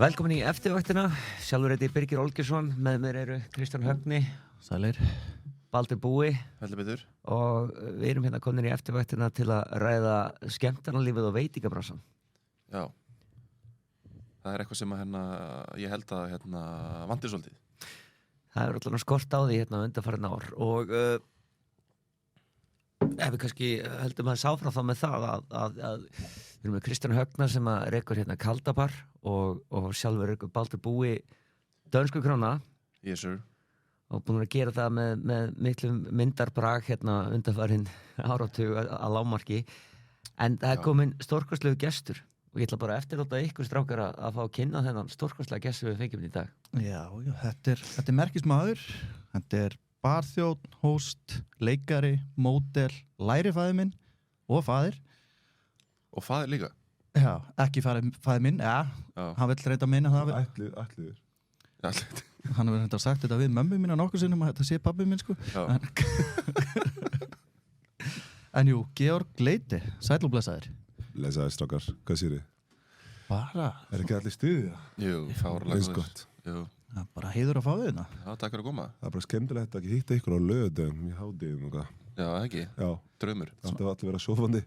Velkomin í eftirvaktina, sjálfur heiti Birgir Olgeirsson, með mér eru Kristján Högni, Sælir, Baldur Búi Heldur betur. og við erum hérna komin í eftirvaktina til að ræða skemmtanalífið og veitingabransan. Já. Það er eitthvað sem að ég held að vantir svolítið. Það er allavega skort á því hérna undanfarin ár og ef við kannski heldum að sáfram þá með það að við erum með Kristján Högna sem að rekur hérna Kaldabar og sjálfur rekur Baldur Búi dönsku króna. Yes sir. Og búin að gera það með miklum myndarbrag hérna undanfarin áratug að lágmarki. En það er komin stórkostlegu gestur og ég ætla bara að eftirláta ykkur strákar að fá að kynna þennan stórkostlega gestur við fengjum í dag. já, þetta er merkismadur, þetta er barþjónn, hóst, leikari, módel, lærifæði minn og faðir. Og faðir líka. Já, ekki faðir minn, já, hann vill reynda að minna það. Ætliður. Já, allir. Hann hefur reynda sagt þetta við mömmu mína nokkuð sinnum að þetta sé pabbi minn sko. En jú, Georg Leiti, sæll og blessaðir. Lesaði strákar, hvað sér þið? Bara, Er ekki allir stuðið það? Jú, fárlega. Eins gott. Jú. ja, bara heiður að fá þið hérna. Já, takk fyrir að koma. Það er bara skemmtilegt að hitta ykkur á lögðum í hádegum og hvað. Já, ekki. Já, Draumur. það var allir vera sofandi.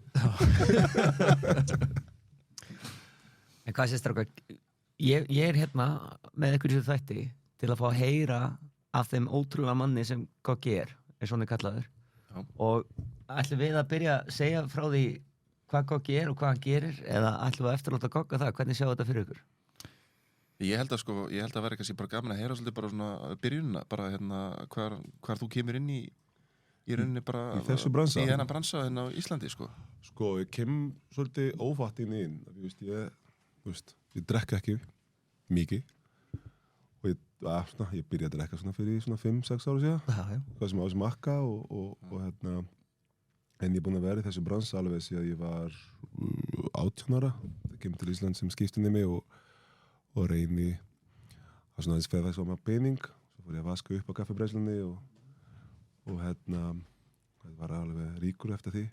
En hvað sé strákar, ég er hérna með ykkur í þessu þætti til að fá að heyra af þeim ótrúlega manni sem Goggi er svona kallaður. Já. Og ætlum við að byrja að segja frá því hvað Goggi er og hvað hann gerir eða ætlum við að eftirláta Gogga það, hvernig sjáu þetta fyrir ykkur? Ég held að vera kannski bara gaman að heyra svolítið bara svona byrjunina, bara hvar þú kemur inn í rauninni bara Í þessu bransa? Í þennan bransa á Íslandi, sko. Sko, ég kem svolítið ófatt inn. Ég drekka ekki mikið. Og ég byrjaði að drekka svona fyrir svona 5-6 ára síðan. Já. Hvað sem á að smakka en ég er búinn að vera í þessu bransa alveg síðan ég var 18 ára. Það kemur til Ísland sem skiptinemi og reyni að svona aðeins feða svo með pening. Svo fór ég að vaska upp á kaffibræðslunni og það var alveg ríkur eftir því.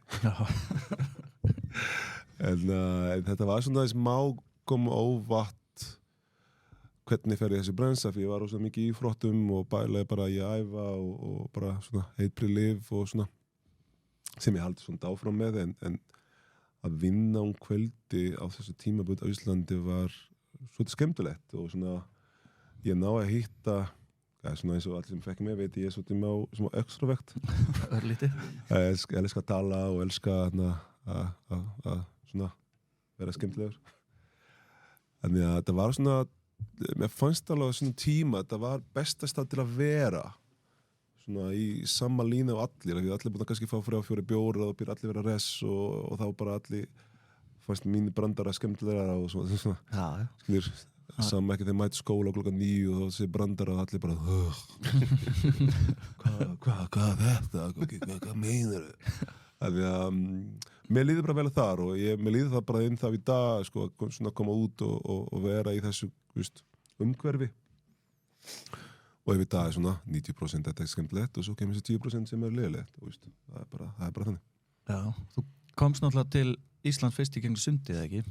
en þetta var svona aðeins má koma óvart hvernig fer ég þessi bransa, fyrir ég var svo mikið í íþróttum og bælaði bara í að æfa og bara svona heilbrigð lyf og svona sem ég haldi svona áfram með en að vinna kvöldi á þessu tímabut á Íslandi var svolítið skemmtilegt og svona ég ná að hitta svona eins og allir sem fekk mig veit ég svolítið má svona extrovert Örlítið. ég elska að tala og elska að svona vera skemmtilegur þannig að þetta var svona mér fannst alveg svona tíma þetta var bestast til að vera svona í sama lína á allir því allir búin að kannski fá 3-4 bjóra og byrja allir vera res og þá bara allir fannst mínu brandara skemmtilegra og svona Já. skilur saman ekki þegar mæti skóla klokkan 9 og þá sé brandara og allir bara hvað er þetta? Hvað meinar þau? Þannig að mér líður bara vel þar og mér líður það bara inn það í dag sko, svona koma út og vera í þessu umhverfi og ef í dag er svona 90% þetta er skemmtilegt og svo kemur þessi 10% sem er leiðilegt það er bara þannig. Já, þú komst náttúrulega til Ísland fyrst í gegnum sundið, eða ekki?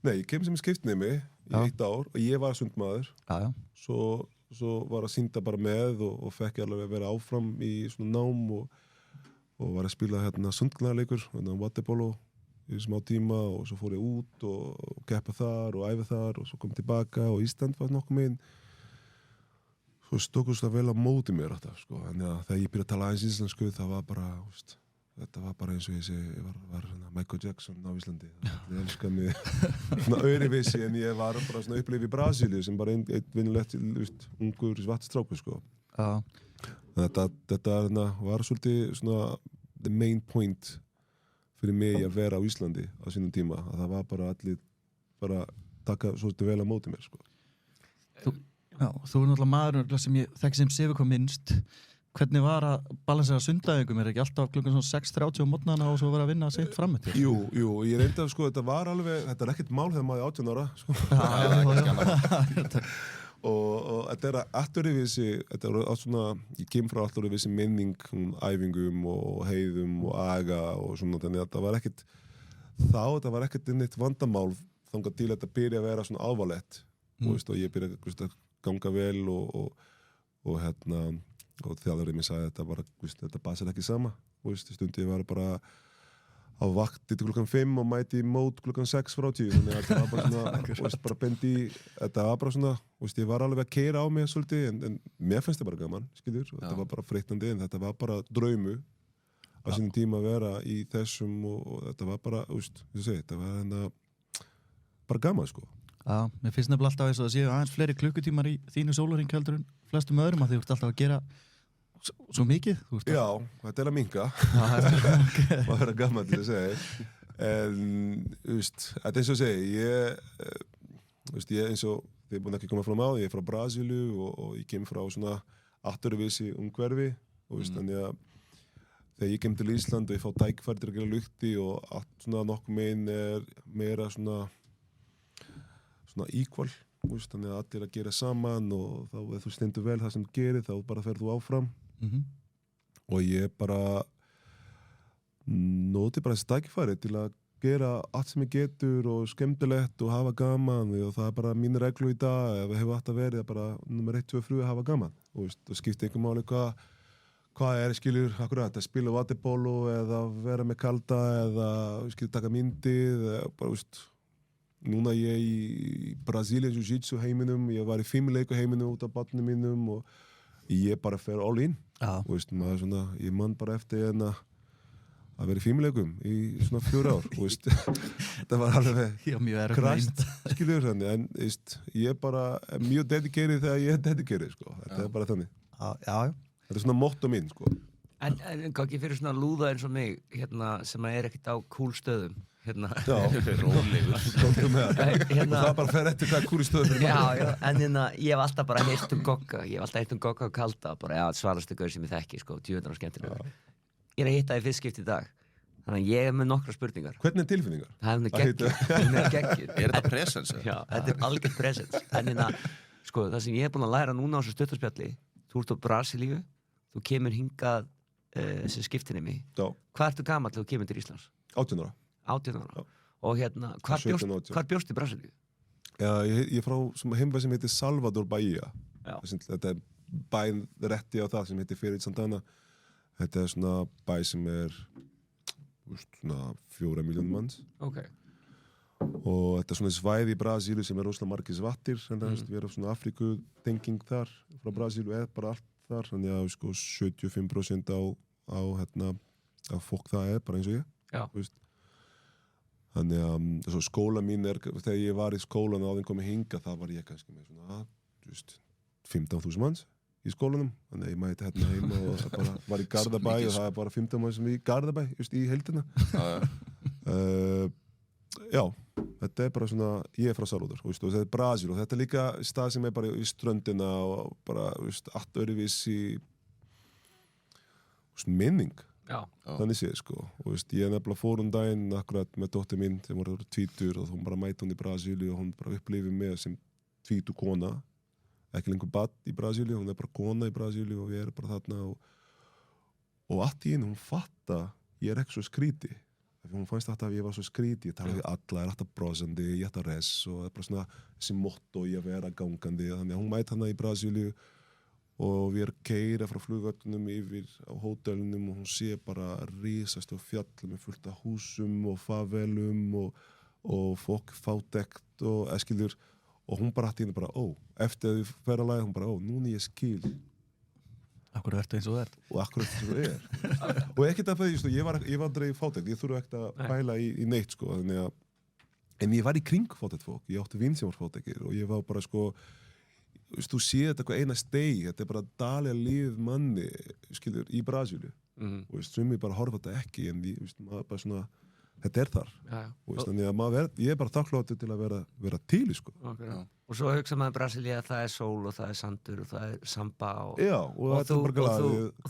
Nei, ég kem sem skiptnemi í 1 ár og ég var sundmaður. Já. Svo var að synda bara með og fekk ég alveg að vera áfram í svona nám og var að spila sundknaðarleikur, waterpolo í smá tíma og svo fór ég út og keppa þar og æfa þar og svo kom tilbaka og Ísland var nokkuð megin. Svo stókust það vel á móti mér alltaf, sko. Þannig að þegar ég byrjaði að tala aðeins íslensku það var bara, þetta var bara eins og ég var Michael Jackson á Íslandi. Það elskaði mig svona öðruvísi en ég var bara svona upplifið í Brasilíu sem bara einn vinnulegt ungur svartstrákur, sko. Já. Þetta var svolítið svona the main point fyrir mig að vera á Íslandi á sínum tíma. Að það var bara allir bara taka svolítið vel á móti mér, sko. Já, þú er náttúrulega maður sem ég þekki sem sefur hvað minnst. Hvernig var að balansera sundaðingum? Er ekki alltaf klukkan 6:30 á morgnana og svo vera að vinna seint fram eftir? Jú, ég reyndi að sko, þetta var alveg, þetta er ekkert mál þegar maður er 18 ára, sko. og þetta er afturvísi, þetta er svona, ég kem frá afturvísi minning, æfingum og heiðum og aga og svona, þannig að þetta var ekkert, þetta var ekkert neitt vandamál þangað til þetta byrja að vera svona alvarlegt. og ég byrja að ganga vel og þjálfarinn mér sagði að þetta passar ekki sama, stundi ég var bara á vakti til klukkan 5 og mæti í mót klukkan 6 frá 10, þannig að þetta var bara svona bara bendi, þetta var bara svona ég var alveg að keyra á mig svolítið en mér finnst þetta bara gaman, skiljur og þetta var bara freytandi, en þetta var bara draumu á sínum tíma að vera í þessum og þetta var bara, þetta var bara gaman, sko. Já, mér finnst nefnilega alltaf eins og það séu aðeins fleiri klukkutímar í þínu sólarhring heldur en flestum öðrum, að þú ert alltaf að gera svo mikið. Já, þetta er að minnka. Það er að gaman til að segja. En, þetta er eins og að segja, ég eins og, þið er búin ekki að koma frá máð, ég er frá Brasilíu og ég kem frá svona afturvísi umhverfi, þannig að þegar ég kem til Ísland og ég fá tækifæri til að gera lukti og allt svona nokkuð megin er meira svona equal, þannig að allir að gera saman og þá ef þú stendur vel það sem þú gerir þá bara ferð þú áfram og ég bara noti bara þessi tækifæri til að gera allt sem ég getur og skemmtilegt og hafa gaman og það er bara mín reglu í dag, ef við hefum alltaf verið bara nummer 1, 2, 3 að hafa gaman og það skiptir einhver máli hvað er, skilur, akkurat, að spila vatipólu eða vera með kalda eða, skilur, taka myndið eða bara, núna ég í Brazilian Jiu-Jitsu heiminum, ég var í 5 leiku heiminum út af barnum mínum og ég bara fer all in, maður svona, ég man bara eftir að vera í 5 leikum í svona 4 ár, þetta var alveg krast, skilur þannig, en ég bara er mjög dedicated þegar ég er dedicated, þetta er bara þannig. Þetta er svona motto mín, En hvað ekki fyrir svona lúða eins og mig, sem er ekkert á cool stöðum, rólegur og það bara fer eftir hvað kúri stöður en ég hef alltaf bara heyrt Gogga og Kalda, bara svarastu gaur sem ég þekki, 200 skemmtilegur. Ég er að hitta í fyrst skipt í dag, þannig að ég er með nokkra spurningar. Hvernig er tilfinningar? Það er geggjur. Er þetta presens? Já, þetta er algjör presens, en það sem ég hef búin að læra núna á þessu stuttarspjalli, þú ert á Brasilíu, þú kemur hingað sem skiptinemi, hvað ertu gamall þegar þú kemur til Íslands? 18 ára. 18 ára. Og hvar bjóst í Brasilíu? Já, ég er frá heimbæ sem heitir Salvador Bahia. Þetta er bæn rétti á það sem heitir Feira de Santana. Þetta er svona bæ sem er svona 4 miljónir manns. Og þetta er svona svæði í Brasilíu sem er rosalega margir svartir, við erum svona Afríku-tenging þar frá Brasilíu, eða bara allt þar, þannig að 75% á fólk það er bara eins og ég. Þannig að skóla mín þegar ég var í skólan og áðin komið hinga, það var ég kannski með svona 15.000 manns í skólanum, þannig að ég mæti hérna heima og það bara var í Garðabæ og það er bara 15 manns sem í Garðabæ, í heildina. Já, þetta er bara svona, ég er frá Salvador, og þetta er Brasil og þetta er líka stað sem er bara í ströndina og bara, allt öðruvísi minning. Þannig séð, og ég nefnilega fór daginn akkurat með dóttir mín sem var tvítur og hún bara mæti hún í Brasilíu og hún bara upplifið mig sem tvítu kona, ekki lengur barn í Brasilíu, hún er bara kona í Brasilíu og ég er bara þarna og allt í henni hún fatta ég er ekki svo skríti, hún fannst alltaf að ég var svo skríti, ég talaði við alla, er alltaf brosandi, ég ætta res og það er bara svona þessi motto ég að vera gangandi, þannig að hún mæti hana í Brasilíu og við erum keyra frá flugvöllunum yfir á hótelunum og hún sé bara risast á fjall með fullt af húsum og favelum og fólk fátekt og eskilur og hún bara hætti henni bara, eftir að við fer að læða, hún bara, núna ég skil. Akkur ertu eins og það og akkur eins og það er og ekkert að það, ég var aldrei fátekt, ég þurfa ekkert að bæla í neitt, þannig að en ég var í kring fátekt fólk, ég átti vin sem var fátekir og ég var bara, þú séð þetta hvað eina steg, þetta er bara dalega líf manni, skilur, í Brasilíu og sumir bara horfa þetta ekki en maður bara svona, þetta er þar þannig að ég er bara þakkláttur til að vera til, og svo hugsa maður Brasilíu að það er sól og það er sandur og það er samba og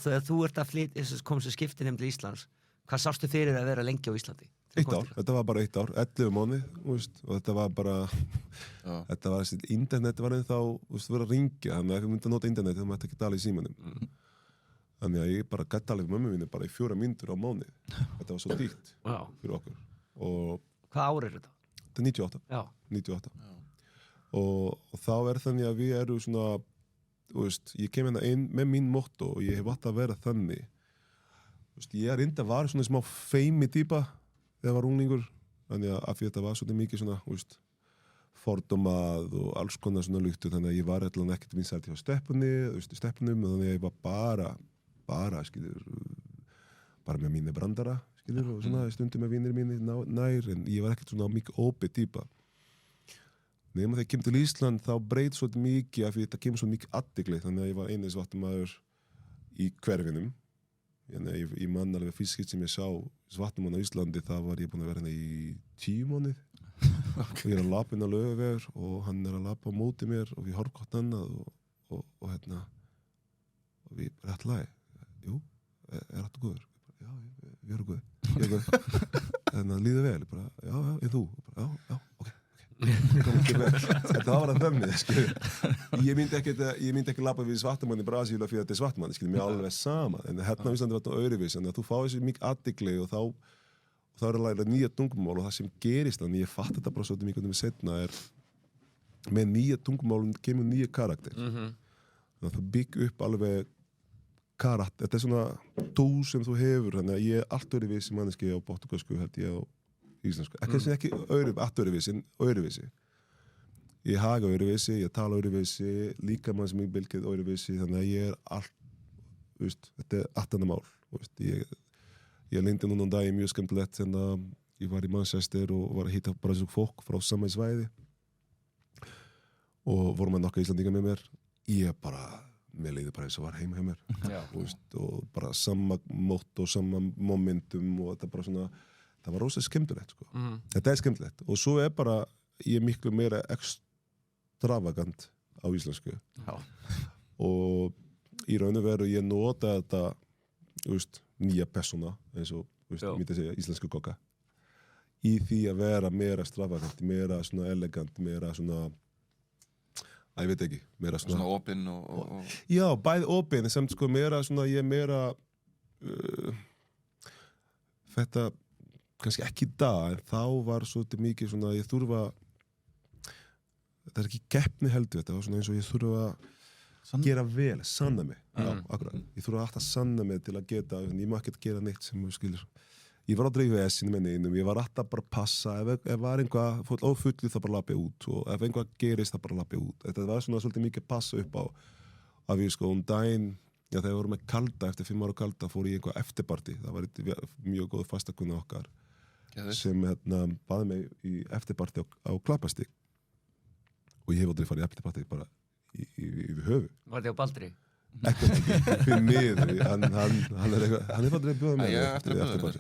þegar þú ert að flytja, komst að skiptinum til Íslands, hvað sástu fyrir að vera lengi á Íslandi? 1 ár, þetta var bara 1 ár, 11 mánuði og þetta var bara þetta var þessi, internet var ennþá verið að ringja, þannig að ég myndi að nota internet þegar maður ætti ekki að tala í símanum þannig að ég bara gæti talað við mömmu mínu bara í 4 mínútur á mánuði, þetta var svo dýrt fyrir okkur og hvað ár er þetta? Þetta er 98 og þá þannig að við erum svona, þú veist, ég kem hérna inn með mín motto og ég hef átt að vera þannig. Þú veist, ég enda var svona smá feimi týpa þegar ég var unglingur, þannig að af því þetta var svona mikið svona, þú veist, fordómað og alls konar svona luktu, þannig að ég var allan ekkert vinsælt hjá steppunum, þannig að ég var bara, skilur, bara með mínu brandara, skilur, og svona stundum með vinir mínir nær, en ég var ekkert svona mikið opið týpa. Nema þegar ég kem til Ísland, þá breyt svo mikið af því þetta kemur svo mikið athygli, þannig að ég var eini svartamaður í hverfinum. Ég man alveg fyrst skipt sem ég sá svartamann á Íslandi, þá var ég búinn að vera hérna í 10 mánuði. Og ég að labba inn á Laugavegur og hann að labba á móti mér og við horfum hvort annað og hérna, og við bara lagi. Jú, allt góður? Já, ég góður. Þannig að líður vel, bara, já, en þú? Já, ok. Þetta var að þannig, skilur. Ég myndi ekki labba við svartamann í Brasília fyrir að þetta svartamann, skilur, mér alveg sama. En hérna á Íslandi var þetta öðruvísi, þannig að þú fáið sér mikið athygli og þá að læra nýja tungumál og það sem gerist, þannig ég fatt þetta bara svolítið mikið setna með nýja tungumálum kemur nýja karakter. Þannig að þú bygg upp alveg karakter, þetta svona tó sem þú hefur, þannig að ég allt öðruvísi manneski á portugalsku held ég á íslensku, ekki öðruvísi. Ég haga öðruvísi, ég tala öðruvísi, líka mann sem ég bylgið öðruvísi, þannig að ég allt, veist, þetta allt annað mál, veist, ég lengdi núna dag mjög skemmtilegt, þannig að ég var í Manchester og var að hitta bara þessu fólk frá sama svæði og voru með nokkra Íslandingar með mér, mér leiði bara eins og var heima hjá mér, veist, og bara sama mótt og sama momentum og þetta bara svona, það var rosa skemmtilegt, sko. Þetta skemmtilegt og svo bara, ég miklu meira extravagant á íslensku. Og í raun og veru ég nota þetta, veist, nýja persóna, eins og, veist, myndi að segja, íslensku kokka, í því að vera meira extravagant, meira svona elegant, meira svona, ég veit ekki, meira svona opinn og... Já, bæði opinn, samt sko meira svona, ég meira þetta kannski ekki í dag, en þá var svolítið mikið svona, ég þurfa þetta ekki keppni heldur, þetta var svona eins og ég þurfa að gera vel, sanna mig, akkurat, ég þurfa alltaf að sanna mig til að geta, ég má ekki gera neitt sem skilur, ég var aldrei í vesinu með neinum, ég var alltaf bara að passa, ef var einhvað ófullu þá bara lappi út og ef einhvað gerist þá bara lappi út, þetta var svona svolítið mikið passa upp á að við sko daginn, já þegar við vorum með kalda, eftir 5 ára kalda fór ég einhvað eftirparti, það var mjög góð fastakunni okkar sem baði mig í eftirparti á Klapparstíg og ég hef aldrei farið í eftirparti bara yfir höfu. Var þið á Baldri? Ekki fyrir miður, hann er aldrei bjóðað með eftirparti.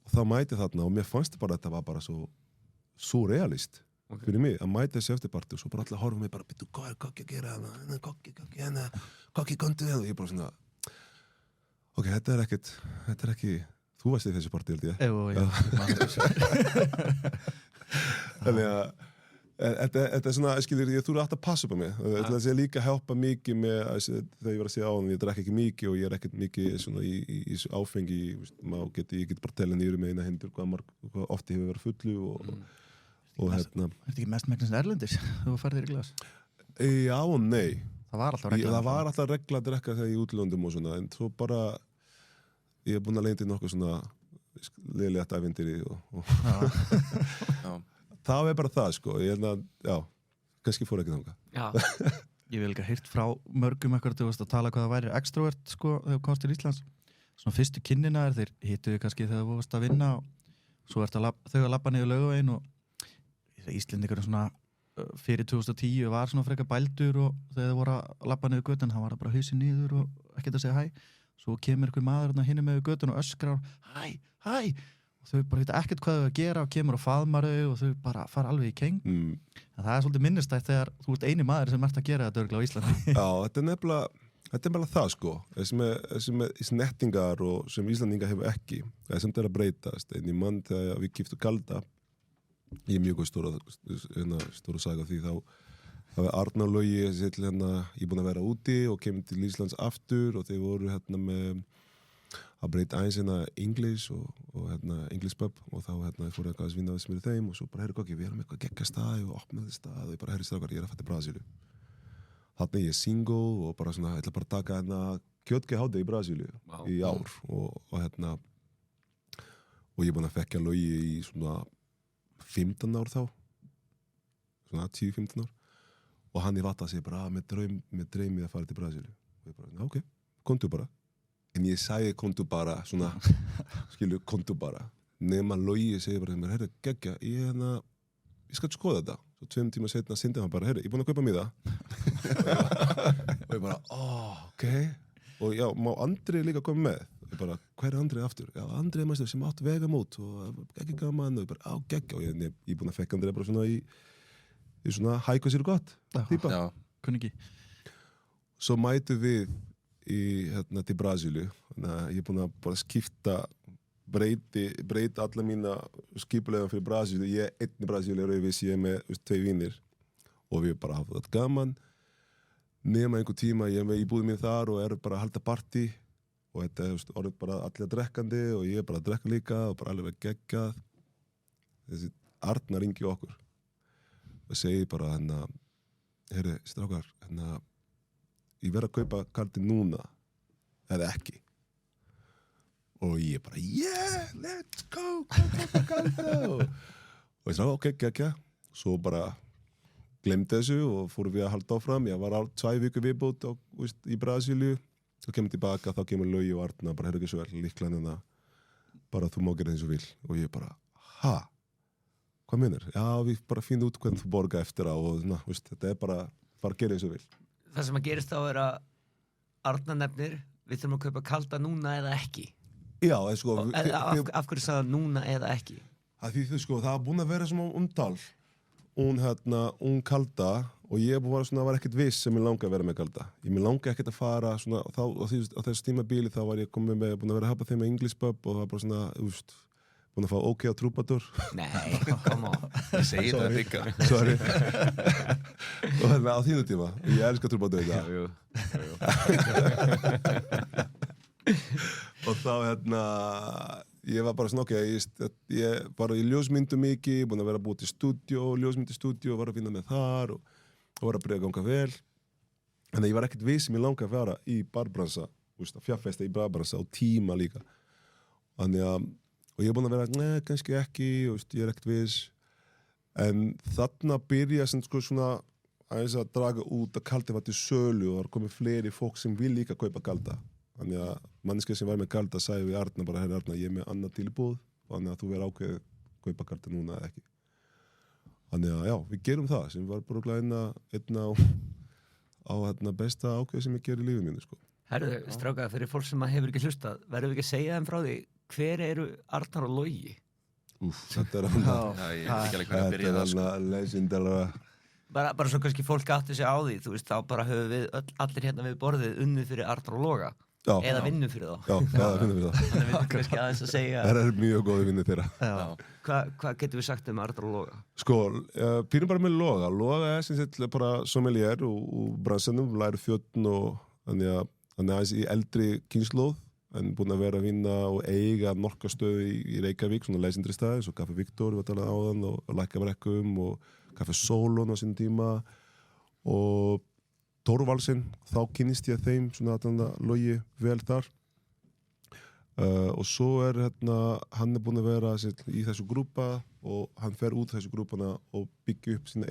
Og þá mæti þarna og mér fannst bara að þetta var bara svo realist fyrir mig að mæta þessi eftirparti og svo bara allir horfa mig bara, býttu, hvað kokki að gera hana, kokki kontu og ég bara svona ok, þetta er ekki þú varst í þessu partí, held ég. Þannig að þetta svona, skilur, ég þurfa alltaf að passa upp á mig. Þetta sé líka hjálpa mikið með, þegar ég var að segja á hann, ég drekk ekki mikið og ég er ekkert mikið svona í áfengi, ég get bara tella niður með eina hendur hvað oft ég hefur verið fullu og hérna. Er þetta ekki mest megnis erlendis, þú færðir í glas? Já og nei. Það var alltaf regla. Það var alltaf regla að drekka þegar í útlöndum og svona, en svo bara ég hef búin að leita í nokkuð svona leiðilegt ævintýri og það bara það, sko. Ég held að, já, kannski fór ekki þangað. Ég vil ekki heyrt frá mörgum ekkert að tala hvað það væri extrovert, sko, þegar þú komst til Íslands. Svona fyrstu kynnina þeir hittuðu kannski þegar þú varst að vinna og svo þau að labba niður Laugaveginn og Íslendingur svona fyrir 2010 var svona frekar bældur og þegar þau voru að labba niður götun, hann var bara hausinn niður og ekkert að segja hæ. Svo kemur einhver maður hinum með götun og öskrar hæ og þau bara vita ekkert hvað þau að gera og kemur og faðmar þau og þau bara fara alveg í keng en það er svolítið minnistætt þegar þú ert eini maður sem ert að gera þetta örugglega á Íslandi. Já, þetta er bara það, sko þessi nettingar og sem Íslandingar hefur ekki það er samt að breytast en ég mann þegar við giftum kalda ég er mjög góð stóra saga því þá það var Arnar Logi ég er búin að vera úti og kemur til Íslands aftur og þeir voru með að breyta aðeins hérna English og hérna English pub og þá hérna ég fór eitthvað að vinna við sem er þeim og svo bara við erum eitthvað geggja stað og opnaði stað og ég bara strákar, ég að fætta Brasilíu. Þannig ég er single og bara svona, ég ætla bara að taka hérna kjötgehátti í Brasilíu í ár og hérna og ég er búinn að fekkja Logi í svona 15 ár þá, svona 10-15 ár og hann í vatta sig bara með draumið að fara til Brasilíu og ég bara, ok, komdu bara en ég sagði komdu bara svona skilu, komdu bara nema Logi segir bara, herri, geggja ég skal skoða þetta svo 2 tíma setna sindi hann bara, herri, ég er búinn að kaupa miða og ég bara, ok og já, má Andri líka koma með ég bara, hver er Andri aftur? Já, Andri er maður sem átt vegamót og ekki gaman og ég bara, geggja og ég er búinn að fekka Andri bara svona í svona hæku sér gott típa. Já, kunni ekki. Svo mætu við hérna til Brasilíu þannig að ég er búinn að bara skipta breyta alla mína skipulega fyrir Brasilíu ég er einn í Brasilíu og ég er með 2 vinir og við bara hafa þetta gaman nema einhver tíma ég er með íbúðið mín þar og bara að halda partí og þetta er orðið bara allir drekkandi og ég er bara að drekka líka og bara alveg geggjað þessi Arnar ringi okkur og segi bara herri, strákar ég verð að kaupa kartið núna eða ekki og ég bara yeah, let's go kaupa kartið og ég sagði ok, geggja svo bara glemdi þessu og fórum við að halda áfram ég var 2 vikur viðbót í Brasilíu og kemur tilbaka þá kemur Logi og Arna bara herri ekki svo vel líklega bara þú má gera eins og vil og ég bara hvað meinar? Já, við bara finnum út hvernig þú borga eftir á og þetta er bara að gera eins og vil Það sem að gerist þá er að Arna nefnir við þurfum að kaupa kalda núna eða ekki Já, sko af hverju sagði núna eða ekki? Því það var búin að vera svona umtal kalda og ég var ekkert viss sem ég langa að vera með kalda ég langa ekkert að fara svona á þessu tímabili þá var ég búin að vera að hafa þeim með English pub og það var bara svona búin að fá OK á Trúbadur Nei, come on ég segi þetta líka Sorry og á þínu tíma ég elska Trúbadur í dag og þá ég var bara svona ég var í ljósmyndu mikið búin að vera búið til ljósmyndustúdíó var að vinna með þar og var að byrja að ganga vel en ég var ekkert viss sem ég langa að vera í barbransa fjárfesta í barbransa og tíma líka þannig að og ég er búin að vera, kannski ekki ég er ekkert viss en þarna byrja sem svona aðeins að draga út að kaldi var til sölu og það komið fleiri fólk sem vil líka kaupa kalda þannig að manneskja sem var með kalda sagði við Arna bara, herri Arna, ég er með annað tilbúð þannig að þú verður ákveðið kaupa kalda núna eða ekki þannig að já, við gerum það sem var bara einn á besta ákveð sem ég ger í lífið mínu sko. Herðu, strákaði, fyrir fólk sem hefur ekki hlustað verðum við ekki að segja þeim frá því hver eru Arnar og Logi? Þetta er ég veit ekki alveg hvernig að byrja það sko. legendara bara svo kannski fólk átti sig á því þú veist, þá bara höfum við allir hérna við borðið unnið fyrir Arnar og Loga eða vinnum fyrir þá eða vinnum fyrir þá þannig við kannski aðeins að segja það er mjög góði vinnir þeirra hvað getum við sagt um Arnar og Loga? Sko, pýrum bara með Loga er sem sagt bara sommelier og bransanum, læri fjötn og þannig að aðeins í eldri kynslóð en búinn að vera að vinna og eiga norkastöðu í Reykjavík, svona leysindri staði svo Kaffi Viktor, við talaðum áðan og Lækjabrekkum og Kaffi Solon á sínum tíma og Þorvaldsinn, þá kynnist ég þeim svona að Logi vel þar og svo er hann er búinn að vera í þessu grúpa og hann fer út þessu grúpana og byggja upp sína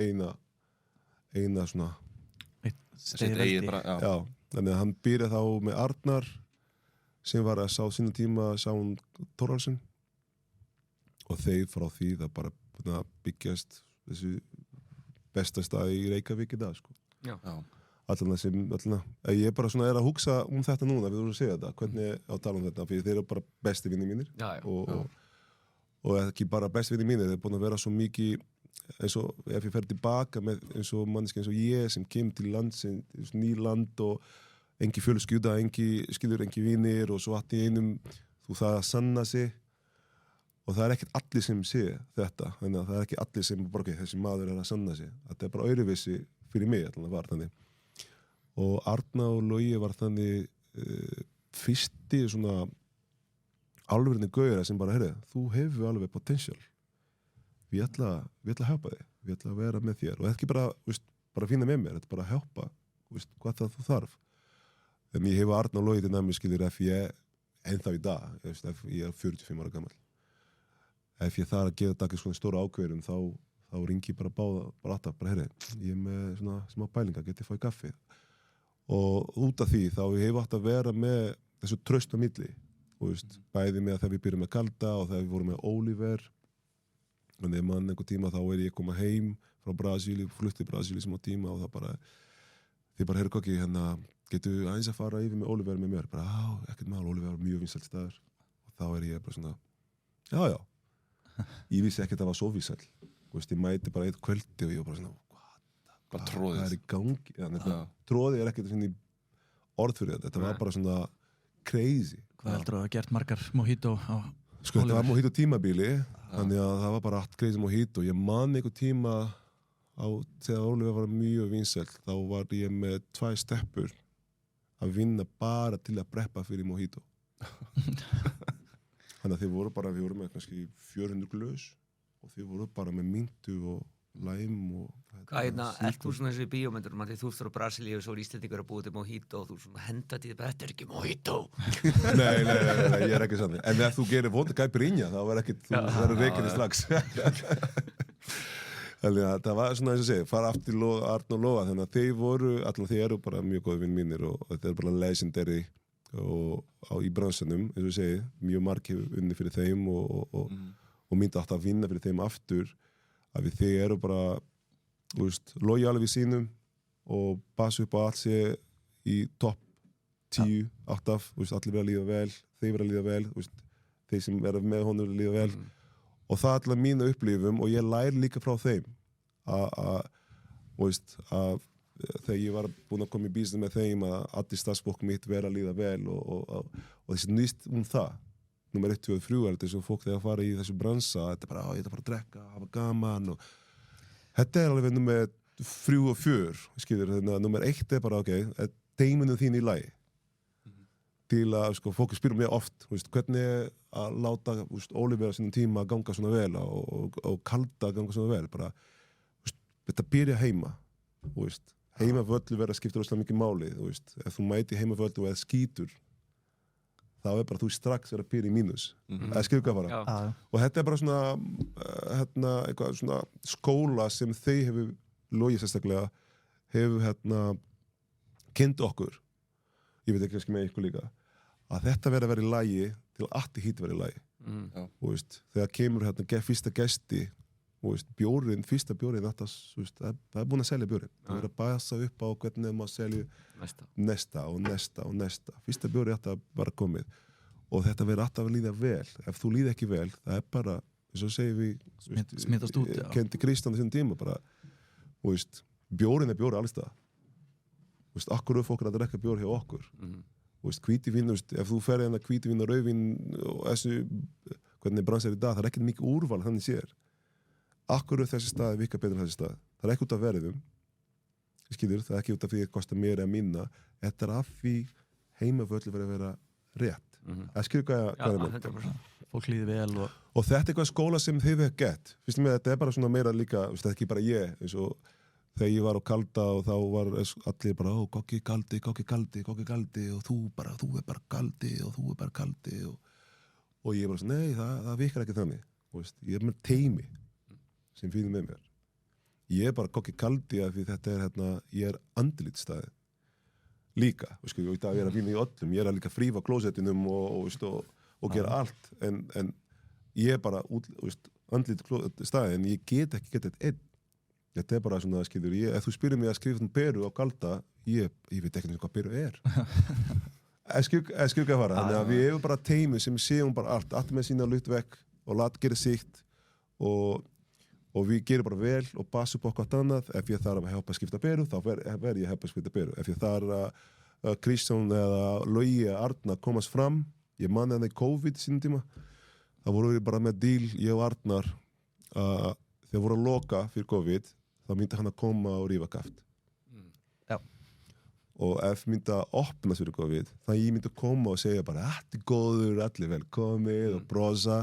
eina svona sitt eigið bara, já, þannig að hann byrja þá með Arnar sem var að sá sína tíma sá hún Þorvaldsinn og þeir frá því það bara byggjast þessu besta staði í Reykjavík í dag sko. Já. Ég bara svona er að hugsa þetta núna, við vorum að segja þetta, hvernig á að tala þetta, fyrir þeir eru bara besti vinni mínir og ekki bara besti vinni mínir, þeir eru búin að vera svo mikið, eins og ef ég fer tilbaka með eins og manneski eins og ég sem kem til landsins, ný land og engi fjölskylda, engi vinir og svo allt í einum, þú það að sanna sig og það er ekkert allir sem sé þetta, þannig að það er ekki allir sem bara, þessi maður er að sanna sig, þetta er bara öðruvísi fyrir mig, allavega var þannig. Og Arna og Logi var þannig fyrsti svona alvörinni gauðra sem bara, heyrðu, þú hefur alveg potential. Við ætla að hjálpa þig. Við ætla að vera með þér. Og þetta er ekki bara, bara finna með mér. Þetta er bara að hjálpa, hvað það þú þarf. En ég hefur Arnar Logi til næmi, skilur, ef ég ennþá í dag, ef ég 45 ára gammal. Ef ég þarf að gera dagir svona stóra ákveðum, þá ringi ég bara alltaf, heyrðu, ég er með svona smá pælinga, get ég fá í kaffi. Og út af því, þá ég hefur átt að vera með þessu traust á milli. Bæði með þegar við byrjum með Kalda og þegar við vorum með Oliver. Þannig að einhver tíma þá ég koma heim frá Brasilíu, flutti Brasilíu sem á tíma og það bara, þið bara, heyrðu Kokki, getur aðeins að fara yfir með Oliver með mér? Bara, ekkert mál, Oliver var mjög vinsæll staður. Og þá ég bara svona, já. Ég vissi ekkert að það var svo vinsæll. Ég mæti bara eitt kvöldi og ég var bara svona, hvað er í gangi? Tróðið ekkert svona orð fyrir þetta. Þetta var bara svona crazy. Hvað heldur þú að hafa gert margar mojito á Sko, þetta var mojito tímabili, þannig að það var bara allt crazy mojito. Ég man einhver tíma þegar Oliver var mjög vinsæll, þá var ég með 2 steppur að vinna bara til að preppa fyrir mojito. Þannig að við vorum með kannski 400 glös og þið voru bara með myndu og læm og... Ert þú svona þessi bíómyndur því þú frá Brasilíu og svo Íslendingur að búið til mojito og þú svona henda til þetta er ekki mojito. Nei, ég er ekki sann. En ef þú gerir vonda caipirinha þá þú verður reikinni strax. Þannig að það var svona eins og segja, fara aftur Arnar Loga, þannig að þeir eru bara mjög góði vinn mínir og þetta er bara legendary í bransanum, eins og segja, mjög margir unni fyrir þeim og myndi alltaf að vinna fyrir þeim aftur, að þeir eru bara, lojali við sínum og passa upp á allt sé í topp 10, alltaf, allir verða að líða vel, þeir verða að líða vel, þeir sem verða með honum verða að líða vel. Og það er alltaf mínu upplifum og ég læri líka frá þeim að þegar ég var búinn að koma í business með þeim að allir starfsfólk mitt vera að líða vel og þessi nýst það. Númer 1, 2 og 3 er þetta svo fólk þegar að fara í þessu bransa, þetta er bara, ég ætla bara að drekka, hafa gaman og þetta er alveg númer 3 og 4, skilur, þannig að númer 1 er bara, teiminu þín í lagi. Til að fólk spyrir mér oft hvernig að láta Oliver sínum tíma að ganga svona vel og Kalda að ganga svona vel bara, þetta byrja heima heimavöldu verða að skipta rosalega mikið máli ef þú mæti heimavöldu og eða skítur þá er bara þú strax verða að byrja í mínus eða skilur hvað bara og þetta er bara svona eitthvað svona skóla sem þeir hefur Logi sérstaklega hefur kynnt okkur ég veit ekki kannski með ykkur líka að þetta verður að vera í lagi til að allt í hít verður í lagi þegar kemur fyrsta gesti bjórinn, fyrsta bjórinn það er búin að selja bjórinn það verður að bæsa upp á hvernig maður selja næsta fyrsta bjórinn þetta bara komið og þetta verður alltaf að líða vel ef þú líða ekki vel, það er bara eins og segir við smittast út kendi Kristján þessum tíma bara bjórinn er bjóri allstað akkur fólk er að drekka bjór hjá okkur hvítivín, ef þú fer hérna hvítivín og rauðvín og þessu hvernig brans er í dag, það er ekki mikið úrval þannig sér akkur þessi staði virka betur en þessi stað það er ekki út af verðum skilur, það er ekki út af því að það kostar meira að minna þetta er af því heimavöldu verið að vera rétt það skilur hvað er með fólk líði vel og þetta er eitthvað skóla sem þið hefur gett fyrst mér þetta er bara svona meira líka þetta er ekki bara ég eins og þegar ég var á Kalda og þá var allir bara kokki kaldi og þú er bara kaldi og þú er bara kaldi og ég bara svona, nei, það virkar ekki þannig ég er með teimi sem fyrir með mér ég er bara kokki kaldi af því þetta er ég er andlitsstaði líka, og í dag er að vinna í öllum ég er að líka frífa klósettinum og gera allt en ég er bara andlitsstaði en ég get ekki geta einn þetta er bara svona, skilur, ef þú spyrir mig að skrifa Peru á Kalda, ég veit ekki hvað Peru er. Skilur hvað fara, þannig að við hefum bara teimi sem séum bara allt með sína lutt vekk og lat gera sitt og við gerum bara vel og passa upp okkur allt annað. Ef ég þarf að hjálpa að skipta Peru, þá verð ég að hjálpa að skipta Peru. Ef ég þarf að Kristján eða Logi eða Arnar komast fram, ég man í COVID sínum tíma, þá voru við bara með díl, ég og Arnar, þegar voru að loka fyrir COVID, þá myndi hann að koma og rífa kaft. Já. og ef myndi að opnast fyrir COVID, þannig ég myndi að koma og segja bara, þetta góður, allir velkomið og brosa.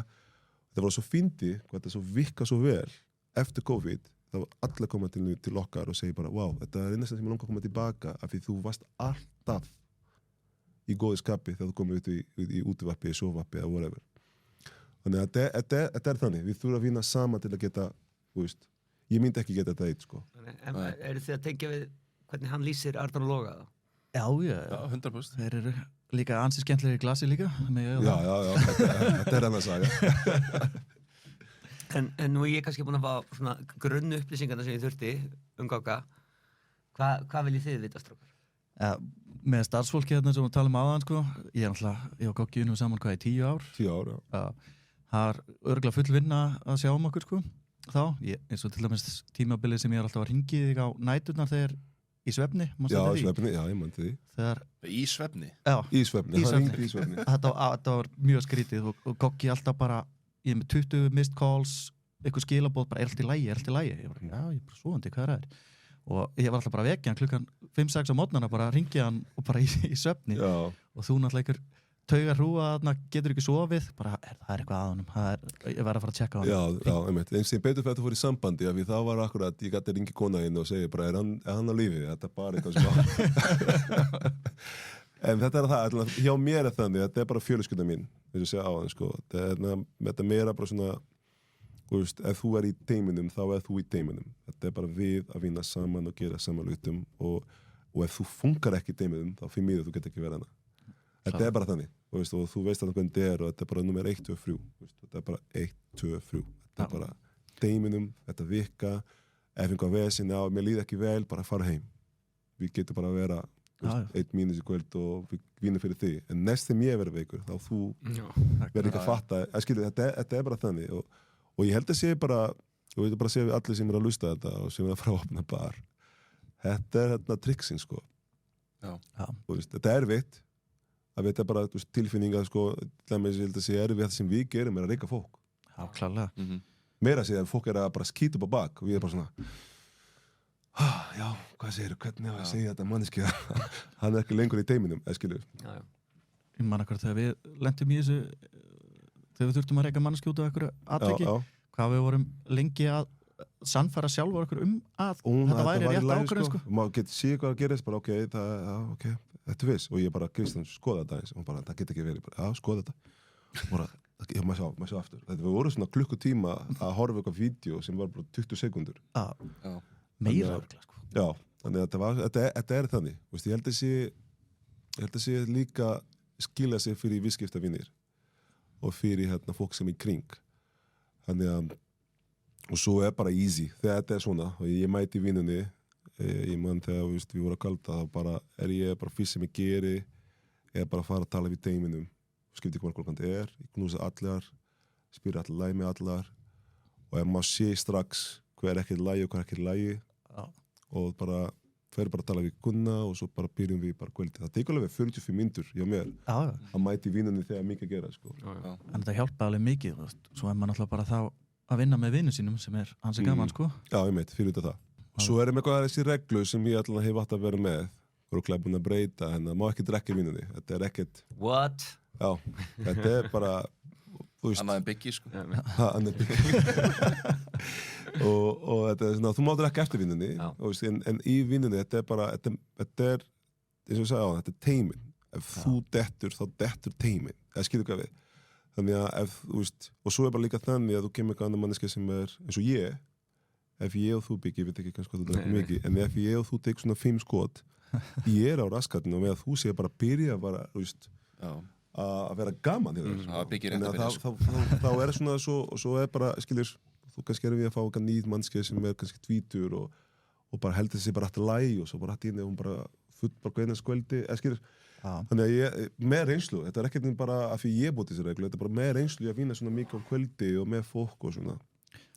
Það var svo fyndið, hvað þetta svo virka svo vel eftir COVID, það var allir koma til okkar og segja bara, wow, þetta er einasta sem ég langar að koma tilbaka, af því þú varst alltaf í góðu skapi þegar þú komið út í útivappi, sjóvappi eða whatever. Þannig að þetta er þannig, við þurfum að vinna saman til að geta, þú veist, ég myndi ekki geta þetta eitt, sko. En eru þið að tengja við hvernig hann lýsir Arnar Loga þá? Já, 100%. þeir eru líka ansi skemmtilegir í glasi líka. Já, þetta er hann að saga. En nú er ég kannski búin að fá svona grunnu upplýsingarna sem ég þurfti Gogga. Hvað viljið þið vita, strákar? Ja, með starfsfólki þarna sem við talum áðan, sko, ég og Goggi unnum saman hvað í 10 ár. 10 ár, já. Það er örugglega full vinna að sjá okkur, sko, þá. Eins og til dæmis tímabilið sem ég alltaf að ringi þig á næturnar þegar í svefni. Já, í svefni, já, ég mann til því. Í svefni? Já. Í svefni, það ringdi í svefni. Þetta var mjög skrítið og Goggi alltaf bara, ég með 20 missed calls, eitthvað skilabóð, bara er allt í lagi. Ég bara, já, ég er bara svoandi, hvað er það? Og ég var alltaf bara að vekja hann klukkan 5-6 á morgnana, bara að ringja hann og bara í svefni. Já. Og þú náttúrulega einhver taugar hrúa þarna, getur ekki sofið, bara það er eitthvað að honum, ég verð að fara að tjekka á hann. Já, einmitt. Eins sem betur fyrir að þú fór í sambandi, af því það var akkurat, ég gæti að ringi kona inn og segja bara, er hann á lífi? Þetta er bara eitthvað sem En þetta er það, hjá mér er þannig, þetta er bara fjölskylda mín, eins og segja á hann, sko. Þetta er meira bara svona, þú veist, ef þú er í teiminum, þá er þú í teiminum. Þetta er bara við að vinna saman og gera saman hlutum og ef þú funkar ekki í teiminum, þá fyrir mig þú getur ekki verið hana. Þetta er bara þannig, og þú veist að hvernig þetta er og þetta er bara nummer 1, 2, 3. Þetta er bara 1, 2, 3. Þetta er bara teiminum, þetta virka, ef einhver vesin, mér líður ekki vel, bara fara heim. Við getum bara að vera 1 mínus í kvöld og við vinnum fyrir því. En næst þegar ég verður veikur, þá þú verður ekki að fatta. Þetta er bara þannig og ég held að sé bara, og ég veit bara að sé allir sem er að lusta þetta og sem er að fara að opna bar. Þetta er triksin, sko. Þetta er erfitt. Það veit bara tilfinninga, sko, ég held að sé erfitt sem við gerum er að reyka fólk. Já, klárlega. Meira að segja að fólk er að bara skýta upp á bak og við bara svona, já, hvað segir þú, hvernig er að segja þetta manneskja? Hann er ekki lengur í teiminum, skilur. Ég man akkur þegar við lentum í þessu, þegar við þurftum að reyka manneskja út á einhverju atviki, hvað við vorum lengi að sannfæra sjálfur okkur að þetta væri rétt ákvörðun, sko. Maður getur síðan hvað að gerist, bara ok, þetta er viss. Og ég bara, Kristján, skoða þetta eins. Og bara, það getur ekki verið, já, skoða þetta. Bara, maður sjá aftur. Þetta voru svona klukkutíma að horfa eitthvað vídeo sem var bara 20 sekundur. Meira, sko. Já, þannig að þetta er þannig. Ég held að sé líka skila sig fyrir viðskiptavinir og fyrir fólk sem í kring. Þannig að og svo er bara easy þegar þetta er svona og ég mæti vinnunni ég man þegar við vorum að kalda þá bara ég bara fyrst sem ég geri bara að fara að tala við teiminum skipti ekki hvað það ég knúsa allar spyrir allar lægi með allar og ef maður sé strax hvað er ekki lægi og hvað er ekki lægi og bara fer bara að tala við kunna og svo bara byrjum við bara kvöldi það tekur alveg 45 mínútur hjá mér að mæti vinnunni þegar mikið að gera, sko. En þetta hjálpa alveg mikið svo er maður náttúrulega bara þá að vinna með vinnu sínum sem er hans gaman, sko. Já, ég meit, fyrir þetta það. Svo erum eitthvað þessi reglu sem ég alltaf hef átt að vera með og er búin að breyta, en það má ekki drekka vinnunni. Þetta er ekkert... What? Já, þetta er bara... Annað en byggi, sko. Annað en byggi. og þetta er svona, þú má drekka eftir vinnunni, en í vinnunni, þetta er bara, þetta er, eins og ég sagði á, þetta er teimin. Ef þú dettur, þá dettur teimin. Það skilur hvað við. Þannig að ef, og svo er bara líka þannig að þú kemur eitthvað annar manneski sem er eins og ef ég og þú byggi, ég veit ekki kannski hvað þú drekkur mikið, en ef ég og þú tekur svona 5 skot, ég á raskatinu og með að þú sé bara byrja bara, að vera gaman í þá er svona svo er bara, skiljur, þú kannski erum við að fá eitthvað nýtt mannski sem er kannski tvítur og bara heldur þessi bara aftur lægi og svo bara hætti inn og hún bara full bara hvernig skvöldi, skiljur. Þannig að ég, með reynslu, þetta er ekkert bara að því ég búið þessi reglu, þetta er bara með reynslu að vinna svona mikið á kvöldi og með fólk og svona.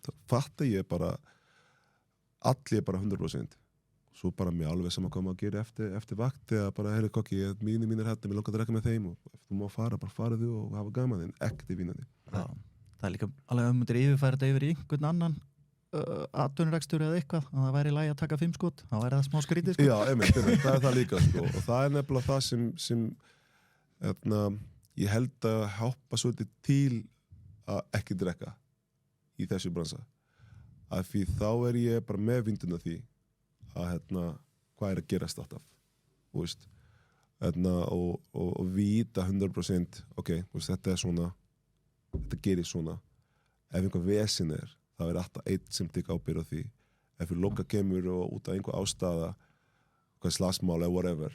Það fattar ég bara, allir bara 100%. Svo bara mér alveg sem að koma að gera eftir vakt eða bara, herri kokki, mínir hérna, mér langar að drekka með þeim og ef þú má fara, bara faraðu og hafa gaman en ekkert í vinnandi. Það er líka alveg að myndir yfirfæra þetta yfir í einhvern annan atvinnurekstur eða eitthvað að það væri í lagi að taka 5 skot, þá væri það smá skrítið sko. Já, einmitt, það það líka sko. Og það nefnilega það sem ég held að hjálpa svolítið til að ekki drekka í þessu bransa, af því þá ég bara með vinduna því að hvað að gerast alltaf, þú veist, og vita 100% ok, veist, þetta svona, þetta gerist svona, ef einhver vesen það alltaf einn sem tek ábyrgð á því, ef við loka kemur og út af einhver ástæða, hvað slagsmál eða whatever,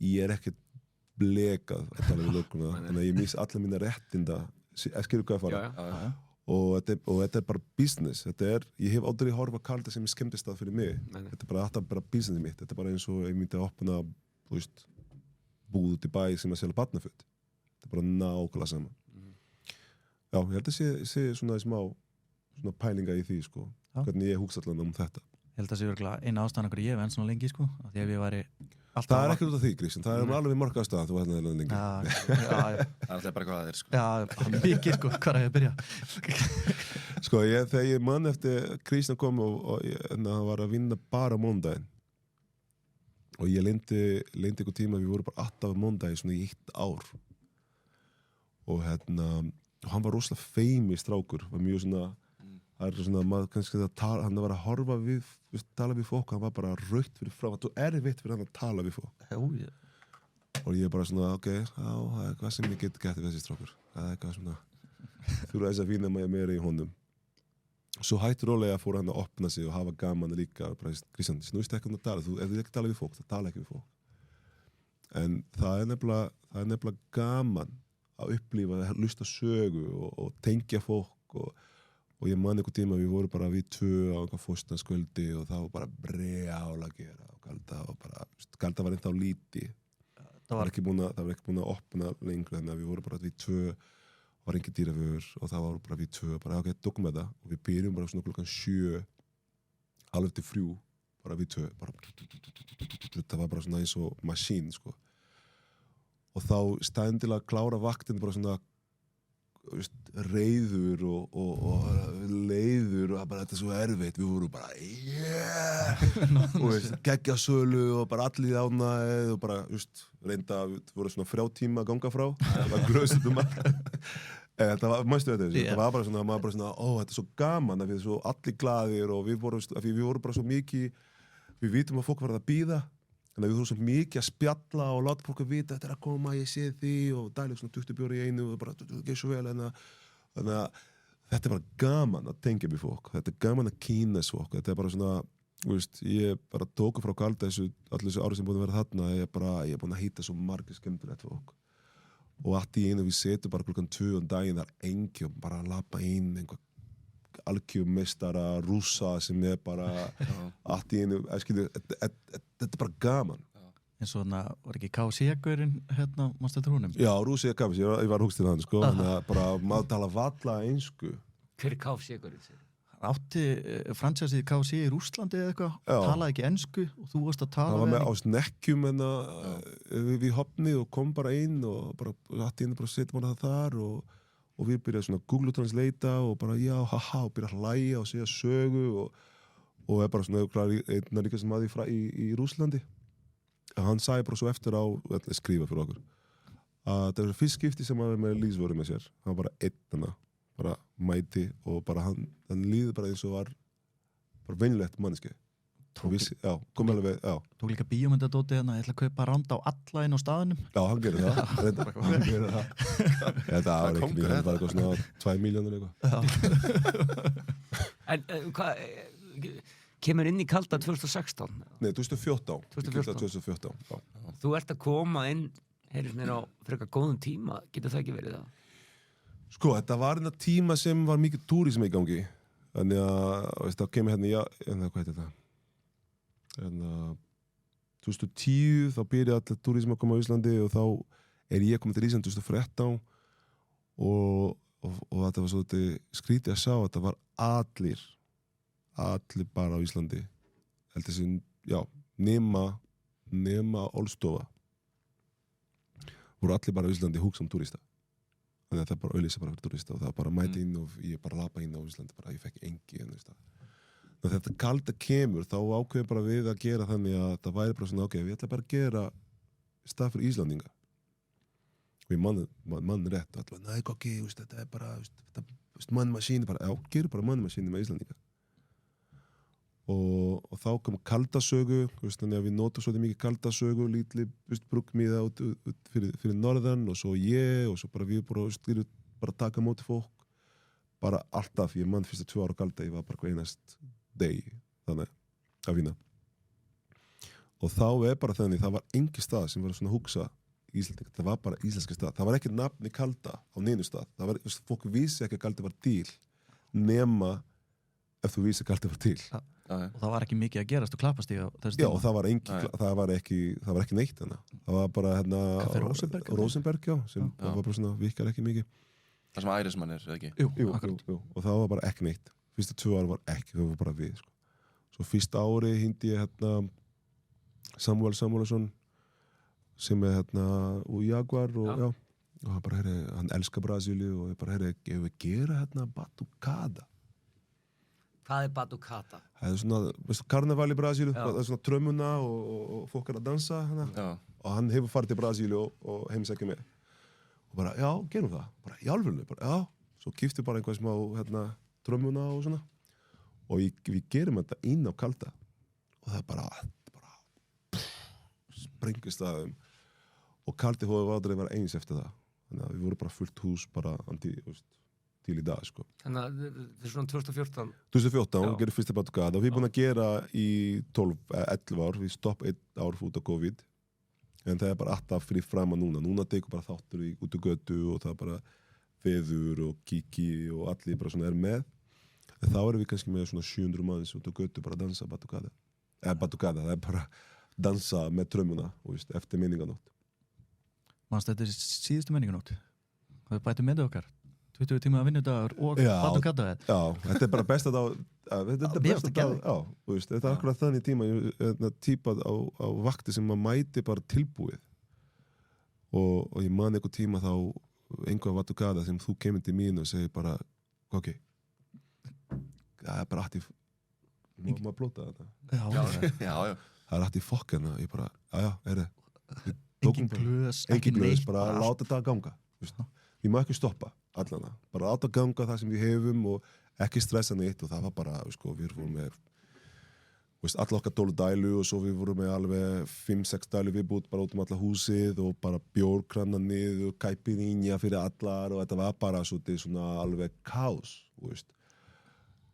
ég ekkert blekað að tala við lögguna, þannig að ég miss alla mína réttinda, skilur hvað að fara. Já. Og þetta bara business, ég hef aldrei horfa kalda sem skemmtistað fyrir mig. Þetta bara alltaf bara business mitt, þetta bara eins og ég myndi að opna, þú veist, búð út í bæ sem að selja barnaföt. Þetta bara nákvæmlega saman. Já, ég held að sé svona smá svona pælinga í því, sko, hvernig ég hugsa allan þetta. Ég held að sé örugglega eina ástæðan okkur ég hef enn svona lengi, sko, af því ef ég væri Það ekkert út af því, Kristján, það alveg við marga ástæðan, þú lengi. Já. Það alltaf bara hvað það sko. Já, mikið, sko, hvað ég að byrja? Sko, þegar ég mann eftir Kristján kom og hann var að vinna bara mándaginn og ég leyndi einhver tíma, við vorum bara alltaf mándaginn svona í 1 ár og hann var rosalega feimur strákur, var mjög svona það svona, maður kannski hann var að horfa við, tala við fólk, hann var bara rautt fyrir frá, það erfitt fyrir hann að tala við fólk. Og ég bara svona, ok, já, það eitthvað sem ég get gett við þessi strákur, það eitthvað svona, þú þess að finna mig meira í honum. Svo hættur rólega fór hann að opna sig og hafa gaman líka, bara, Kristján, snúist ekki að tala, ef þú ekki tala við fólk, það tala ekki við fólk. En það nefnilega gaman að upplifa, að hlusta sögu og tengja fólk og ég man einhver tíma við vorum bara við 2 á einhver fórstanskvöldi og það var bara brjála að gera og Galda var ennþá lítið. Það var ekki búin að opna lengur, þannig að við vorum bara við 2, var engin dýravör og það var bara við 2, bara ok, tökum við það og við byrjum bara svona klukkan 7, alveg til 3, bara við 2, bara það var bara svona eins og masín, sko. Og þá stændilega klára vaktin bara svona reiður og leiður og bara þetta svo erfitt, við vorum bara og geggja sölu og bara allir ánægð og bara, reynda, við vorum svona 3 tíma að ganga frá, það var gröðsett þetta var, mæstu þetta, það var bara svona, maður bara svona, þetta svo gaman að við svo allir glaðir og við vorum bara svo mikið, við vitum að fólk var að bíða. Þannig að við vorum svo mikið að spjalla og láta fólk að vita þetta að koma, ég sé því og dælega svona 20 bjóri í einu og bara, þetta er svo vel, þannig að þetta bara gaman að tengja við fólk, þetta gaman að kynast fólk, þetta bara svona, ég bara tóku frá Galda allir þessu ári sem búin að vera þarna, ég er búin að hitta svo margir skemmtilegt fólk og allt í einu við setjum bara klukkan 2 daginn þar engi og bara lappa inn einhver algjörmeistara rússa sem bara allt í einu, þetta er bara gaman. En svona, var ekki KC-gurinn mástu eftir húnum? Já, Rússi KC, ég var hugst til hann, sko, þannig að bara maður tala valla einsku. Hver KC-gurinn? Átti fransæsið KC í Rússlandi eða eitthvað, talaði ekki ensku og þú varst að tala við henni. Það var með á snekkjum við hopni og kom bara inn og bara allt í einu bara setjum hann þar og við byrjaði svona Google Translate og bara já, haha, og byrjaði að hlæja og segja sögu og bara svona einn líka sem aði í Rússlandi. Hann sagði bara svo eftir á að skrifa fyrir okkur að það var fyrst skipti sem hann var með lífsvöru með sér. Hann var bara einn bara mæti og bara hann líði bara eins og var bara venjulegt manneski. Kom alveg við, Tók líka bíómyndadóti ég ætla að kaupa randa á alla inn á staðinum. Já, hann gerir það. Þetta var ekki mjög, hann var eitthvað svona 2 milljónir eitthvað. En hvað, kemur inn í Kalda 2016? Nei, 2014. Þú ert að koma inn, heyrðis mér á frekar góðum tíma, getur það ekki verið það? Sko, þetta var einna tíma sem var mikið túrism í gangi. Þannig að það kemur hvað heitir þetta? 2010 þá byrjaði allir túrism að koma á Íslandi og þá ég komið til Ísland 2013 og þetta var svolítið skrítið að sjá að þetta var allir bara á Íslandi heldur sem, nema Olstofa voru allir bara á Íslandi hugsa túrista þannig að það bara auðlýsa bara fyrir túrista og það bara mæti inn og ég bara lapa inn á Íslandi bara ég fekk engi Þegar þetta kalda kemur þá ákveður bara við að gera þannig að það væri bara svona, ok, við ætla bara að gera stað fyrir Íslandinga við mann rétt og alltaf, næ, ok, þetta er bara mannmasíni, bara, já, gerur bara mannmasíni með Íslandinga og þá kom kaldasögu þannig að við notum svolítið mikið kaldasögu lítli brugmiða út fyrir norðan og svo bara við bara taka móti fólk bara alltaf, ég mann fyrsta 2 ára kalda ég var bara hver einast degi þannig að vinna og þá bara þannig, það var engin stað sem var svona hugsa Íslandinga, það var bara íslenski stað, það var ekki nafni kalda á neinu stað, það var, fólk vissi ekki að kaldi var til nema ef þú vissi að kaldi var til og það var ekki mikið að gerast og klappast í já, og það var ekki neitt hana. Það var bara Café Rosenberg, já, sem það var bara svona virkar ekki mikið Það sem Ærismann eða ekki? Jú, og það var bara ekki neitt fyrsta 2 ára var ekki, það var bara við sko. Svo fyrsta ári hindi ég Samuel Samuelsson sem úr Jaguar og hann bara, hann elskar Brasilíu og ég bara, ef við gera batucada Hvað er batucada? Það er svona, veistu, karneval í Brasilíu það er svona trömmuna og fólk að dansa og hann hefur farið til Brasilíu og heimsækja með og bara, já, gerum það bara, í alvörinu, bara, já svo kýfti bara einhvað smá trömmuna og svona og við gerum þetta inn á kalda og það er bara sprengist það og kaldi hóðu aldrei var eins eftir það þannig að við vorum bara fullt hús bara til í dag sko. Þannig að þetta er svona 2014 2014, við gerum fyrsta batucada og við erum búin að gera í 12-11 ár við stopp 1 ár út af COVID en það er bara alltaf fyrir fram að núna tekur bara þáttur út á götu og það er bara feður og kiki og allir bara svona með en þá erum við kannski með svona 700 manns út á götu bara að dansa batucada það er bara dansa með trömmuna eftir menninganótt Manst þetta er síðustu menninganótt það er bætið með okkar 20 tíma að vinnudagur og batucada Já, þetta er bara besta dag þetta er akkurat þannig típað á vakti sem maður mæti bara tilbúið og ég man einhver tíma þá einhver batucada sem þú kemur til mín og segir bara ok það er bara aftur maður blóta þetta Já það er aftur fokkana ég bara, engin glös, engin glös bara láta þetta ganga við má ekki stoppa allana, bara láta ganga það sem við hefum og ekki stressa neitt og það var bara, við vorum með alla okkar 12 dælu og svo við vorum með alveg 5-6 dælu viðbútt bara út alla húsið og bara bjórkranna niður og caipirinha fyrir allar og þetta var bara svona alveg kaos,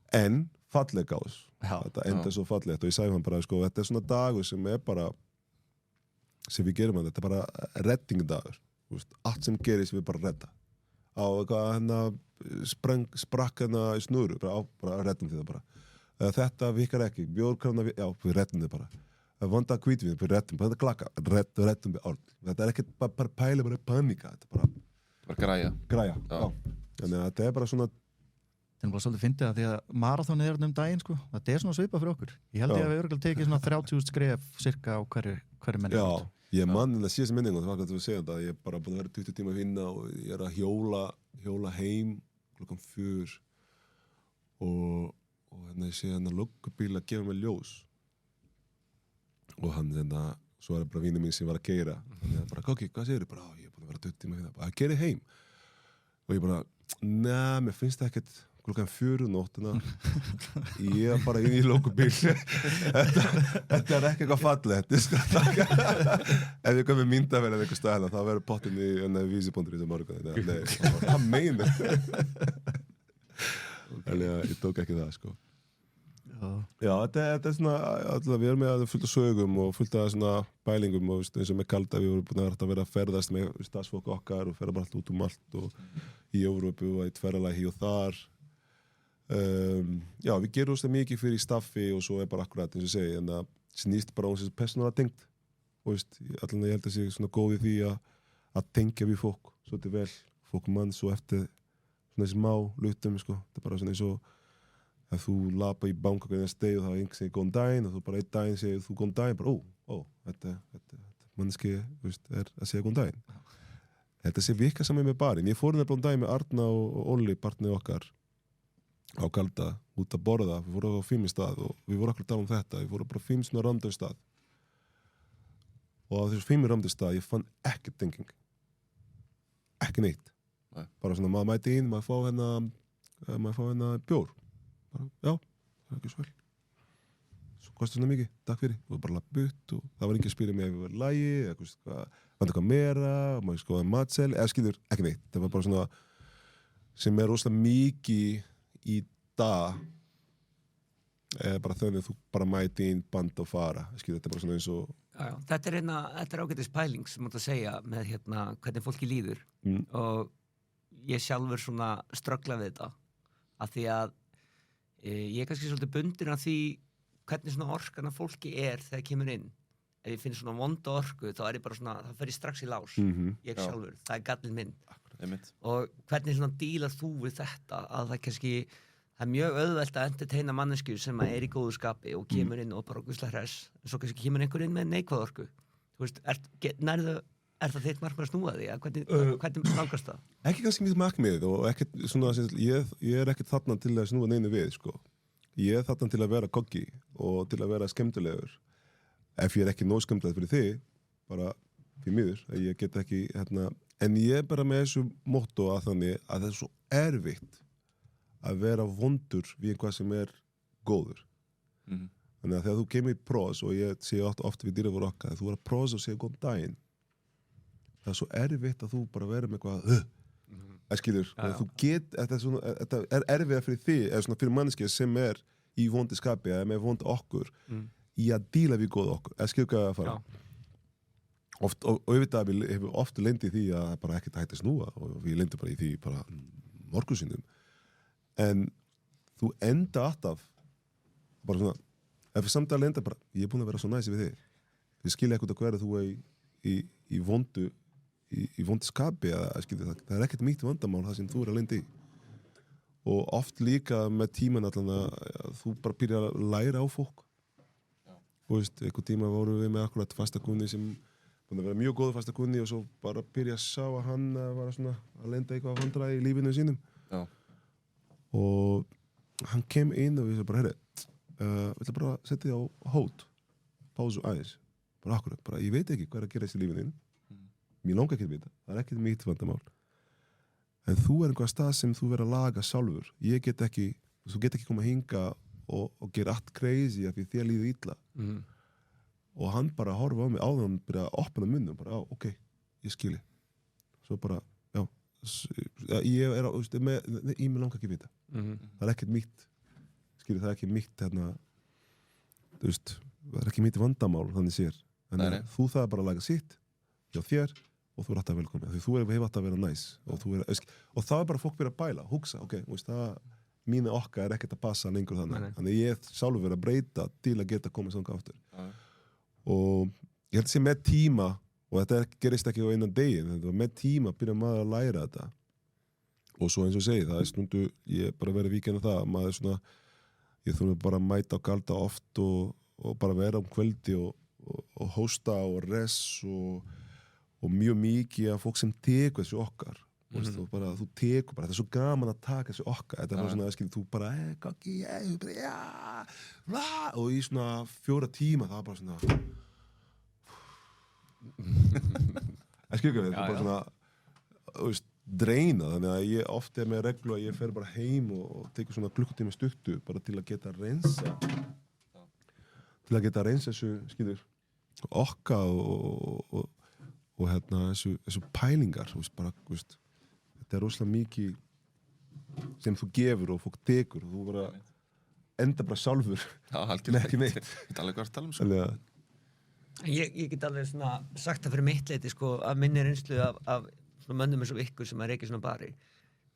en falleg kaos þetta enda svo fallegt og ég sagði hann bara, þetta er svona dagur sem er bara sem við gerum þetta er bara reddingdagur, allt sem gerist við bara redda á eitthvað sprakk snuru bara reddum þið það bara þetta virkar ekki, bjórkrafna já, við reddum þið bara vanda hvítvin, við reddum, bara klaka reddum við allt, þetta er ekki bara pæli bara panika, þetta er bara græja, já þannig að þetta er bara svona Það er bara svolítið fyndið að því að marathónið er daginn sko, þetta er svona svipað fyrir okkur ég held ég að við örgulega tekið svona 30.000 skref cirka á hverju menningu Já, ég mann það síðast minningu, það var hvað þú segja þetta ég er bara búin að vera 20 tíma að vinna og ég er að hjóla heim klokkan 4 og ég sé löggubíl að gefa mig ljós og hann svo er bara vinur mín sem var að keyra og bara, ok, hvað segir þið? Ég er búin að vera 20 tíma að vinna, að keyra heim og ég bara, mér finnst það ekkert klokkan 4 nóttina ég er bara inn í löggubíl þetta er ekki eitthvað fallegt ef ég kom með myndavél eða eitthvað stæðna þá verður pottin í vísibóndur í þessu morgun það meinir en ég tók ekki það sko Já, þetta er svona alltaf, við erum með fullt af sögum og fullt af svona bælingum og eins og með kalda við vorum búin að vera að ferðast með starfsfólk okkar og ferða bara allt út allt og í Evrópu og í tverralagi og þar já, við gerum það mikið fyrir staffi og svo er bara akkurat eins og segi en það snýst bara þessi persónulega tengt og allan ég held að sé svona góð í því að tengja við fólk svolítið vel, fólk mann svo eftir svona þessi má lutum sko, þetta er bara svona eins og að þú lapa í banka hvernig steg og það einhvern segir góðan daginn og þú bara einn daginn segir þú góðan daginn bara þetta mannski er að segja góðan daginn þetta sé virka saman með barinn ég fór nefnilega daginn með Arna og Olli partnið okkar á Galda út að borða, við fórum á Fimmistað og við vorum akkur að tala þetta, við fórum bara 5 svona random stað og á þessu 5 random stað ég fann ekkert tenging ekki neitt Nei. bara svona maður mæti inn, maður fá hérna bjór bara, já, það er ekki svo vel svo kostar svona mikið, takk fyrir og bara lappa upp og það var enginn að spyrja mig ef við varum í lagi eða vann eitthvað meira og maður skoðaði matsel eða skilur ekki neitt, það var bara svona sem rosalega mikið í dag bara þannig að þú bara mæti inn band og fara, skilur þetta bara svona eins og Já. Þetta er ágætis pæling sem mátt að segja með hvernig fólki líður og ég sjálfur svona ströggla við þetta af því að ég er kannski svolítið bundin af því hvernig svona orkan af fólki þegar kemur inn ef ég finn svona vonda orku þá er ég bara svona, þá fer ég strax í lás ég sjálfur, það er gallinn minn og hvernig svona dílar þú við þetta að það kannski það er mjög auðvelt að entertaina mannesku sem er í góðu skapi og kemur inn og bara gusla hress en svo kannski kemur einhver inn með neikvæð orku þú veist, er það þitt markmið að snúa því? Hvernig nálgast það? Ekki kannski mjög markmið og ekkert svona ég er ekkert þarna til að snúa neinu við sko. Ég er þarna til að vera koggi og til að vera skemmtilegur ef ég er ekki nóg skemmtilegur fyrir þig bara fyrir miður ég get ekki en ég er bara með þessu motto að þannig að það er svo erfitt að vera vondur við einhvað sem er góður þannig að þegar þú kemur í prós og ég segi oft við dýra voru okkar að þú er að prósa og segja góðan daginn það er svo erfitt að þú bara vera með eitthvað skilur, þú þetta er erfitt fyrir þig eða svona fyrir manneskja sem er í vondi skapi eða með vondi okkur í að díla við góð okkur skilur hvað að fara oft, og auðvitað við hefum oft lendið í því að bara ekkert hægt að snúa og við lendum bara í því bara morgunsinnum en þú enda alltaf bara svona ef við samtali enda bara, ég er búin að vera svo næsi við þig ég skilja ekkert að hverja þú er í vondu í vondi skapi það er ekkert mikið vandamál það sem þú er að lenda í og oft líka með tíman allan að þú bara byrjar að læra á fólk og veist, einhver tíma voru við með akkurat fastakunni sem búin að vera mjög góð fastakunni og svo bara byrja að sjá að hann var svona að lenda eitthvað að vandra í lífinu sínum og hann kem inn og við svo bara, við ætlum bara að setja þig á hold pásu aðeins, bara akkurat, bara ég veit ekki hvað er að gera í lífinu mér langar ekki að vita, það er ekkert mitt vandamál en þú er einhver stað sem þú verður að laga sjálfur þú get ekki koma að hinga og gera allt crazy af því þér líður illa og hann bara horfa á mig áður hann byrja að opna munnum bara, ok, ég skilji svo bara, já ég er ég mig langar ekki að vita það er ekkert mitt skilji, það er ekki mitt þú veist, það er ekki mitt vandamál þannig sér, en þú það bara að laga sitt hjá þér og þú er alltaf velkomin því þú hefur alltaf að vera næs og það er bara fólk byrja að bæla, hugsa ok, veist, mínu okkar er ekkert að passa lengur þannig ég sjálfur verið að breyta til að geta komið svona aftur og ég held að sé með tíma og þetta gerist ekki á einan degi en með tíma byrja maður að læra þetta og svo eins og segi það er stundu ég bara verið víkjana það maður svona ég þurfi bara að mæta á Galda oft og bara vera kvöldi og hósta og res og mjög mikið af fólk sem tekur þessu okkar þú tekur bara, þetta er svo gaman að taka þessu okkar þetta er bara svona, skil, þú bara kaki, og í svona 4 tíma það er bara svona skilur við, þetta er bara svona þú veist, dreina, þannig að ég oft er með reglu að ég fer bara heim og tekur svona klukkutíma stuttu bara til að geta reynsa þessu, skilur okkar og þessu pælingar bara, veist, þetta er rosalega mikið sem þú gefur og fólk tekur og þú bara enda bara sjálfur ekki neitt þetta er alveg hvað að tala sko. Ég get alveg svona sagt það fyrir mitt leiti sko, að minni reynslu af svona mönnum eins og ykkur sem er ekki svona bari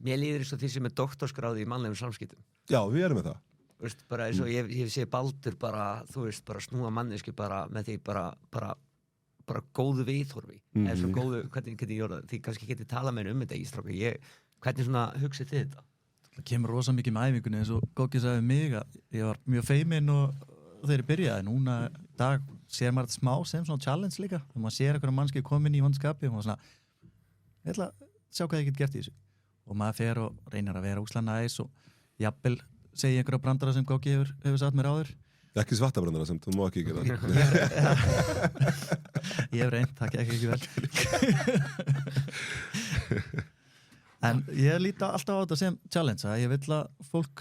mér líður eins og því sem er doktorskráði í mannlegum samskiptum já, við erum með það veist, bara eins og ég sé Baldur bara, þú veist, bara snúa mannesku bara með því bara góðu viðhorfi eða svo góðu, hvernig ég orða því kannski geti tala með þetta í stráku hvernig svona hugsið þið þetta? Það kemur rosa mikið með æfingunni eins og Goggi sagði mig að ég var mjög feiminn og þegar ég byrjaði núna í dag sér maður þetta smá sem svona challenge líka þegar maður sér einhverja mannski komin í vondskapi og maður svona ég ætla að sjá hvað ég get gert í þessu og maður fer og reynir að vera úslega næs og jafnvel segi einhverja brandara sem Goggi hefur sagt mér áður. Ekki svartabrandara sem þú má ekki gera. Ég hef reynt, það gekk ekki vel. En ég líti alltaf á þetta sem challenge, að ég vill að fólk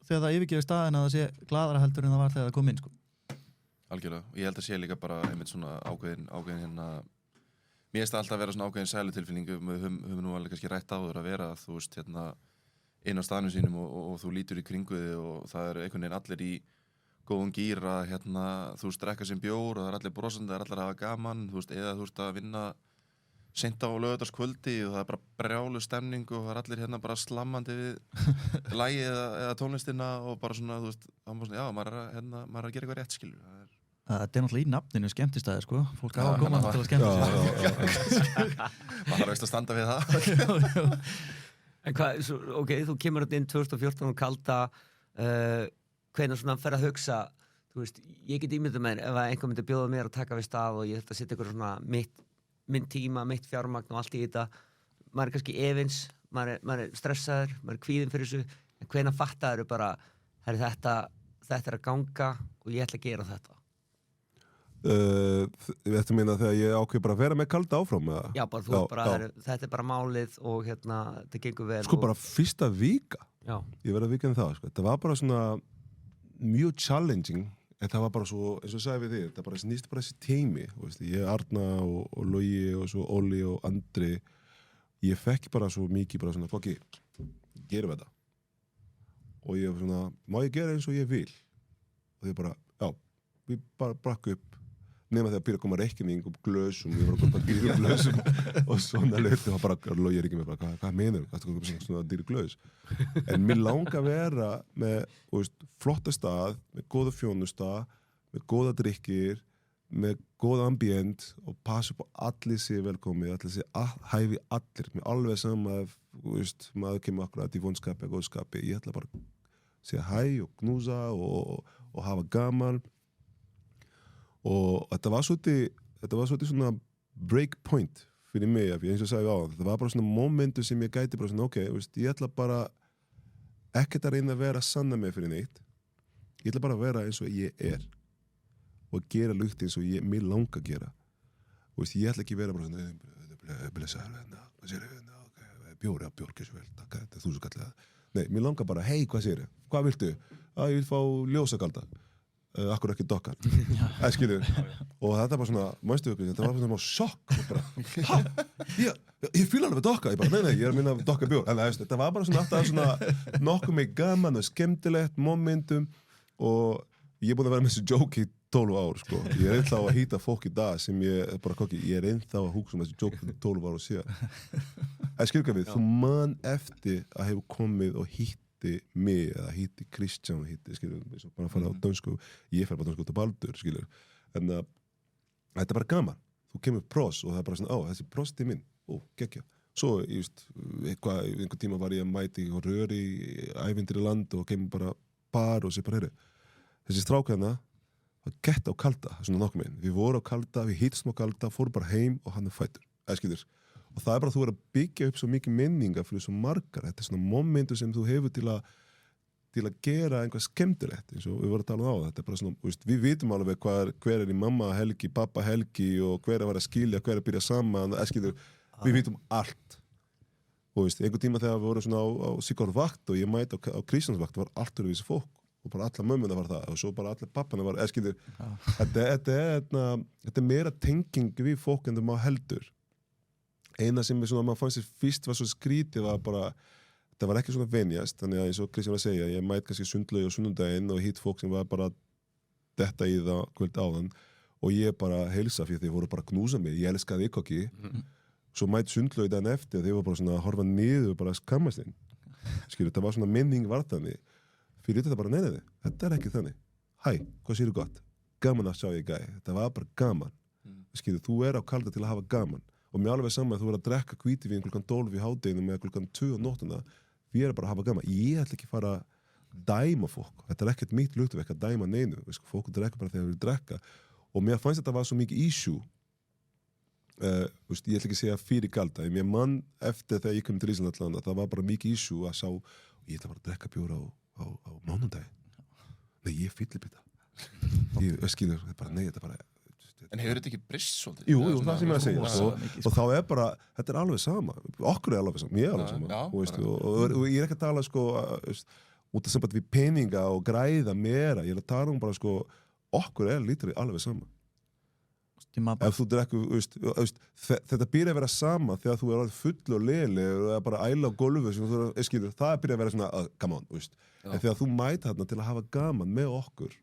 þegar það yfirgefur staðinn að það sé gladara heldur en það var þegar það kom inn, sko. Algjörlega, og ég held að sé líka bara einmitt svona ákveðin hérna, mér finnst það alltaf að vera svona ákveðin sælutilfinningu, við höfum nú alveg kannski rætt áður að vera, þú veist, hérna inn á staðnum sínum og þú lítur í kringu þig og það eru einhvern veginn allir í góðum gír að hérna, þú veist, drekka sem bjór og það er allir brosandi, það er allir að hafa gaman, þú veist, eða þú veist að vinna seint á laugardagskvöldi og það er bara brjálu stemning og það er allir hérna bara slammandi við lagið eða tónlistina og bara svona, þú veist, já, maður er að gera eitthvað rétt, skilur. Þetta er náttúrulega í nafninu skemmtistæði, sko. Fólk á að koma til að skemmta sig. Maður þarf veist að standa við það. En hvað, ok, þú kemur inn 2014 og kalda, hvenær svona fer að hugsa, þú veist, ég get ímyndað mér ef einhver myndi bjóða mér að taka við stað og ég þurfti að setja ykkur svona minn tíma, mitt fjármagn og allt í þetta. Maður er kannski efins, maður er stressaður, maður er kvíðinn fyrir þessu, en hvenær fattaður bara, þetta er að ganga og ég ætla að gera þetta. Þetta meina þegar ég ákveð bara að vera með kalda áfram eða? Já, bara þetta er bara málið og hérna, þetta gengur vel. Sko bara fyrsta vika, já. Ég verð að vika það, sko. Þetta var bara svona mjög challenging, en það var bara svo, eins og ég sagði við þig, þetta bara snýst bara þessi teimi, veist, ég, Arna og Logi og svo Óli og Andri, ég fekk bara svo mikið bara svona, fokki, gerum þetta. Og ég var svona, má ég gera eins og ég vil? Og ég bara, já, við bara brakk upp, nema þegar byrja að koma reikning og glösum, ég var að koma dýru glösum og svona hluti og bara Logi er ekki með bara, hvað meinur, hvað er svona dýru glös? En mér langar að vera með, veist, flotta stað, með góða þjónusta, með góða drykkir, með góða ambient og passa upp á allir sé velkomið, allir sé hæfi allir, með alveg sama ef, veist, maður kemur akkurat í vonskapi og góðskapi, ég ætla bara að segja hæ og knúsa og hafa gaman. Og þetta var svolítið svona break point fyrir mig, eins og ég sagði á það. Þetta var bara svona momentu sem ég gæti bara svona, ok, veist, ég ætla bara ekkert að reyna að vera að sanna mig fyrir neitt. Ég ætla bara að vera eins og ég er og gera luti eins og mig langar að gera. Og veist, ég ætla ekki að vera bara svona, bjór, hversu vel, takk, þetta er 1000 kall. Nei, mér langar bara, hei, hvað segirðu? Hvað viltu? Ég vil fá ljósakalda. Akkur ekki dokkan skilur og þetta var svona þetta var svona sjokk ég fíla alveg dokka ég bara nei ég er að minna dokka bjór en þetta var bara svona alltaf svona nokkuð með gaman og skemmtilegt momentum og ég er búin að vera með þessu joke í 12 ár sko ég er ennþá að hýta fólk í dag sem ég er ennþá að hugsa þessu joke fyrir 12 ár og síðan skilur hvað við þú man eftir að hefur komið og hýtt mig eða hitti Kristján skilur, bara að fara á dönsku ég fer bara dönsku til Baldur skilur en þetta er bara gaman þú kemur pros og það er bara svona þessi prosti minn, geggja svo, einhver tíma var ég að mæti og röri í ævindri land og kemur bara bar og sér bara þessi strákana var gett á kalda, svona nokkuð minn við vorum á kalda, við hittum á kalda, fórum bara heim og hann fættur, skilur og það er bara að þú er að byggja upp svo mikið minninga fyrir svo margar, þetta er svona momentu sem þú hefur til að gera einhvað skemmtilegt, eins og við vorum að tala á þetta er bara svona, við vitum alveg hver er í mamma helgi, pappa helgi og hver er að skilja, hver er að byrja saman við vitum allt og einhver tíma þegar við vorum svona á Sigurd vakt og ég mæti á Kristjáns vakt var allt úr þessi fólk og bara alla mömmuna var það og svo bara allir pappana var, þetta er meira tenging við fólk en þú má heldur eina sem maður fann sér fyrst var svo skrítið var bara, það var ekki svona venjast þannig að eins og Kristján var að segja, ég mæti kannski sundlaug og sunnudaginn og hitt fólk sem var bara detta í það kvöld áðan og ég bara heilsa fyrir þeir voru bara að knúsa mig, ég elskaði ykkur ekki svo mæti sundlaug daginn eftir þeir voru bara svona að horfa niður og bara skammast inn skilur, það var svona minning var þannig fyrir þetta bara, nei, þetta er ekki þannig hæ, hvað séu gott, gaman að sjá ég gæi þetta var bara gaman skilur, þú er á kalda til að hafa gaman og mér alveg saman að þú verður að drekka hvítivín klukkan 12 í hádeginu með klukkan 2 á nóttina við erum bara að hafa gaman, ég ætla ekki að fara að dæma fólk, þetta er ekkert mitt hlutverk að dæma neinu, fólk drekka bara þegar við drekka og mér fannst þetta var svo mikið issue ég ætla ekki að segja fyrir kalda, mér mann eftir þegar ég kom til Ísland það var bara mikið issue að sá, ég ætla bara að drekka bjóra og á mánudagi nei, ég fyllibita ég skilur, það er bara, nei, þetta er bara En hefur þetta ekki brist svolítið? jú, það sem ég að segja mikið, og þá er bara, þetta er alveg sama okkur er alveg sama, ég er alveg sama Já, veist, bara- og ég er ekki að tala sko, út af samband við peninga og græða meira, ég er að tala bara sko, okkur er lítið alveg sama ef þú drekkur þetta byrja að vera sama þegar þú er alveg full og leilig og bara æla á gólfi skilur, það byrja að vera svona come on, en þegar þú mæta þarna til að hafa gaman með okkur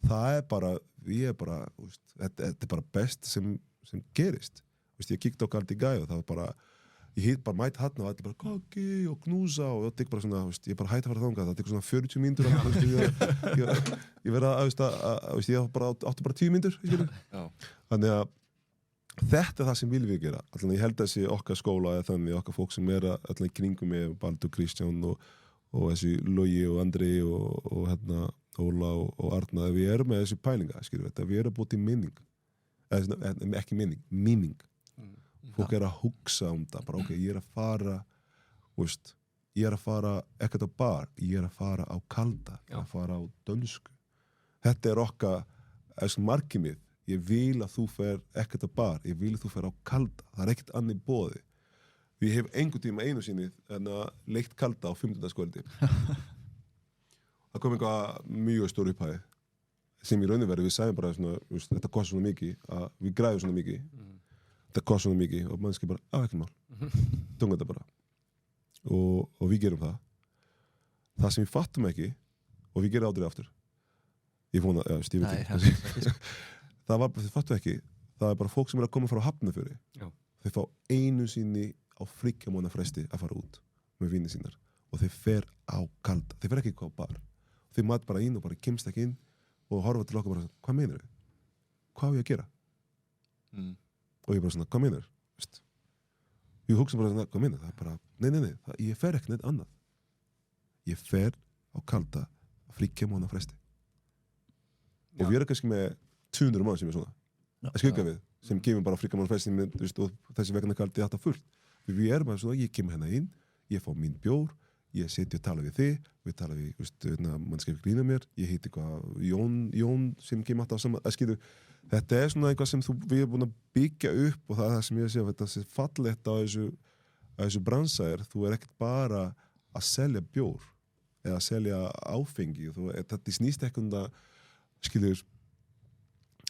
það er bara, ég er bara þetta er bara best sem gerist ég kíkti á Galdi Gæ og það var bara ég hitt bara mæti hann og allir bara kaki og knúsa og ég tek bara svona, ég bara hætti að fara þangað, það tekur svona 40 mínútur ég verða að ég bara átti bara 10 mínútur þannig að þetta er það sem viljum við gera allan ég held að þessi okkar skóla eða þannig okkar fólk sem er allan í kringum með Baldur, Kristján og þessi Logi og Andri og hérna Óla og Arna við erum með þessi pælinga, skilur við við erum að búið til minning ekki minning fólk er að hugsa það bara ok, ég er að fara ég er að fara ekkert á bar ég er að fara á kalda ég er að fara á dönsku þetta er okkar, þessi markmið ég vil að þú fer ekkert á bar ég vil að þú fer á kalda, það er ekkert annað boði við hefum einhvern tíma einu sinni en að leikt kalda á 15. skvöldi það kom eitthvað mjög stór upphæð sem í rauninu verið við sæðum bara svona, þetta kostar svona mikið að við græðum svona mikið þetta kostar svona mikið og mannski bara á ekki mál tunga þetta bara og við gerum það sem við fattum ekki og við gerum aldrei aftur ég vona, ég veit ekki það var bara, þið fattum ekki það er bara fólk sem er að koma frá Hafnarfirði þeir fá einu sinni á 3 mánaða fresti að fara út með vinni sínar og þeir fer á kalda þeir fer ekki á bar þeir mat bara inn og bara kemst ekki inn og horfa til okkur bara, hvað meinar þið? Hvað á ég að gera? Og ég bara svona, hvað meinar þið? Ég hugsa bara svona, hvað meinar þið? Það er bara, nei, ég fer ekki neitt annað ég fer á kalda að 3 mánaða fresti og við erum kannski með 200 mann sem er svona að skugga við, sem gefum bara 3 mánaða fresti og þessi vegna kaldi þetta fullt við erum bara svona, ég kemur hérna inn ég fá mín bjór ég seti og tala við þig, við tala við mann skrifir grína mér, ég heiti eitthvað Jón sem kemur alltaf saman að skilju, þetta er svona eitthvað sem við erum búin að byggja upp og það er það sem ég sé að þetta sé fallegt á þessu bransa þú er ekkert bara að selja bjór eða að selja áfengi þetta snýst ekki það skilur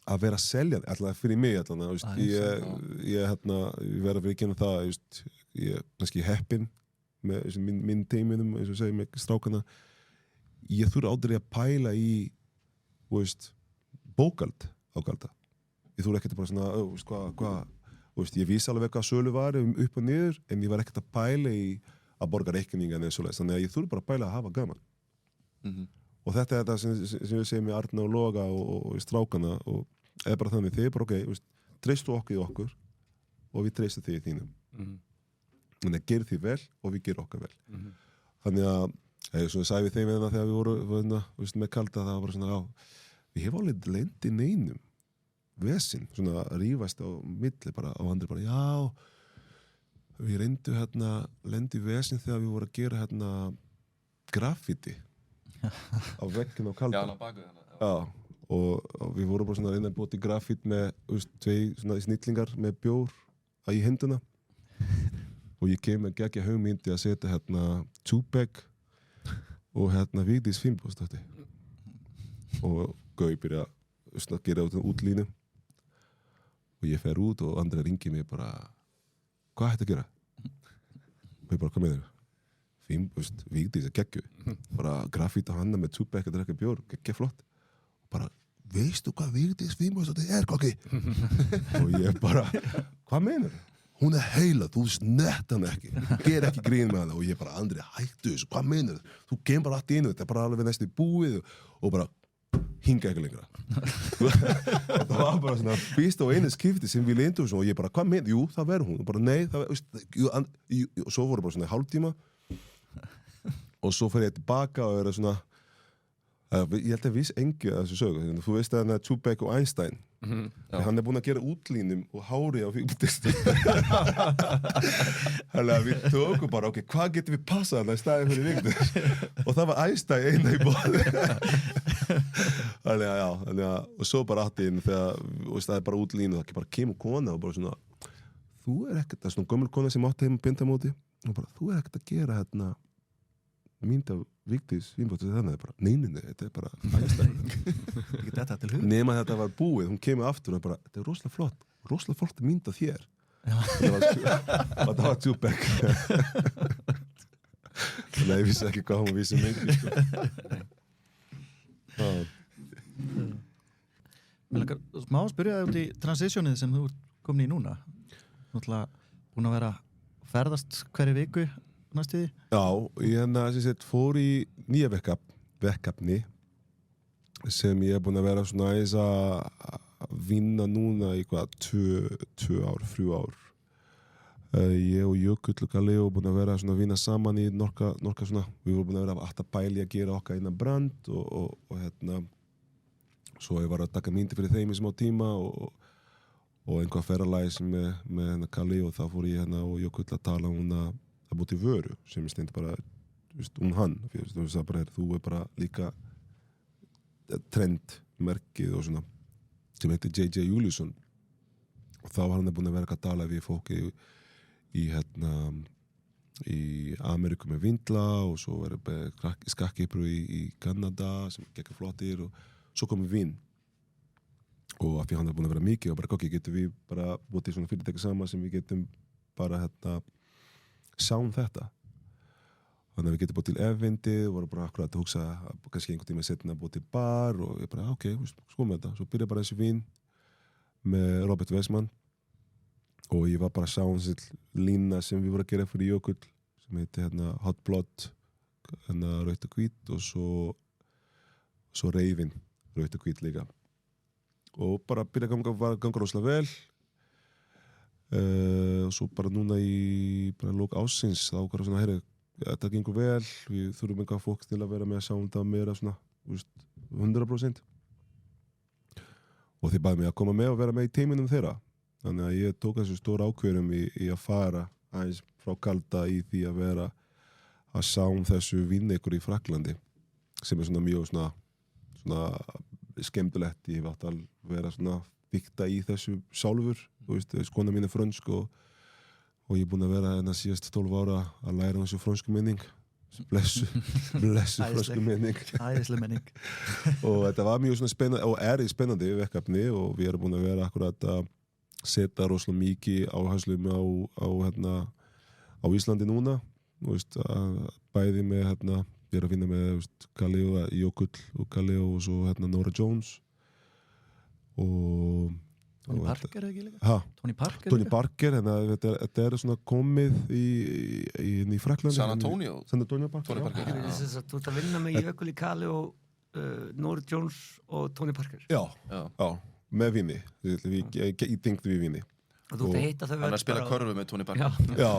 að vera að selja alltaf fyrir mig alltaf ég verða að vera ekki það ég er kannski heppinn með minn teiminum eins og segja með strákana ég þurfa aldrei að pæla í bókald á kalda ég þurfa ekkert bara svona hvað ég vísi alveg hvað sölu var upp og niður en ég var ekkert að pæla í að borga reikninga eða svoleiðis þannig að ég þurfa bara að pæla að hafa gaman og þetta er það sem ég segi með Arna og Loga og strákana og eða bara þannig þið bara ok treystu okkur í okkur og við treystu þig í þínum þannig að gera því vel og við gera okkar vel þannig að svona sagði við þeim þegar við vorum með kalda það var bara svona við hefum alveg lent í neinum vesinn, svona að rífast á milli bara á andri bara við reyndum lendi í vesinn þegar við vorum að gera graffiti á veggin á kalda og við vorum bara svona að reyna að búa til graffiti með 2 svona snillingar með bjór í henduna og ég kem með geggja hugmyndi að setja Tupac og Vigdís Finnbogadóttir og Gauði byrja að gera útlínu og ég fer út og Andri ringi mig bara hvað hætti að gera? og ég bara, hvað með þér? Vigdís er geggju bara grafíta hana með Tupac að drekka bjór geggja flott og bara, veistu hvað Vigdís Finnbogadóttir er, kokki? og ég bara, hvað með þér? Hún er heila, þú snett hann ekki ger ekki grín með hana og ég bara Andri hættu þessu, hvað meinar þú kem bara allt í einu, þetta er bara alveg næstu búið og bara hinga ekki lengra það var bara svona fyrst og einu skipti sem við leyndum og ég bara, hvað meinar, jú það verður hún og bara nei, og svo voru bara svona hálftíma og svo fer ég tilbaka og er svona Ég held að viss engi að þessu sögu. Þú veist að hann er Tupac og Einstein. Hann búinn að gera útlínum og hári á Víkbútist. Þannig að við tókum bara, ok, hvað getum við passað hann í staðinn fyrir Víkbútist? Og það var Einstein eina í bóði. Þannig að, og svo bara allt inn þegar, það er bara útlínu, það bara kemur kona og bara svona, þú ekkert, það er svona gömul kona sem átti heim bindamóti, og bara, þú ekkert að gera hérna mynd af Vigdís Finnbogadóttur þannig bara, nei, þetta er bara Ekki þetta til hug nema þetta var búið, hún kemur aftur og bara, þetta er rosalega flott mynd af þér og það var Tupac þannig að ég vissi ekki hvað hún vissi mikið Mér langar smá að spyrja þig út í transitionið sem þú ert komin í núna náttúrulega búin að vera ferðast hverju viku næstu því? Já, ég fór í nýja verkefni sem ég er búinn að vera svona aðeins að vinna núna í hvað, 2 ár, 3 ár. Ég og Jökull og Galeo búinn að vera svona að vinna saman í norka svona, við vorum búinn að vera alltaf bæli að gera okkar innan brand og hérna, svo ég var að taka myndi fyrir þeim í smá tíma og einhvað ferralæs með hérna Galeo og þá fór ég hérna og Jökull að tala það búið til vöru sem ég stendi bara hann, þú er bara líka trendmerkið og svona sem heitir J.J. Júliusson og þá var hann búinn að vera að tala við fólki í Ameríku með vindla og svo er skakkipur í Kanada sem gekk flottir og svo komum við og af því hann búinn að vera mikið og bara ok, getum við bara búið til svona fyrirtæki saman sem við getum bara sjáum þetta þannig að við getum búið til eventið og vorum bara akkurat að hugsa kannski einhvern tíma setna búið til bar og ég bara ok, skoðum þetta svo byrja bara þessi vín með Robert Westman og ég var bara að sjá hans lína sem við vorum að gera fyrir Jökull sem heitir Hot Blood rautt og hvít og svo Reifin rautt og hvít líka og bara byrja að ganga rosalega vel og svo bara núna í lok ásins þá okkar svona, herri, þetta gengur vel við þurfum eitthvað fólk til að vera með að sjá þetta meira svona, 100% og þeir bæði mig að koma með og vera með í teiminum þeirra þannig að ég tók þessu stóra ákvörðum í að fara aðeins frá kalda í því að vera að sjá þessu vinnekur í Fraklandi sem er svona mjög svona skemmtilegt ég hef átt að vera svona vikta í þessu sjálfur skona mín er frönsk og ég er búinn að vera síðast 12 ára að læra þessu frönsku menning blessu frönsku menning æðisleg menning og þetta var mjög svona spennandi og spennandi verkefni og við erum búin að vera akkurat að setja rosalega mikið áherslum á Íslandi núna bæði með við erum að vinna með Galeo, Jökull og Galeo og svo Nora Jones og Tony Parker eða ekki líka? Tony Parker, þetta er svona komið í Fraklandi San Antonio Parker Þú ert að vinna með Jökull í Kali og Nora Jones og Tony Parker Já, með vinni í tengd við vinni og þú ert að hitta þau hann er að spila körfu með Tony Parker Já,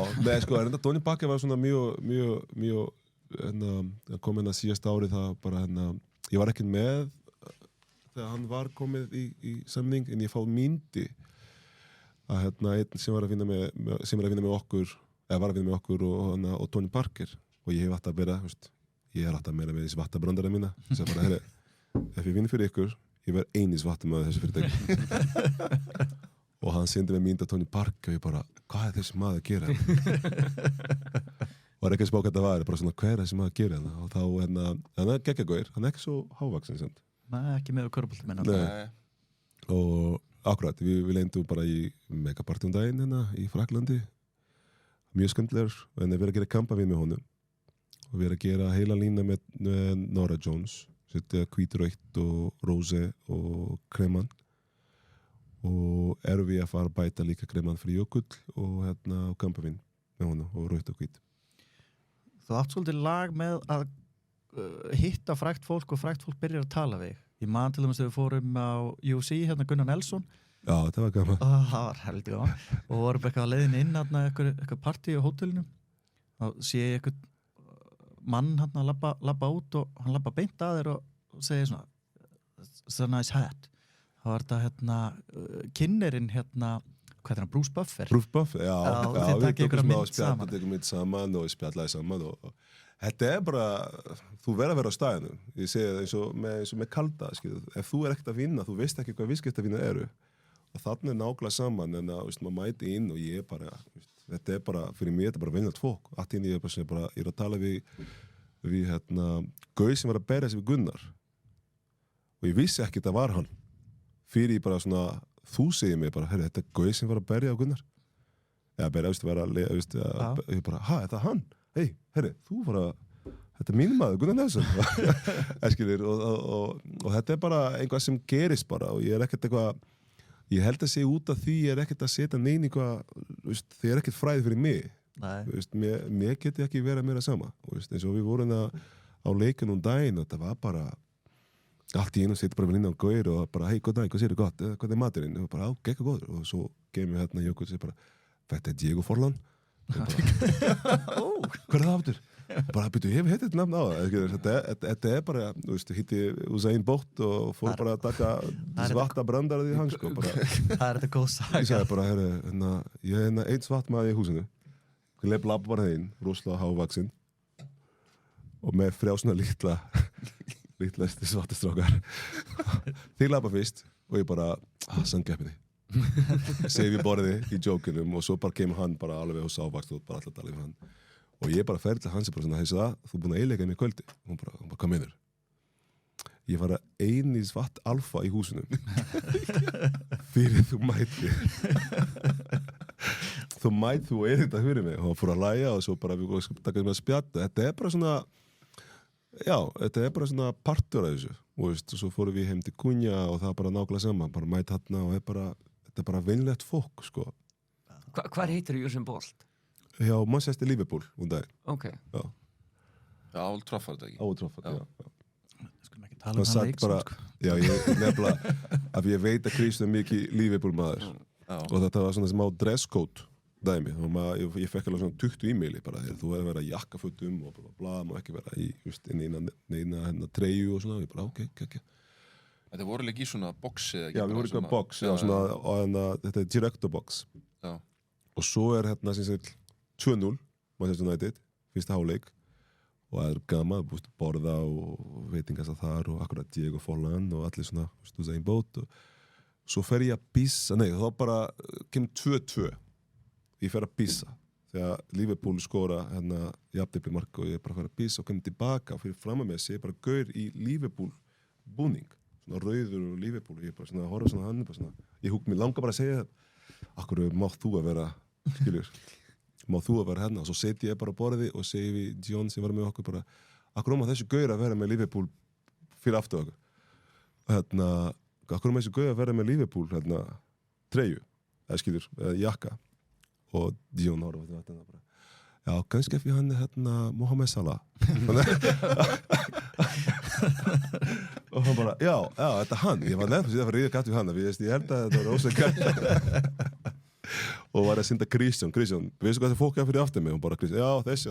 Tony Parker var svona mjög kom síðast árið það bara ég var ekki með þegar hann var komið í samning en ég fá myndi að einn sem var að vinna með okkur eða var að vinna með okkur og Tony Parker og ég hef alltaf að bera ég er alltaf meira með þessi vattabrandara mína sem bara, herri, ef ég vinn fyrir ykkur ég verð eini svartum með þessu fyrirtæki og hann sendi mig mynd af Tony Parker og ég bara, hvað er þessi maður að gera var ekki að spá hvað þetta var bara svona, hvað er þessi maður að gera og þá, hann er geggjagóir hann er ekki svo hávaksin Nei, ekki með körpultmenn og akkurat, við lendum bara í megapartí daginn í Fraklandi mjög skemmtilegur en við erum að gera kampavinn með honum og við erum að gera heila lína með Nora Jones setja hvítrautt og róse og kreman og erum við að fara að bæta líka kreman fyrir Jökull og kampavinn með honum og rautt og hvít Þú átt svolítið lag með að hitta frægt fólk og frægt fólk byrjar að tala við ég man til dæmis þegar við fórum á UFC Gunnar Nelson Já, þetta var gaman það var heldur gaman og vorum eitthvað að leiðin inn eitthvað partí á hótelinu og sé ég eitthvað mann að labba út og hann labba beint að þér og og segir svona it's a nice hat þá var þetta kynnerinn hvað er hann, Bruce Buffer Bruce Buffer, já, þið takið ykkur að mynd saman. Við tókum mynd saman og spjallaði saman og þetta bara, þú verður að vera á staðinu. Ég segi það eins og með kalda, skilur. Ef þú ekkert að vinna, þú veist ekki hvað viðskiptavinna eru. Og þannig nákvæmlega saman, en að maður mæti inn og ég bara, þetta bara, fyrir mig þetta bara venjulegt fólk. Allt í einu ég er að tala við gauð sem var að berja sig við Gunnar. Og ég vissi ekki að það var hann. Fyrir ég bara svona, þú segir mig bara, herri, þetta er gauð sem var að berja á Gunnar. Já, berja, ég bara, er það hann? Hei, herri, þú var að, þetta er mín maður, Gunnar Nelson. og þetta er bara einhvað sem gerist bara og ég er ekkert eitthvað, ég held að segja út af því ég er ekkert að setja neyn eitthvað, þið er ekkert fræði fyrir mig. Mér geti ekki verið meira sama. Eins og við vorum á leikunum daginn og þetta var bara, allt í einu setja bara inn á gauður og bara, hei, góð dag, hvað séu þið gott? Hvað er maturinn? Og bara, gekk og góður. Og svo gefum við Jökull og segir bara, þetta er Diego Forlán. Hvað er það aftur? Bara, byrju, ég hef hitt þetta nafn á það. Þetta er bara, hitti Usain Bolt og fór bara að taka svarta brandarað í hann, sko. Það er þetta góð saga. Ég sagði bara, ég er einn svart maður í húsinu. Ég leif labba bara þeim, rosalega hávaxinn. Og með frjásna litla svartastrákar. Þeir labba fyrst og ég bara, sanngeppi þið. Segi við borðið í jókinum og svo bara kemur hann bara alveg og sávaxt og bara alltaf tala við hann. Og ég bara ferði til hans og bara svona, heiðu það, þú er búin að eiginlega mig kvöldi. Og hún bara, hvað meinur? Ég var eini svart alfa í húsinu. Fyrir þú mæti. Þú er þetta fyrir mig. Og hann fór að læja og svo bara við takkaðum með að spjata. Þetta er bara svona, þetta er bara svona partur af þessu. Og svo fórum við heim til Kunja og það bara nákvæmlega saman. Bara mæti hann og þetta er bara venjulegt fólk, sko. Hvar heitir Usain Bolt? Já, Manchester Liverpool, daginn. Ok. Já. Já, Old Trafford, ekki? Old Trafford, já. Skulum ekki tala hann leik bara, sko. Já, ég nefnilega, að ég veit að Kristján er mikið Liverpool maður. Og þetta var svona smá dresscode dæmi. Ég fekk alveg svona 20 e-maili bara, þú hefði verið að jakkafötum og bla, má ekki vera í eina treyju og svona. Ég bara, ok. Þetta voru líka í svona boxi, ekki? Já, við vorum í box, þetta er director box. Já. Og svo er sem sagt 2-0, Manchester United, fyrsta hálfleik. Og það er gaman, búist borða og veitingast að þar og akkurat Diego Forlán og allir svona, Usain Bolt. Svo fer ég að pissa, þá bara kemur 2-2. Ég fer að pissa. Þegar Liverpool skora jafntefli mark og ég bara fer að pissa og kemur tilbaka og fyrir fram að mig sé bara gaur í Liverpool búning. Svona rauður og Liverpool og ég bara svona horfa svona hann bara svona. Ég mér langar bara að segja akkur mátt þú að vera, skiljur. Má þú að vera hérna og svo seti ég bara á borði og segi við John sem var með okkur bara akkur þessu gaur að vera með Liverpool fyrir aftur okkur. Akkur þessu gaur að vera með Liverpool treyju, eða skiljur, jakka. Og Dion horfði á þetta bara. Já, kannski ef hann Mohamed Salah. Og hann bara, já, þetta er hann. Ég var nefnst að ríða gætt við hann. Ég held að þetta var ósækjart. Og var að synda Kristján, veistu hvað það fólk fyrir aftur mig? Hún bara, já, þessi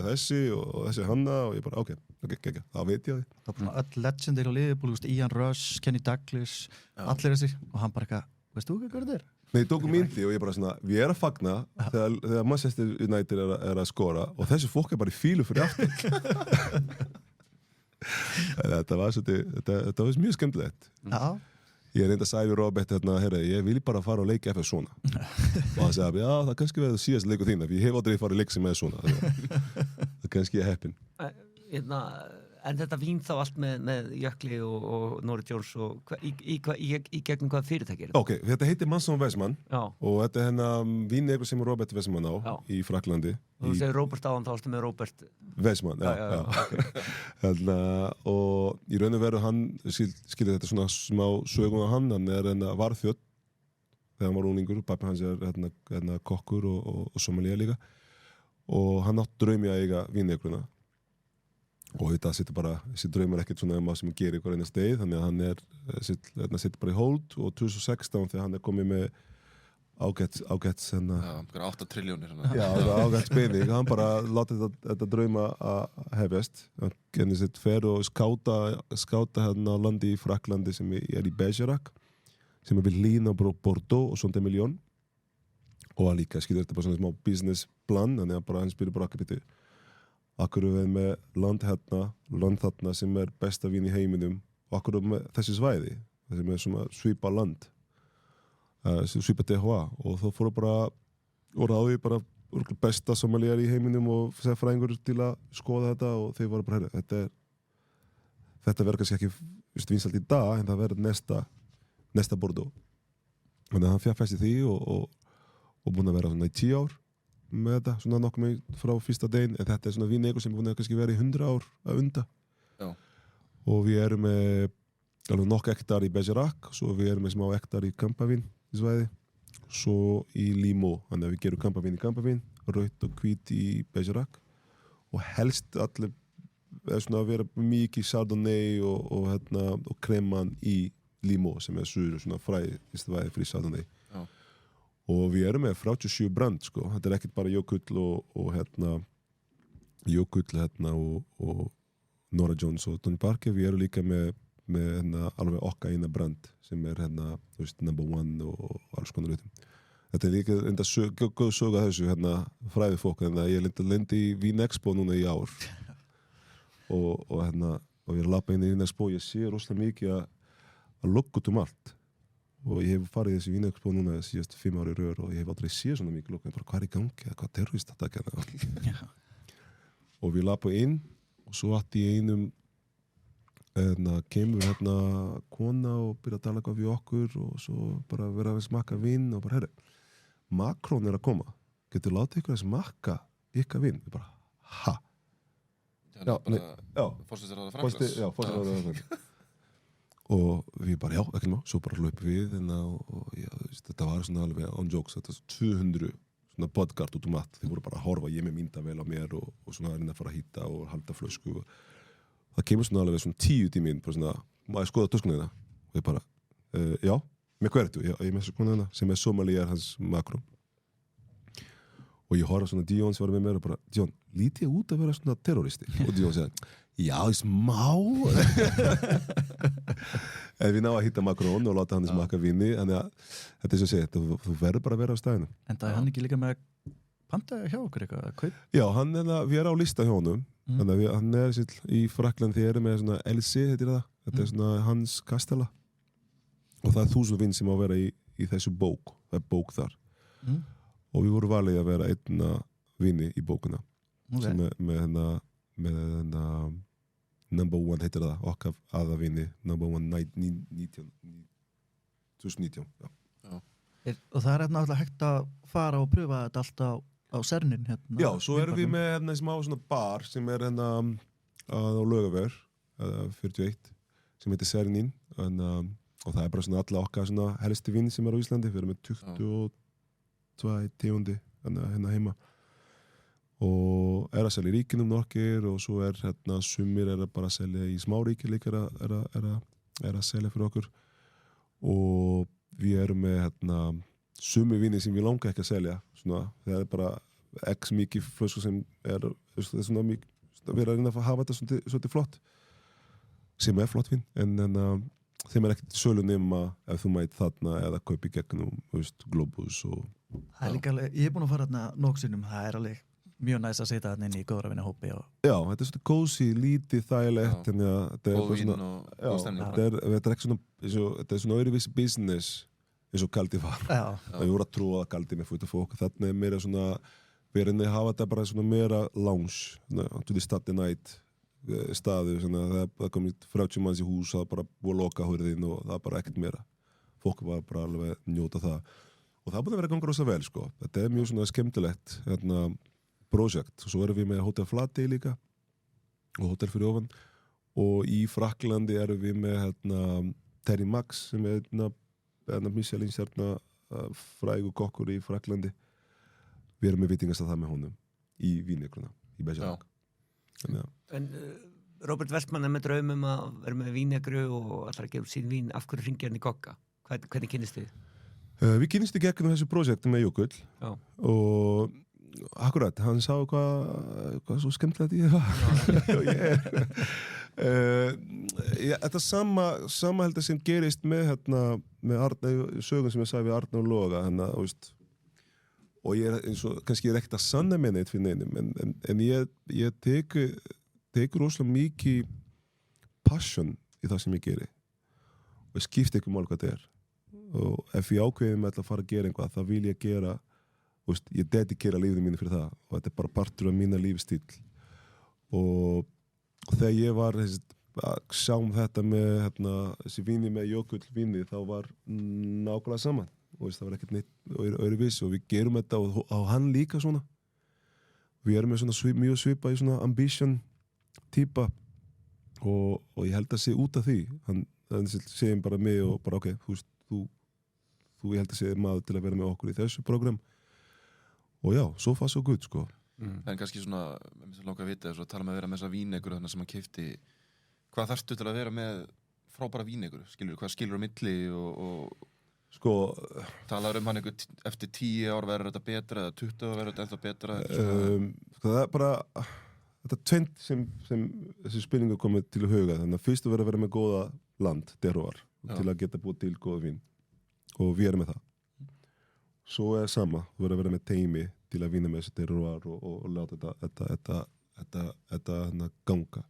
og þessi hanna. Og ég bara, ok, þá veit ég það. Það var öll legendir á Liverpool, Ian Rush, Kenny Douglas, allir þessi. Og hann bara eitthvað, veistu þú hvað þetta er? Nei, ég tók myndi og ég bara svona, við erum að fagna þegar Manchester United er að skora og þessu fólk er bara í fílu fyrir aftur. Þetta var mjög skemmtilegt. Já. Ég reyndi að segja við Robert herri, ég vil bara fara og leika FF svona. Og hann sagði, já, það kannski verður síðast leiku þín, ég hef aldrei farið að leika sem er svona. Það kannski er heppin. En þetta vín þá allt með Jökli og Norrie Jones og í gegnum hvað fyrirtæki er þetta? Ok, þetta heitir Manson Wessmann og þetta er vínegur sem Robert Wessmann á í Fraklandi. Þú segir Robert á hann, þá ástu með Robert Wessmann, já. Og í raun og veru hann skilur þetta svona smá sögum af hann er varðþjótt þegar hann var úlingur, pappi hans er kokkur og sommelier líka og hann átt draumi að eiga vínegruna. Og þetta þessi draumar ekkert svona maður sem gerir ykkur einast degið, þannig að hann sitt bara í hold og 2016 þegar hann komið með ágætt hérna. Já, 8 trilljónir. Já, ágætt spilning, hann bara látið þetta drauma að hefjast. Hann fer og skáta hérna landi í Fraklandi sem í Bergerac, sem við lína Bordeaux og 1 milljón. Og hann líka skilur þetta bara svona smá businessplan, þannig að hann spyrir bara akkabiti. Akkur við með land þarna sem besta vín í heiminum, og akkur með þessi svæði, sem svona svipa land, svipa terroir, og þá fóru bara, og ráði bara besta sommelier í heiminum og sérfræðingur til að skoða þetta, og þeir voru bara, þetta verður kannski ekki vinsælt í dag, en það verður næsta Bordeaux. Þannig að hann fjárfesti því og búin að vera svona í 10 ár með þetta, svona nokkuð með frá fyrsta degin, en þetta svona vínegur sem búin að kannski vera í 100 ár að unda. Já. Og við erum með alveg nokkuð hektar í Bergerac, svo við erum með smá hektar í Kampavín í svæði, svo í Limo, þannig að við gerum Kampavín, rautt og hvít í Bergerac, og helst allir svona að vera mikið Chardonnay og kreman í Limo, sem sur svona fræ í svæði fyrir Chardonnay. Já. Og við erum með 37 brand, sko. Þetta ekkert bara Jökull og Nora Jones og Tony Parker. Við erum líka með alveg okkar eina brand sem number one og alls konar hlutum. Þetta líka enda góð sög að þessu fræði fólk, ég lendi í Vín Expo núna í ár og við erum lappa inn í Vín Expo og ég sé rosalega mikið að lukka út allt. Og ég hef farið í þessi Vín-Expo núna síðast 5 ári rör og ég hef aldrei séð svona mikið lukka, hvað í gangi, hvað terrorist þetta ekki. Og við lappa inn og svo átti ég einum kemur kona og byrja að tala eitthvað við okkur og svo bara vera að smakka vín og bara, Macron að koma, getur látið ykkur að smakka ykkar vín? Ég bara, ha? Forsætisráðherra Frakklands. Já, forsætisráðherra Frakklands. Og við bara, ekki má, svo bara hlaup við og þetta var svona alveg on jokes, þetta var 200 svona podcast út mat, þeir voru bara að horfa, ég með myndavél á mér og svona að reyna að fara að hýta og halda flösku og það kemur svona alveg svona 10 tíminn, bara svona, maður skoða töskuna hérna og ég bara, já, með hverju? Já, ég með þessu kona hérna, sem sommelier hans Macron. Og ég horfa svona, Dion sem var með mér og bara, Dion, lítið ég út að vera svona terroristi? Og Dion segði, já, smá. En við náðum að hitta Macron og láta hann smaka víni, þannig að þetta er svo að segja, þú verður bara að vera á staðinu. En það hann ekki líka með panta hjá okkur eitthvað, kaup? Já, við erum á lista hjá honum, þannig að hann í Fraklandi, þið erum með svona LC, þetta er svona hans kastela. Og það er 1000 vín sem á að vera í þessu bók, það er bók þar. Og við vorum valið að vera einna vini í bókuna, sem með number one heitir það, okkar aða vini, number one 2019. Og það er náttúrulega hægt að fara og pröfa þetta alltaf á Sernin Já, svo erum við með smá svona bar sem er á Laugavegur 41 sem heitir Sernin og það er bara svona alla okkar svona helsti vini sem er á Íslandi, við erum með 22 tegundi heima og er að selja í ríkinum nokkir og svo sumir er bara að selja í smáríki líka er að selja fyrir okkur og við erum með sumi vini sem við langar ekki að selja svona, það er bara x mikið flösku sem svona mikið, við erum að hafa þetta svolítið flott sem er flott vín en þeim er ekkert sölu nema ef þú mætt þarna eða kaupi gegnum Globus og það er líka alveg, ég er búin að fara nógsinnum, það er alveg mjög næst að setja þarna inn í góðra vinna hópi Já, þetta er svona kósi, lítið, þægilegt góð vín og góð stemning þetta er svona öðruvísi business eins og Kaldi var við vorum að trúa að Kaldi með fóta fólk þarna er meira svona, við erum að hafa þetta bara svona meira lounge to the Saturday night staðu, það komið 30 manns í hús, það bara búið að loka hurðin og það er bara ekkert meira fólk var bara alveg að njóta það og það búið að vera ganga rosa vel sko. Þetta er mjög svona skemmtilegt projekt og svo erum við með Hotel Flatey líka og Hotel fyrir ofan og í Fraklandi erum við með Terry Max sem er Michelin frægur kokkur í Fraklandi við erum með vitingastað það með honum í Vínegruna, í Bergerac En Robert Westman er með draumum að vera með Vínegru og alltaf að gefa sín vín, af hverju hringja hann í Gogga? Hvernig kynnist þið? Við kynnist í gegnum þessu projekti með Jökull Já. og akkurat, hann sá hvað svo skemmtilegt ég var og ég þetta sama heldur sem gerist með sögum sem ég sagði við Arna og Loga og ég eins og kannski ekkert að sanna með neitt fyrir neinum en ég tek rosalega mikið passion í það sem ég geri og ég skipti ekki mál hvað þetta og ef ég ákveði með að fara að gera eitthvað þá vil ég gera ég dedikera lífið mínu fyrir það og þetta bara partur af mína lífstíl og þegar ég var að sjá þetta með þessi víni með Jökull víni þá var nákvæmlega saman og það var ekkert neitt öðruvísi og við gerum þetta og hann líka svona við erum með svona mjög svipa í svona ambition típa og ég held að sé út af því hann segir bara mig og bara ok, þú ég held að sé maður til að vera með okkur í þessu program og já, so far so good sko. En kannski svona, mér langar að vita, tala með að vera með þessa vínegur þarna sem hann keypti, hvað þarftu til að vera með frábæra vínegur? Hvað skilur á milli og sko, talaður hann eftir 10 ár verður þetta betra eða 20 ár verður þetta ennþá betra? Það er bara þetta tvent sem þessi spurningu komið til að huga þannig að fyrst að vera með góða land, terroir til að geta búið til góða vín og við erum með það svo sama, þú verður að vera með teimi til að vinna með þessi terroir og láta þetta ganga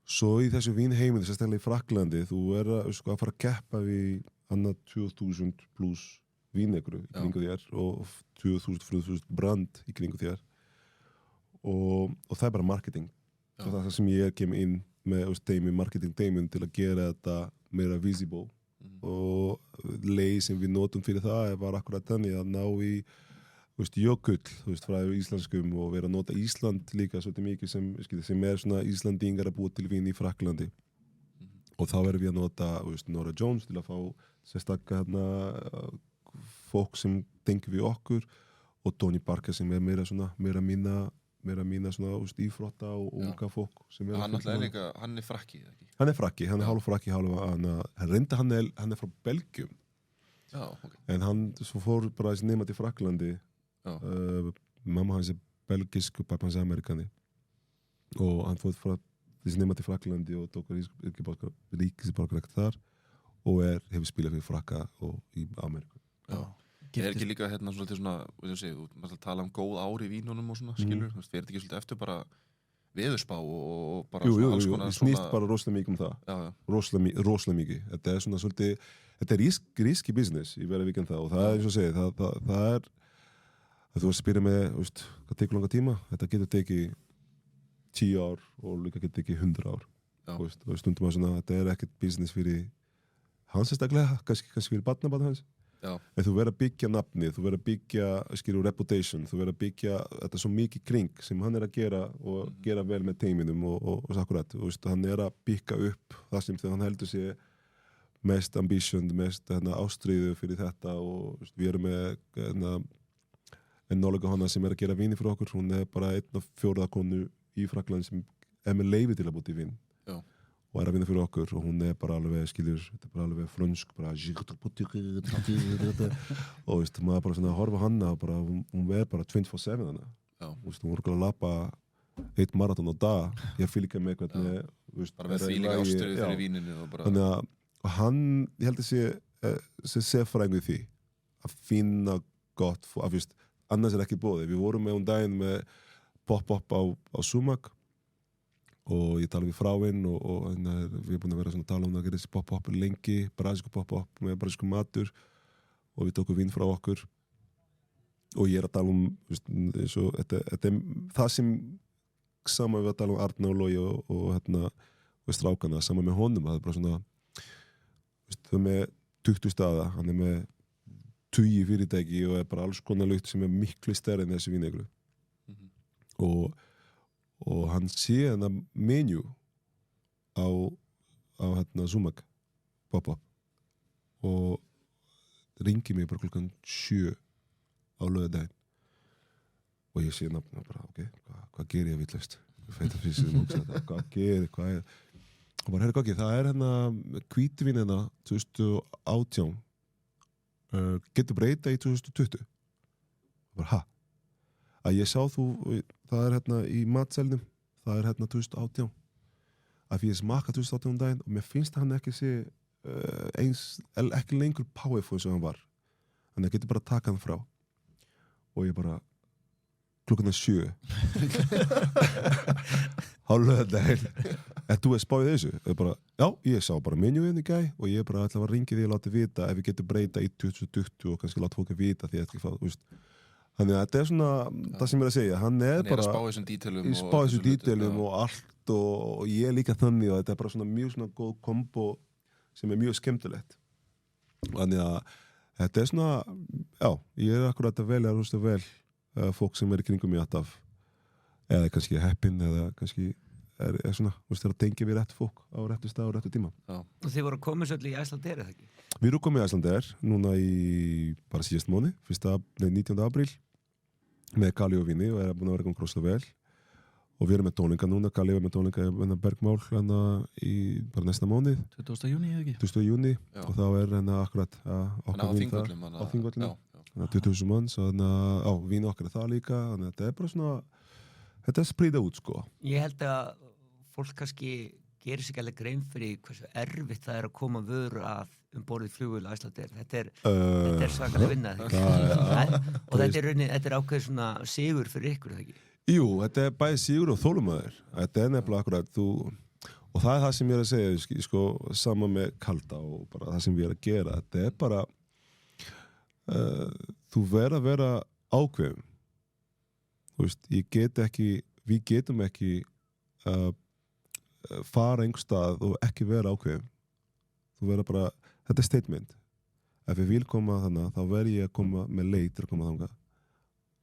svo í þessu vínheimili sérstaklega í Frakklandi þú verður að fara að keppa við annað 2000 pluss vínegru í kringu þér og 2000 brand í kringu þér og það er bara marketing og það er það sem ég kem inn með marketing teimin til að gera þetta meira visible og leið sem við notum fyrir það var akkurat þannig að ná í Jökull frá íslenskum og vera að nota Ísland líka svolítið mikið sem er svona Íslandingar að búa til vín í Frakklandi og þá verðum við að nota Norah Jones til að fá sérstakka fólk sem tengir við okkur og Tony Parker sem er meira mína svona ífrotta og unga fólk sem hann er líka, hann er frakki ekki? Hann er frakki, hann er hálf frakki hann er frá Belgium en hann svo fór bara að nema til Frakklandi mamma hans er belgisk og pappa hans er amerikani og hann fór frá þessi nema til Frakklandi og tók ríkisborgarétt þar og hefur spilað fyrir Frakka og í Ameríku Er ekki líka svolítið svona, þú maður tala góð ár í vínunum og svona, skilur, fer þetta ekki svolítið eftir bara veðurspá og bara alls konar Jú, snýst bara rosalega mikið það, rosalega mikið. Þetta er svona svolítið, þetta er risky business í verið vikinn það og það er eins og segið, það er að þú varst að spyrja með, hvað tekur langa tíma? Þetta getur tekið 10 ár og líka getur tekið 100 ár. Og stundum að svona, þetta er ekkert business fyrir hans einstaklega, kannski fyrir barnabarn hans. En þú verður að byggja nafnið, þú verður að byggja reputation, þú verður að byggja þetta svo mikið kring sem hann er að gera og gera vel með teiminum og akkurat, hann er að byggja upp það sem hann heldur sé mest ambition, mest ástríðu fyrir þetta og við erum með ennálega hana sem er að gera víni fyrir okkur, hún er bara 1/4 konu í Frakkland sem er með leyfi til að búti vín og er að vinna fyrir okkur og hún er bara alveg, skilur, þetta er bara alveg frönsk, bara og maður bara svona horfa hana og bara, hún er bara 24/7 hana. Hún voru að lappa 1 marathon á dag, ég fylg ekki með hvernig, bara með því líka ástríðu fyrir víninu og bara. Þannig að hann, ég held að sé fræðingur því að finna gott, annars er ekki bóði. Við vorum með daginn með pop-up á Sumak og ég tala við fráinn og við erum búin að vera svona að tala að gera þessi pop-up lengi, brasilísku pop-up með brasilísku matur og við tókum vín frá okkur og ég er að tala þetta er það sem saman við að tala Arna og Logi og strákana, saman með honum það er bara svona það er með 20 staða, hann er með 20 fyrirtæki og er bara alls konar lukt sem er miklu stærri en þessi vínegru og hann sé menu á Sumak pop-up og ringi mig bara klukkan 7 á laugardaginn og ég sé nafna bara, ok, hvað gerir ég vitlaust? Hvað gerir, hvað er og bara, herra, það er hvítvín 2018 getur breyta í 2020 bara, að ég sá það hérna í matselnum það hérna 2018 að ég smakka 2018 daginn og mér finnst hann ekki ekki lengur powerful sem hann var þannig að ég getur bara taka hann frá og ég bara klukkan 7 hálflega daginn þú spáðið þessu ég sá bara menjuinn í gæ og ég bara ætla að ringi því að láta vita ef ég getur breyta í 2020 og kannski láta fólki vita því að þannig að þetta svona það sem ég að segja hann bara að spá þessum dítelum og allt og ég líka þannig og þetta bara svona mjög svona góð kombo sem mjög skemmtilegt þannig að þetta svona ég akkurat að velja vel fólk sem í kringum mig alltaf eða kannski heppinn eða kannski svona, að tengja við rétt fólk á réttu stað og réttu tíma. Og þið voru að koma svolítið í Icelandair, eða ekki? Við erum komið í Icelandair núna í bara síðast mánuð, 19. apríl með Kali og Vini og búin að vera gróslega vel og við erum með tónleika núna, Kali er með tónleika Bergmál í bara næsta mánuð 20. júní, eða ekki? 20. júní og þá akkurat á Þingvöllum 20.000 manns og Vini okkar það líka þannig að þetta bara svona þetta spriða út sko. Ég held að fólk kannski gerir sig alveg grein fyrir hversu erfitt það að koma vöru að borðið flugvél á Icelandair. Þetta er svakalega vinna og þetta er ákveð svona sigur fyrir ykkur, eða ekki? Jú, þetta er bæði sigur og þolumæður. Þetta er nefnilega akkurat og það er það sem ég er að segja sko, sama með Kalda og bara það sem við erum að gera. Þetta er bara þú verður að vera ákveðum. Við getum ekki fara einhver stað og ekki vera ákveðum. Þú verður bara, þetta er statement. Ef ég vil koma þannig, þá verður ég að koma með leið til að koma þangað.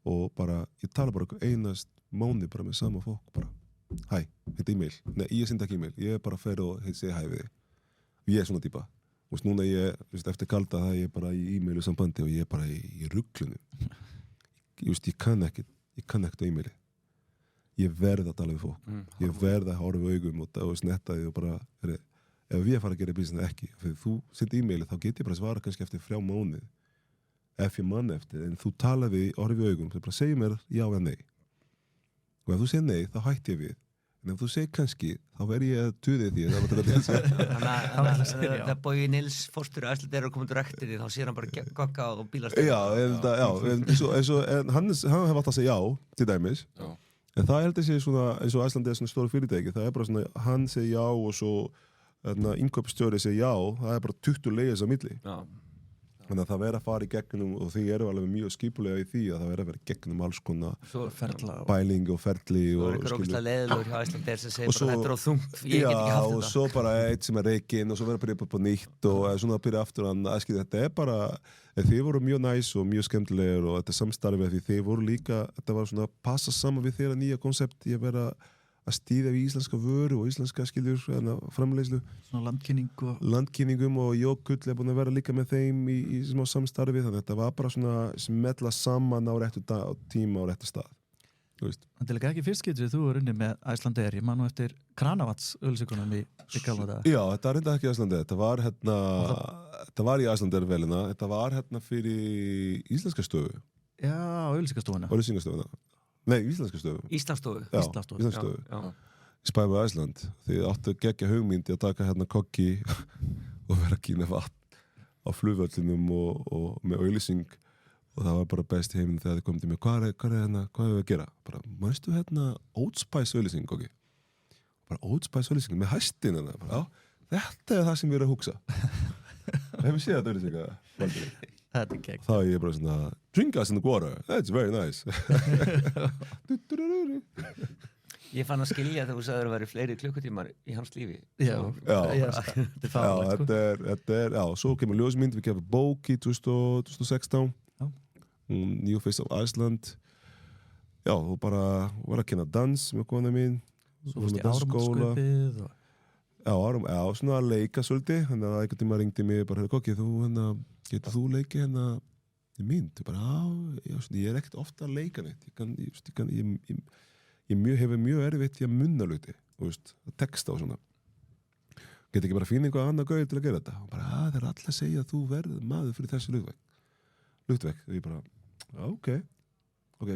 Og bara, ég tala bara einast mánuð bara með sama fólk. Bara, hæ, þetta e-mail. Nei, ég sendi ekki e-mail. Ég bara fer og segi hæ við þig. Ég er svona típa. Núna eftir Kalda það ég bara í e-mailu sambandi og ég er bara í ruglunum. Ég kann ekkert á e-maili. Ég verð að tala við fólk. Ég verð að horfa við augum og snetta því og bara, ef við fara að gera business ekki, fyrir þú sendi e-maili þá get ég bara svara kannski eftir 3 mánuði ef ég mann eftir, en þú tala við og horfa við augum, þú bara segir mér já eða nei. Og ef þú segir nei, þá hætti ég við. En ef þú segir kannski, þá verð ég að tuði því Þannig að Bogi Nils fórstur Icelandair og komið til rektinni, þá sér hann bara gogga og bílastöð. En hann hefur alltaf að segja já, til dæmis. Já. En það heldur sig svona, eins og Icelandair er svona stóru fyrirtæki, það er bara svona, hann segir já og svo innkaupsstjóri segir já, það er bara 20 leiðis á milli. Já. Þannig að það verður að fara í gegnum og því eru alveg mjög skipulega í því að það verður að vera gegnum alls konar bæling og ferli og einhver ógeðslega leiðilegur hjá Icelandair sem segir bara þetta er á þungt, ég get ekki haft þetta. Og svo bara eitt sem er reikinn og svo verður að byrja upp á nýtt og svona að byrja aftur þetta er bara, þið voru mjög næs og mjög skemmtilegur og þetta samstarfið því þið voru líka, þetta var svona að passa saman við þeirra nýja konsept, ég verða að stýða við íslenska vöru og íslenska framleiðslu. Svona landkynningum og Jökull er búin að vera líka með þeim í smá samstarfi þannig að þetta var bara svona smetla saman á réttu tíma og réttu stað. Það er líka ekki fyrst getur þú er unni með Icelandair, ég man nú eftir Kranavats ölsikunum í gamla daga. Já, þetta er ekki Icelandair, þetta var í Icelandair velina, þetta var fyrir íslenska stöðu. Já, ölsikastofuna. Nei, íslenska stöðu. Íslandsstofu. Íslandsstofu. Spæði með Æsland. Þið áttu að gegja hugmyndi að taka kokki og vera að kýna vatn á flugvöllinum og með auglýsing og það var bara best í heiminn þegar þið komið til mig hvað er við að gera? Bara, mannstu Old Spice auglýsing, kokki? Bara Old Spice auglýsing með hæstin þetta er það sem við erum að hugsa. Hefur séð þetta auglýsinga, Valdur? Þetta er gegn. Þá er ég bara svona drink us in the water, that's very nice. Ég fann að skilja þegar þú sagði að það væri fleiri klukkutímar í hans lífi. Svo kemur ljósmynd, við gefum bók í 2016 New Face of Iceland og bara var að kenna dans með kona mín. Svo fórst í áramótaskaupið svona að leika svolítið, þannig að einhvern tíma ringdi mig bara, kokki, getur þú leikið mynd? Ég er ekkert ofta að leika neitt. Ég hefur mjög erfitt í að munna hluti, að texta og svona. Get ekki bara finna einhvað annað gauð til að gera þetta? Og bara, það er allir að segja að þú verður maður fyrir þessu hlutverk. Lutveik og ég bara, ok,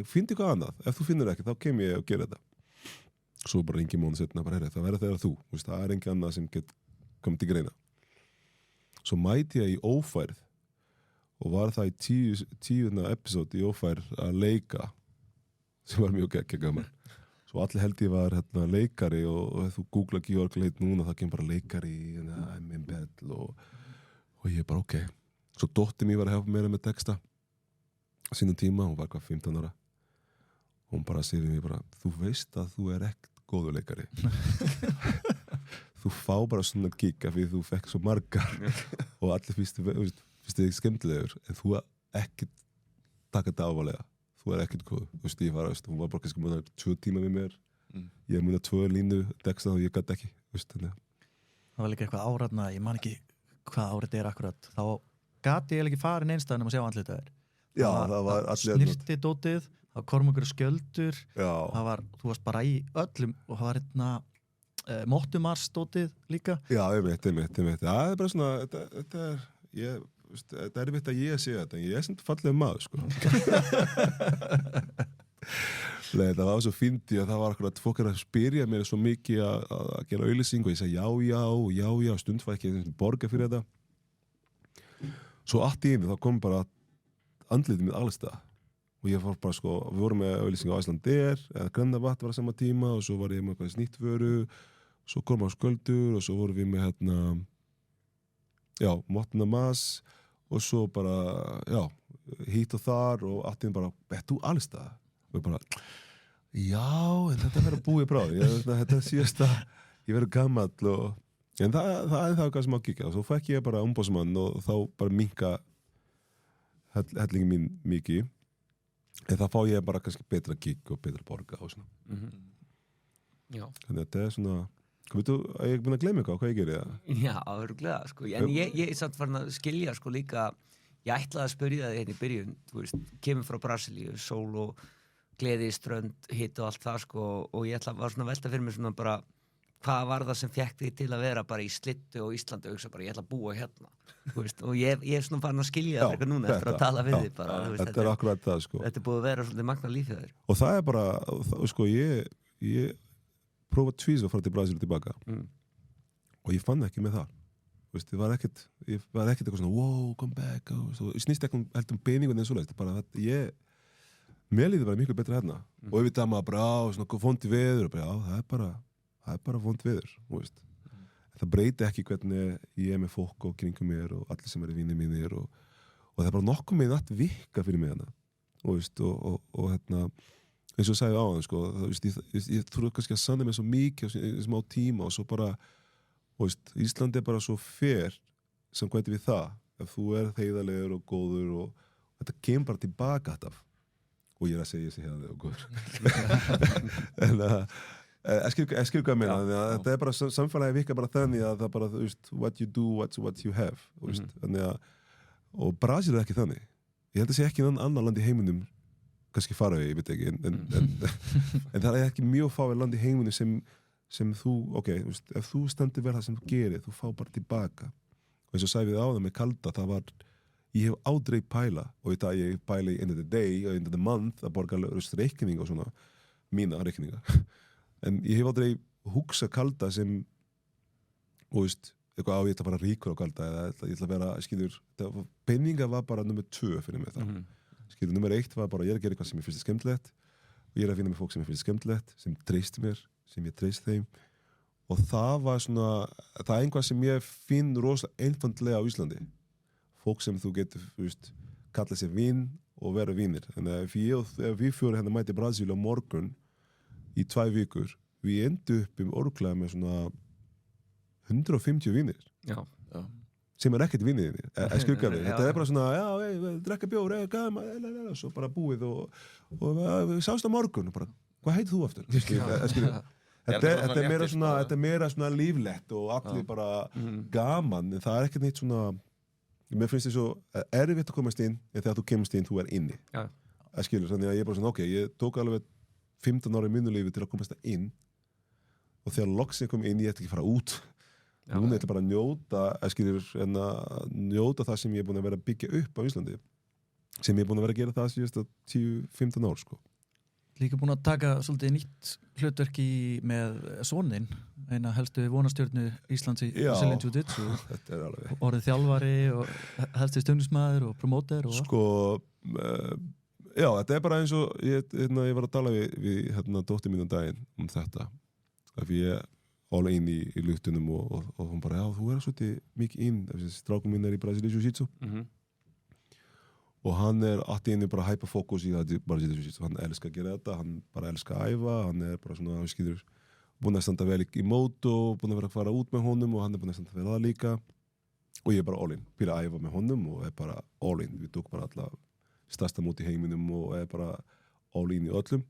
finn eitthvað annað, ef þú finnur ekki þá kem ég og gera þetta svo bara engi mánu setna, bara það verður þegar þú veist, það er engi annað sem get komið til greina svo mæti ég í Ófærð og var það í 10. episode í Ófærð að leika sem var mjög gaman svo allir held ég var leikari og ef þú googla Georg Leit núna það kemur bara leikari I'm in bed og ég bara ok svo dóttir mér var að hjálpa mér með texta á sínum tíma, hún var hvað 15 ára hún bara segir mér bara þú veist að þú ekkert góður leikari þú fá bara svona gig af því þú fekk svo margar og allir finnst þig skemmtilegur en þú ekkert taka þetta ávalega þú ekkert góð, þú veist ég var hún var bara kannski múið 2 tíma með mér ég múið 2 línu texta og ég gæti ekki það var líka eitthvað áratna, ég man ekki hvað árið er akkurat þá gati ég ekki farin einstæðan að sjá andlitaðir það var allir snirti dótið, það var kormungur skjöldur það var, þú varst bara í öllum og það var Mottumars dótið líka ég veit það er bara svona þetta er erfitt að ég sé þetta en ég sem fallega maður sko það var svo fyndi að það var akkurat fólk að spyrja mér svo mikið að gera auglýsing og ég sagði já stund var ekki borga fyrir þetta svo allt í einu þá kom bara andlitið mitt alls það og ég fór bara sko við vorum með auglýsing á Icelandair eða Grannavatt var á sama tíma og svo var ég með eitthvað snýttvöru svo kom á Sköldur og svo vorum við með Mottumars og svo bara hít og þar og allt í einu bara þú alls það og ég bara en þetta verður búið bráð þetta síðast að ég verður gamall en það er það hvað sem á kíkja og svo fekk ég bara umbóðsmann og þá bara minka hellingi mín mikið en þá fá ég bara kannski betra gig og betra borga og svona þannig að þetta er svona veitu, ég er búin að gleyma eitthvað hvað ég gerir það Já, örugglega sko en ég satt farin að skilja sko líka ég ætlaði að spyrja þig hérna í byrjun þú veist, kemur frá Brasilíu, sól og gleði, strönd, hitt og allt það sko og ég var svona að velta fyrir mér svona bara hvað var það sem fékk þig til að vera bara í Slittu og Íslandi og hugsa bara ég ætla að búa hérna þú veist, og ég er svona farin að skilja það eitthvað núna eftir að tala við þig bara veist, þetta er akkurat það sko þetta er búið að vera svolítið magna lífið þér og það er bara, sko ég prófa tvís að fara til Brasil og tilbaka og ég fann ekki með það veist, ég var ekkert eitthvað svona wow, come back ég snýst ekki heldur peningun en svo leiðist bara mér líði bara miklu betra hérna og ég veit að maður bara svona vondi veður og bara það er bara vond veður það breyti ekki hvernig ég er með fólk og kringum mér og allir sem eru vinir mínir og það er bara nokkuð með að vika fyrir mig hérna og hérna eins og ég sagði á hann sko, ég þurfa kannski að sanna mig svo mikið í smá tíma og svo bara Íslandi er bara svo fer sem hvernig við það ef þú er heiðarlegur og góður og þetta kemur bara tilbaka alltaf og ég er að segja þessi heiðarlegur og góður en ég skil hvað meina þetta er bara samfélagi vika bara þannig að það bara what you do, what you have þannig að og Brasil er ekki þannig ég held að sé ekki annan land í heiminum kannski fara við, ég veit ekki en það er ekki mjög fáið land í heiminum sem þú, ef þú standir verð það sem þú gerir, þú fá bara tilbaka og eins og sagði við á það með kalda það var, ég hef aldrei pæla og ég pæla í end of the day og end of the month að borga reikning og svona mína reikninga en ég hef aldrei hugsa kalda sem eitthvað ég ætla bara ríkur á kalda eða ég ætla að vera, skilur peninga var bara nummer 2 fyrir mig það skilur, nummer 1 var bara ég er að gera eitthvað sem ég finnst skemmtilegt og ég er að finna með fólk sem ég finnst skemmtilegt sem treyst mér, sem ég treyst þeim og það var svona það er einhvað sem ég finn rosalega einfandlega á Íslandi fólk sem þú getur, kalla sér vin og vera vinir, þannig að ef við fjóri hérna mæti Brasil á morgun í 2 vikur, við endur upp orðklega með svona 150 vinir sem er ekkert vinið þetta er bara svona drekka bjór, svo bara búið og við sást á morgun bara, hvað heitir þú aftur? Þetta er meira svona líflegt og allir bara gaman, en það er ekkert neitt svona mér finnst þess svo erfitt að komast inn en þegar þú kemst inn, þú er inni skilur, þannig að ég bara svona, ég tók alveg 15 ára í mínu lífi til að komast það inn og þegar loksinn kom inn, ég ætti ekki fara út núna ætla bara að njóta það sem ég er búin að vera að byggja upp á Íslandi sem ég er búin að vera að gera það síðasta 10-15 ár sko. Líka búin að taka svolítið nýtt hlutverki með soninn, eina helstu vonastjörnu Íslands í Brazilian Jiu-Jitsu. Þetta er alveg Orðið þjálfari og helsti stundismæður og promóter og sko, já, þetta er bara eins og ég var að tala við dóttir mín daginn þetta af ég all in í luktunum og hún bara, já, þú svolítið mikið inn, strákum minn í Brazilian Jiu-Jitsu og hann allt í einu bara hyperfókus í það Brazilian Jiu-Jitsu, hann elskar að gera þetta, hann bara elskar að æfa, hann bara svona, hann skilur búin að standa vel í mót og búin að vera að fara út með honum og hann búin að standa vel það líka og ég bara all in, byrja að æfa með honum og bara all in, við tók bara alla stærsta mót í heiminum og bara all in í öllum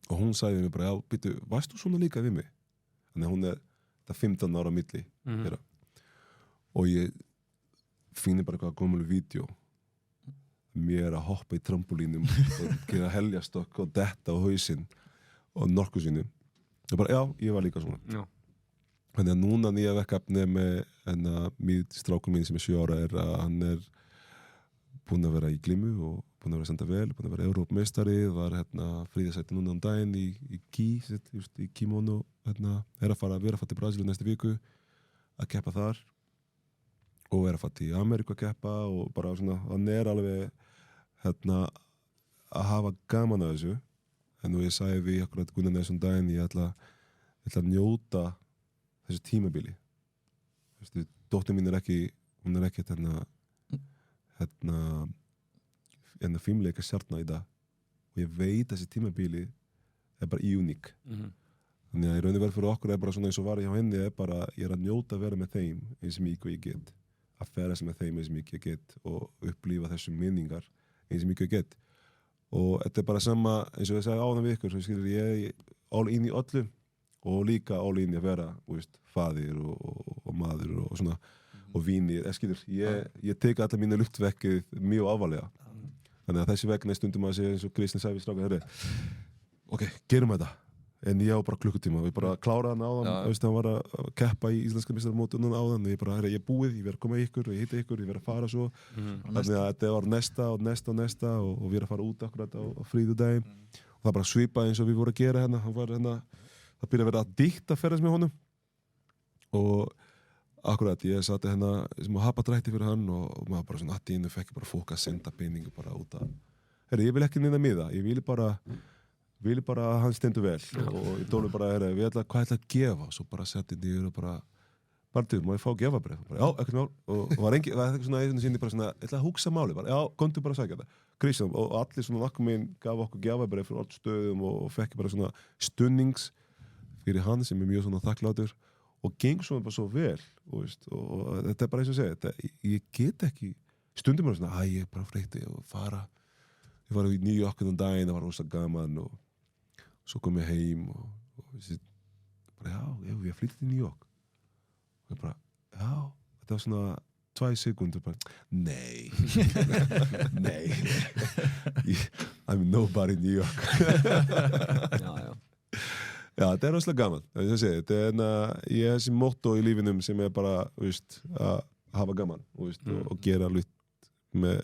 og hún sagði mér bara, já, býttu, varst þú svona líka við mig? Þannig að hún það 15 ára milli og ég finni bara eitthvað gömul vídeo mér að hoppa í trampolínum og gera heljastokk og detta á hausinn og nokkuð sinni og bara, já, ég var líka svona þannig að núna nýja verkefni með mýt strákur mín sem 7 ára að hann búinn að vera í glímu og búinn að vera að senda vel, búinn að vera Evrópmeistari, var þriðja sæti núna daginn í kimono, að fara til Brasilíu næstu viku að keppa þar og að fara til Ameríku að keppa og bara svona, hann alveg að hafa gaman að þessu en nú ég sagði við akkurat Gunnar Nesson daginn ég ætla að njóta þessu tímabili dóttir mín ekki hún ekki fimmleika stjarna í dag og ég veit þessi tímabili bara uník þannig að í raun og veru fyrir okkur bara svona eins og var hjá henni bara ég að njóta að vera með þeim eins mikið og ég get að ferðast með þeim eins mikið ég get og upplifa þessum minningar eins mikið ég get og þetta bara sama eins og ég sagði áðan við ykkur svo skilur ég all in í öllu og líka all in í að vera faðir og maður og svona og vinir, skilur ég tek alla mínu luftvekkið mjög alvarlega þannig að þessi vegna stundum að segja eins og Kristinn sagði við stráka ok, gerum þetta en ég á bara klukkutíma og ég bara kláraði hann áðan hann var að keppa í íslenska meistarmótinu áðan og ég bara, ég er búið, ég verð að koma ykkur og ég hitta ykkur, ég verð að fara svo þannig að þetta var næsta og við erum að fara út akkurat á fríðudaginn og það bara svipaði eins og við vorum að gera það byrjaði að vera að dikta að ferðast með honum og akkurat, ég sati sem að hapa drætti fyrir hann og maður bara svona að dínu fekk bara fólk að senda peningu bara út að ég vil ekki neina miða, ég vil bara að hann stendur vel og ég tólu bara hvað ætla að gefa svo bara setti niður og bara til, má ég fá gefabref já, ekkert mál og var ekki svona einu sinni bara svona, ég ætla að hugsa máli bara, já, komdu bara að sagja þetta Kristján, og allir svona nakkum minn gaf okkur gefabref fyrir öll stöðum og fekk bara svona stunnings fyrir hann sem mjög svona þakklátur og geng svona bara svo vel og þetta bara eins og segja ég get ekki, stundum bara svona ég bara freyti og ég var í New York daginn, það var rosa gaman og svo kom ég heim og bara, ég flytti til New York og ég bara, þetta var svona 2 sekundur bara, nei I'm nobody in New York já, þetta er rosalega gaman þetta ég þessi motto í lífinum sem bara, að hafa gaman og gera hlut með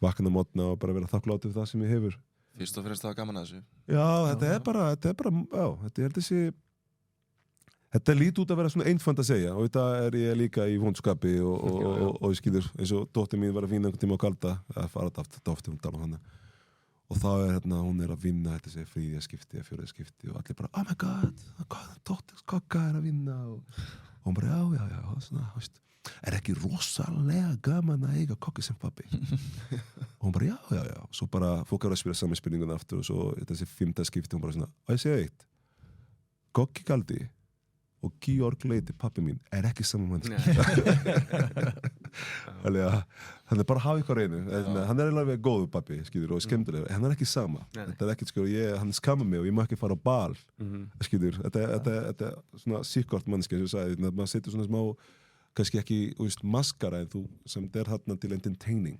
vakna mótna og bara vera þakkláttur fyrir það sem ég hefur Fyrst og fremst það var gaman að þessu já, þetta er bara þetta lítið út að vera svona einfant að segja og þetta er ég líka í vondskapi og skilur eins og dóttir mín var að vinna einhvern tíma á kalda að fara dóttir hún tala um hana og þá hún að vinna þetta segja þriðja skipti eða fjórða skipti og allir bara oh my god, dóttir skokka að vinna og hún bara já svona, er ekki rosalega gaman að eiga kokki sem pabbi og hún bara já svo bara fólk að spila saman spurningun aftur og svo þessi 5. skipti hún bara svona og ég segi eitt kokki kaldi og Georg Leiti pabbi mín er ekki saman mannski þannig að hann bara hafa ykkur reynu hann alveg góðu pabbi skilur og skemmtilegur hann ekki sama þetta ekkert skilur hann skamma mig og ég má ekki fara á bal skilur þetta er svona síkort mannski eins og ég sagði maður setur svona smá kannski ekki, maskara en þú sem der þarna til entertaining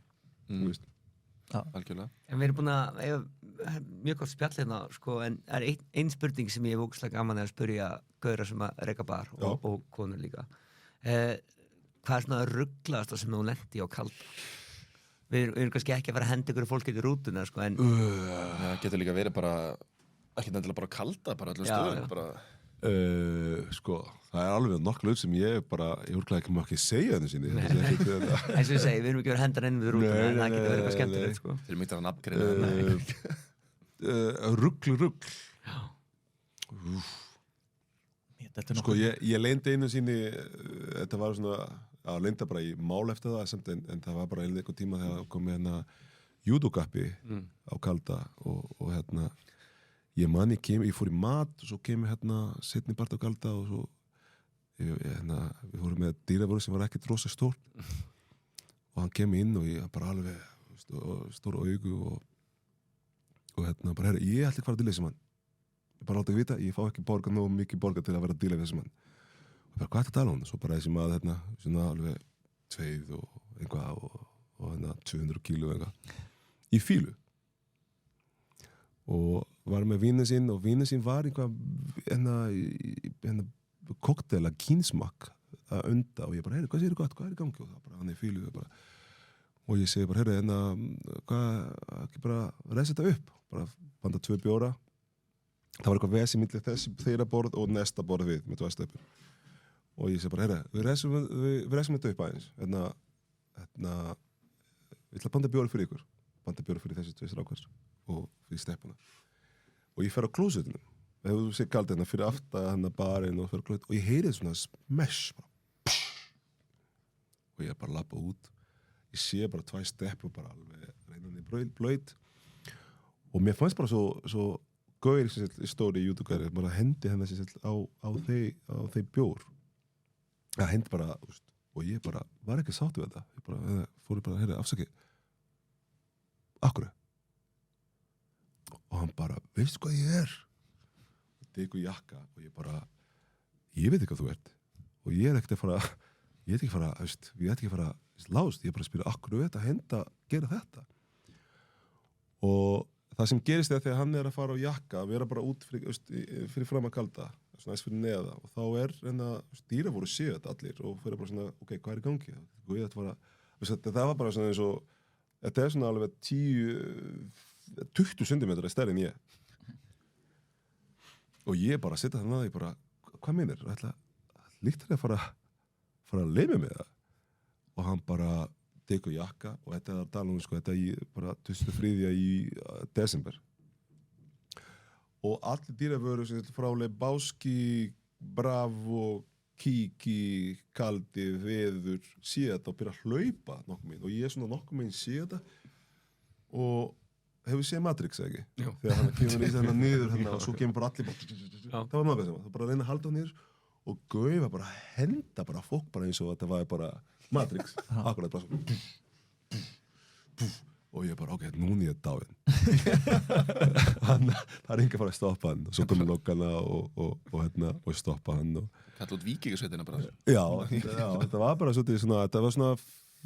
algjörlega En við erum búin að eiga mjög gott spjall hérna en er ein spurning sem ég hef ógeðslega gaman að spyrja gauðra sem að reka bar og konur líka hvað er svona rugglaðasta sem þú lendi á kalda? við erum kannski ekki að fara að henda ykkur fólk í rútuna sko, en Það getur líka verið bara ekki nefnilega bara kalda, bara allir Já, stöðum já. bara, Sko, það er alveg nokkuð hlut sem ég úrklæði ekki má ekki segja henni sinni. eins og ég segi, við erum ekki verið að henda inn við rútuna, Nei, en það nei, getur verið eitthvað nei, skemmtilegt sko. þeir eru mýttar að nafngreina Rugl. Þetta er Sko, ég leyndi einu sinni, þetta var svona, leynda bara í mál eftir það, samt, en það var bara einhvern tíma þegar kom með judogappi á kalda og ég man ég fór í mat og svo kem ég setni part á kalda og svo við fórum með dýravörð sem var ekkert rosa stór og hann kem inn og ég bara alveg stór augu og bara herra, ég ætla ekki að fara að díla þessum mann ég bara láta ekki vita, ég fá ekki borga nógu mikið borga til að vera að díla við þessum mann og bara hvað er þetta að tala um? Svo bara þessi maður svona alveg 2 og einhvað og 200 kíló eitthvað í fílu og var með vínið sinn og vínið sinn var einhvað koktela kynsmakk að unda og ég bara, hvað séu gott, hvað er í gangi og það bara, hann er fílu og ég segi bara, hvað, ekki bara reysa þetta upp, bara banda 2 bjóra það var eitthvað vesi milli þessi þeirra borð og næsta borð við með 2 stöpur og ég segi bara, við reysum þetta upp aðeins ég ætla að banda bjóra fyrir ykkur banda bjóra fyrir þessi 2 strákar og fyrir steppuna og ég fer á klósetinu ef þú sé kaldi fyrir aftan barinn og fer á klósetinu og ég heyri svona smash og ég bara labba út ég sé bara 2 steppur bara alveg reynandi blöyt og mér fannst bara svo gauðir stóri í YouTube bara hendi hennar á þeir bjór það hendi bara og ég bara var ekki sáttu við þetta ég bara, fór bara, afsaki akkur og hann bara, veistu hvað ég er og tekur jakka og ég bara ég veit ekki hvað þú ert og ég er ekkert að fara ég er ekki að fara lást, ég er bara að spyrja akkur þetta henda, gera þetta og það sem gerist er þegar hann er að fara á jakka vera bara út fyrir fram að kalda svona eins fyrir neða og þá dýra voru séu þetta allir og fyrir bara svona, ok, hvað er í gangi það var bara svona eins og þetta er svona alveg 20 cm stærri en ég og ég bara setja þannig að ég bara, hvað meinir líkt þér að fara að leima með það og hann bara tekur jakka og þetta er að tala þetta er bara 23. í desember og allir dýravörur frá Lebowski, Bravo, Kiki, Kaldi, Veður sé þetta og byrja að hlaupa nokkuð meginn og ég svona nokkuð meginn sé þetta og hefur séð Matrix ekki? Jú. Þegar hann kemur í þennan niður og svo kemur bara allir það var maður það bara að reyna að halda hann niður og gaufa bara henda bara fólk bara eins og þetta var bara Matrix akkurat bara svo og ég bara, ok, núna ég dáinn það er enga að fara að stoppa hann og svo komið lokkana og stoppa hann og kalla út víkingasveitina bara já, þetta var bara svona þetta var svona,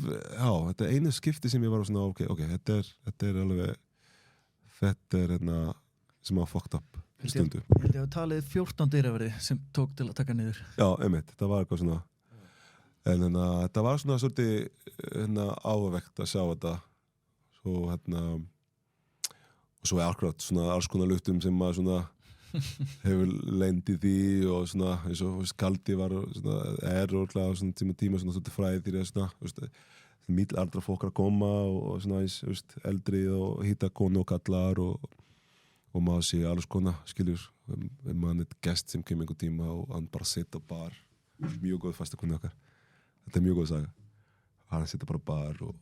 já, þetta er einu skipti sem ég var svona, ok, þetta er alveg þetta er sem var fucked up stundu. Ég held ég að talið 14 dýraverði sem tók til að taka niður. Já, einmitt, þetta var eitthvað svona en þetta var svona svolítið ávegt að sjá þetta svo og svo er akkurat svona alls konar luftum sem maður svona hefur lent í því og svona eins og Kaldi var svona og svona tíma svona svolítið fræðir svona mýtildra fólk að koma og svona eldri og hitta konu og kallar og maður sé alls konar skiljur mann eitt gest sem kemur einhver tíma og hann bara sitt á bar mjög góð fastakonni okkar þetta er mjög góð saga hann sitt bara á bar og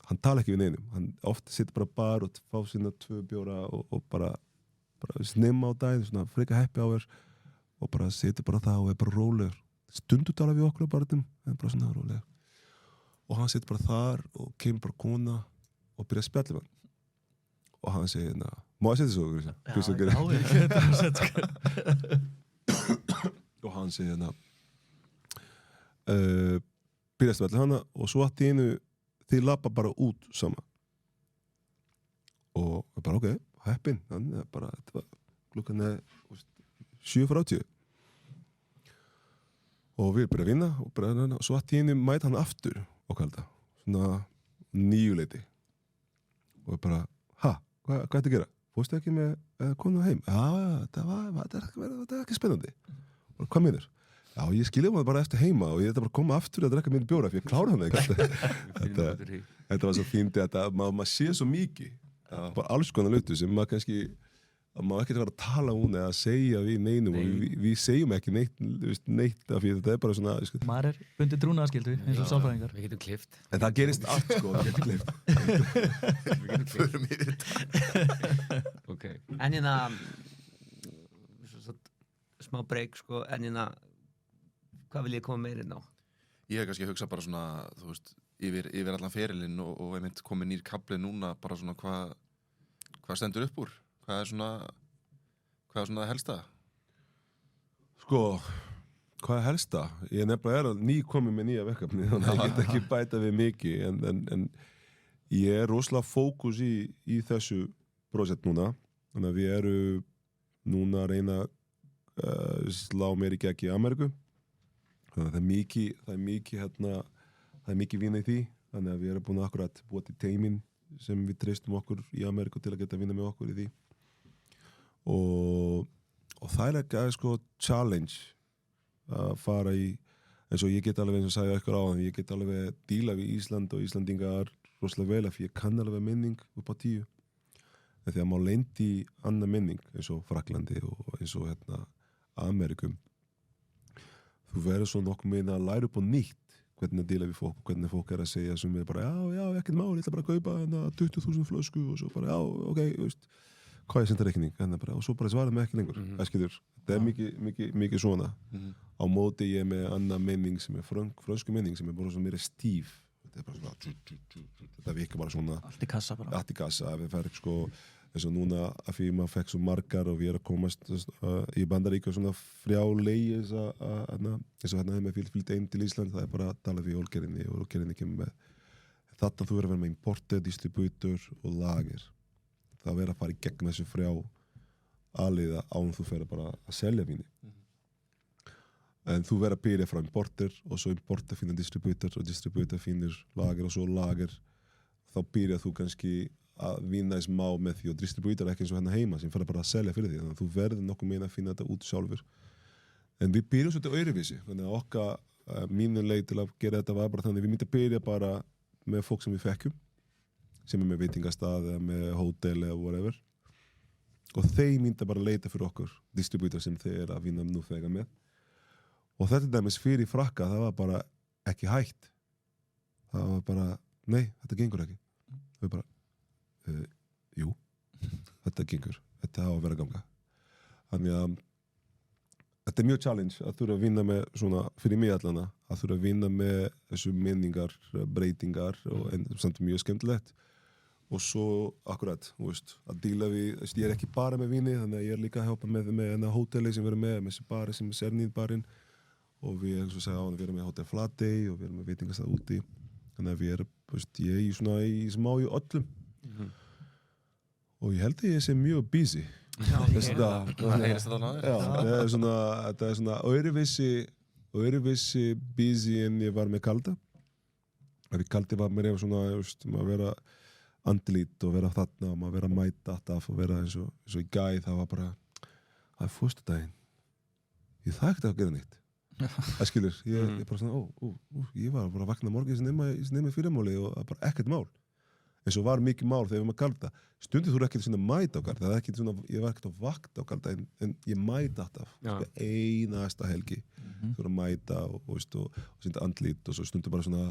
hann tala ekki við neinum hann ofta sitt bara á bar og fá sína 2 bjóra og bara snimma á daginn svona freka heppi á þér og bara situr bara það og er bara rólegur stundu tala við okkur á barnum en bara svona rólegur og hann situr bara þar og kemur bara kona og byrja að spjalla með hann og hann segir, má ég setja svo og hann segir byrjast vel hana og svo að þínu þið lappa bara út saman og bara ok, heppin bara, þetta var klukkan 7:30 og við byrja að vinna og svo að þínu mæta hann aftur og kalda svona 9 og bara, hvað ertu að gera? Fórstu ekki með konu heim? Já, þetta er ekki spennandi. Og hvað meinur? Já, ég skilja maður bara eftir heima og ég ætla bara að koma aftur að drekka mínu bjóra fyrir ég klára hann ekki. Þetta var svo fínt að maður sé svo mikið. Bara alls konar hluti sem maður kannski að maður ekkert vera að tala eða segja við neinum og við segjum ekki neitt af því þetta er bara svona maður er bundið trúnaðarskyldu eins og sálfræðingar. Við getum klift. En það gerist allt við getum klift. Við getum förum í þetta. Ok. En hérna smá break en hérna hvað vil ég koma meira inn á? Ég hef kannski hugsað bara svona, þú veist, yfir allan ferilinn og einmitt komið nýr kafli núna, bara svona hvað stendur upp úr? Hvað er svona það helsta? Sko, hvað er helsta? Ég nefnilega nýkomið með nýja verkefni, þannig að ég get ekki bæta við mikið, en ég er rosalega fókus í þessu projekt núna, þannig að við erum núna að reyna að slá meir í gegn í Ameríku. Þannig að það er mikið vinna í því, þannig að við erum búin að akkurat búa til teimin sem við treystum okkur í Ameríku til að geta vinna með okkur í því. Og það er ekki sko challenge að fara í, eins og ég get alveg eins og sagði ykkur áðan, ég get alveg díla við Ísland og Íslandingar rosalega vel af því ég kann alveg minning upp á 10. En þegar maður lendi í annað minning eins og Fraklandi og eins og Ameríkum, þú verður svo nokkuð meina að læra upp á nýtt hvernig að díla við fólk, hvernig fólk er að segja sem er bara, já, ekkert mál, ég ætla bara að kaupa 20.000 flösku og svo bara, já, ok, veist, hvað er sendareikning, og svo bara svara mig ekki lengur, það er mikið svona. Á móti ég með annað menning sem er frönsku menning sem er bara svona meira stíf, þetta er bara svona, þetta virkar bara svona, allt í kassa bara. Allt í kassa, við færum sko, eins og núna að því maður fekk svo margar og við erum að komast í Bandaríkjum svona frjáleiðis eins og hefði með fylgt einn til Ísland, það er bara að tala við Olgerinni og Olgerinni kemur með þarna þú verður að vera með importer, distribútor og lager. Það verður að fara í gegn þessu frjá aðliða án þú ferð bara að selja víni. En þú verður að byrja frá importer og svo importer finnur distribútor og distribútor finnur lager og svo lager þá byrjar þú kannski að vinna í smá með því og distribútor ekki eins og heima sem fyrir bara að selja fyrir því þannig að þú verður nokkuð meina að finna þetta út sjálfur en við byrjum svolítið öðruvísi þannig að okkar mínu leið til að gera þetta var bara þannig að við myndum að byrja bara með fólk sem við fekkjum sem er með veitingastað eða með hótel eða whatever og þeir mynda bara að leita fyrir okkur distribútor sem þeir eru að vinna nú þegar með og þetta dæmis fyrir Frakka það var bara ekki hægt það var bara, nei, þetta gengur ekki við bara jú, þetta gengur þetta á að vera ganga þannig að þetta er mjög challenge að þurfa að vinna með svona fyrir mig allana að þurfa að vinna með þessu menningar, breytingar og samt mjög skemmtilegt og svo akkurat, að díla við ég er ekki bara með víni þannig að ég er líka að hjálpa með hóteli sem við erum með þessi bari sem er Sernið-barinn og við eins og segja á við erum með Hótel Flatey og við erum með veitingastað úti þannig að við erum, ég er svona í smá í öllum og ég held að ég sé mjög busy það heyrist þetta náður þetta er svona öðruvísi busy en ég var með Kalda Kaldi var mér svona að vera andlít og vera þarna og maður vera að mæta alltaf og vera eins og í gæð það var bara það er föstudaginn ég það ekkert að gera neitt það skilur ég bara svona ég var bara að vakna morgun sem nefna fyrirmáli og það er bara ekkert mál eins og var mikið mál þegar við erum að Kalda stundið þú ekki svona mæta á Kalda ég var ekkert að vakta á Kalda en ég mæta alltaf einasta helgi þú erum að mæta og sýnda andlít og svo stundið bara svona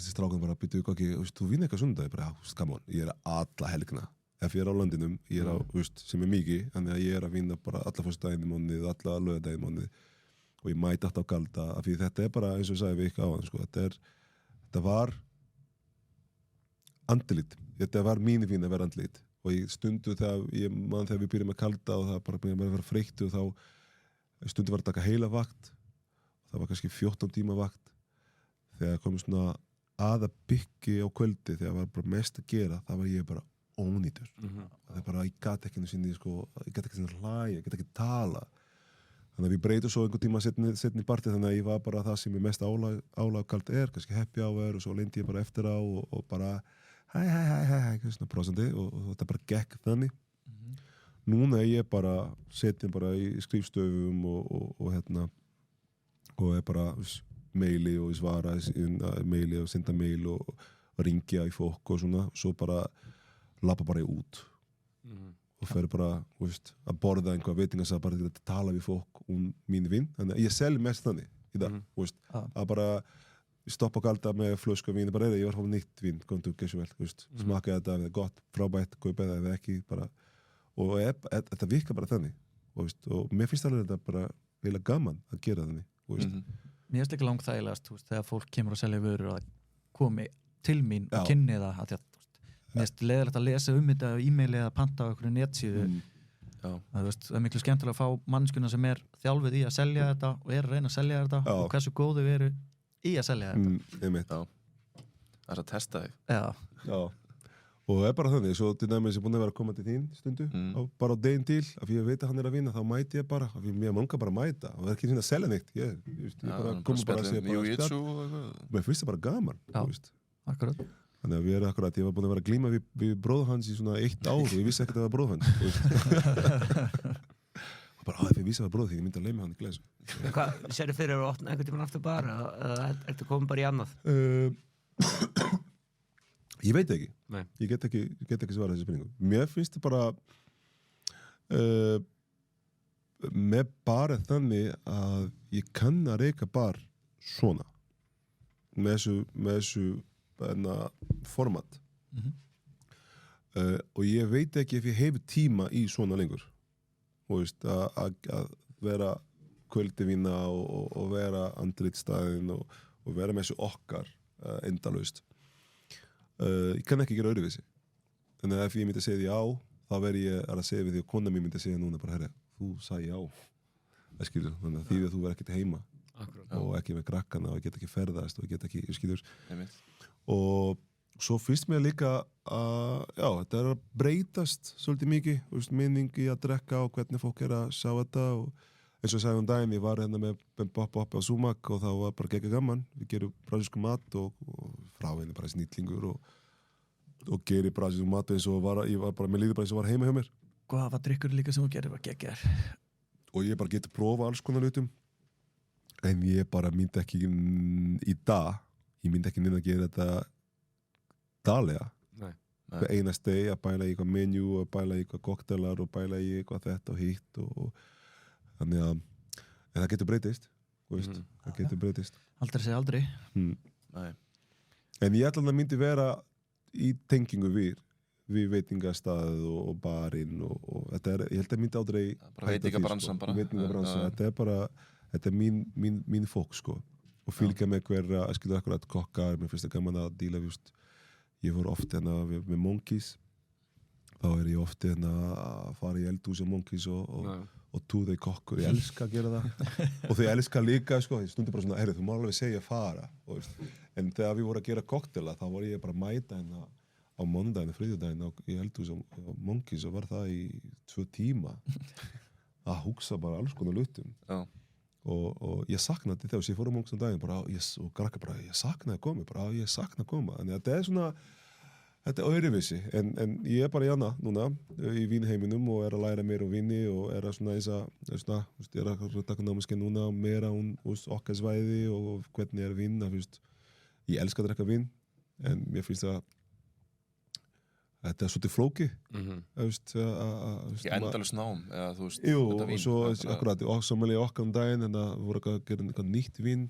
strákan bara býtu ekki þú vinna eitthvað sundag bara come on ég er alla helgina ef ég er á landinum ég er á sem er mikið þannig að ég er að vinna bara alla föstudaginn í mánuði alla laugardaginn í mánuði og ég mæta alltaf á Kalda af því þetta er bara eins og ég sagði við ykkur áðan þetta var andlit, þetta var mín vín að vera andlit og ég stundu þegar við byrjum að Kalda og það bara byrjum að vera freytti og þá stundu var að taka heila vakt og það var kannski 14 tíma vakt þegar komið svona aða byggi á kvöldi þegar var bara mest að gera það var ég bara ónýtur það er bara, ég gat ekki sinni hlæja, ég gat ekki tala þannig að við breytum svo einhvern tíma setni partí, þannig að ég var bara það sem er mest álagkalt kannski happy hour og svo leindi ég bara eftir á og bara hæ, svona prósandi og þetta bara gekk þannig. Núna ég bara setjum bara í skrifstöfum og bara meili og svara meili og senda meil og ringja í fólk og svona, svo bara labba bara út og fer bara, að borða einhvað veitingasað, bara til að tala við fólk mín vinn, þannig að ég selj mest þannig í dag, að bara stoppa og galda með flösku vín, bara ég var að fá nýtt vín, komdu, gessu vel, smaka þetta, ef það er gott, frábært, kaupa það, ef ekki, bara, og þetta virka bara þannig, og mér finnst alveg þetta bara eiginlega gaman að gera þannig, Mér finnst líka langþægilegast, þegar fólk kemur að selja vörur að komi til mín og kynni það, að mér finnst leiðilegt að lesa þetta á e-maili eða panta á einhverju netsíðu. Það er miklu skemmtilega að fá mannskuna sem er þjálfuð í að selja þetta og er að reyna að selja þetta og hversu góðu við eru í að selja þetta. Það er að testa þig. Já. Og það er bara þannig, svo til dæmis ég er búin að vera að koma til þín stundu, bara á daginn til, af ég veit að hann er að vinna, þá mæti ég bara, af mér mangar bara að mæta, og það er ekki að selja neitt, ég bara koma bara að segja bara spjall, mér finnst það bara gaman, Akkurat. Þannig að ég var búin að vera að glíma við bróð hans í svona 1 ár og ég vissi ekkert að það var bróð hans. Og bara, ef ég vissi að það var bróð því, ég myndi að leið með hann í glæsu. Hvað sérðu fyrir að opna einhvern tímann aftur bara, eða ertu komin bara í annað? Ég veit ekki. Nei. Ég get ekki svarað þessi spurningu. Mér finnst það bara með bara þannig að ég kann að reyka bar svona með þessu format og ég veit ekki ef ég hef tíma í svona lengur að vera kvöldivinna og vera andritstaðinn og vera með þessu okkar endalaust ég kann ekki gera öðruvísi þannig að ef ég myndi að segja því já þá verð ég að segja við því og kona mér myndi að segja núna bara herri, þú sagði já skilur, þannig að því að þú verð ekkert heima og ekki með krakkana og ég get ekki ferðast og ég get ekki, skilur og svo finnst mér líka að þetta er að breytast svolítið mikið, minning í að drekka og hvernig fólk er að sjá þetta og eins og ég sagði daginn, ég var hérna með Boppi á Sumak og þá var bara gegga gaman við gerum brasísku mat og frá henni bara snillingur og gerir brasísku mat eins og ég var bara með líður bara eins og var heima hjá mér. Hvað var drykkur líka sem þú gerir var geggjar? Og ég bara geti prófa alls konar hlutum en ég bara myndi ekki í dag, ég myndi ekki að gera þetta daglega einast deg að bæla í eitthvað menjú og bæla í eitthvað koktelar og bæla í eitthvað þetta og hitt og þannig að en það getur breytist það getur breytist Aldrei segja aldrei En ég ætla að myndi vera í tengingu við veitingastað og barinn og þetta er, ég held að myndi aldrei veitingabransan þetta er mín fólk og fylgja með hver að skilja akkurat kokkar, mér finnst það gaman að díla ég fór oft með Monkeys þá ég oft að fara í eldhús og Monkeys og túða í kokkur, ég elska að gera það og þau elska líka, ég stundi bara svona þú má alveg segja að fara en þegar við vorum að gera koktela þá var ég bara að mæta á mondaginn, þriðjudaginn í eldhús og Monkeys og var það í 2 tíma að hugsa bara alls konar hlutum og ég saknaði þegar ég fór á Monkeys daginn og krakka bara, ég saknaði að koma ég saknaði að koma, en þetta er svona þetta er öðruvísi, en ég er bara í hana núna, í vínheiminum og er að læra meira um víni og er að svona ég er að taka námskeið núna meira okkar svæði og hvernig er vín, ég elska að drekka vín en mér finnst það þetta er svolítið flóki Ekki endalaust nám eða Jú, og svo akkurat og samanlega í okkar daginn en það voru að gera eitthvað nýtt vín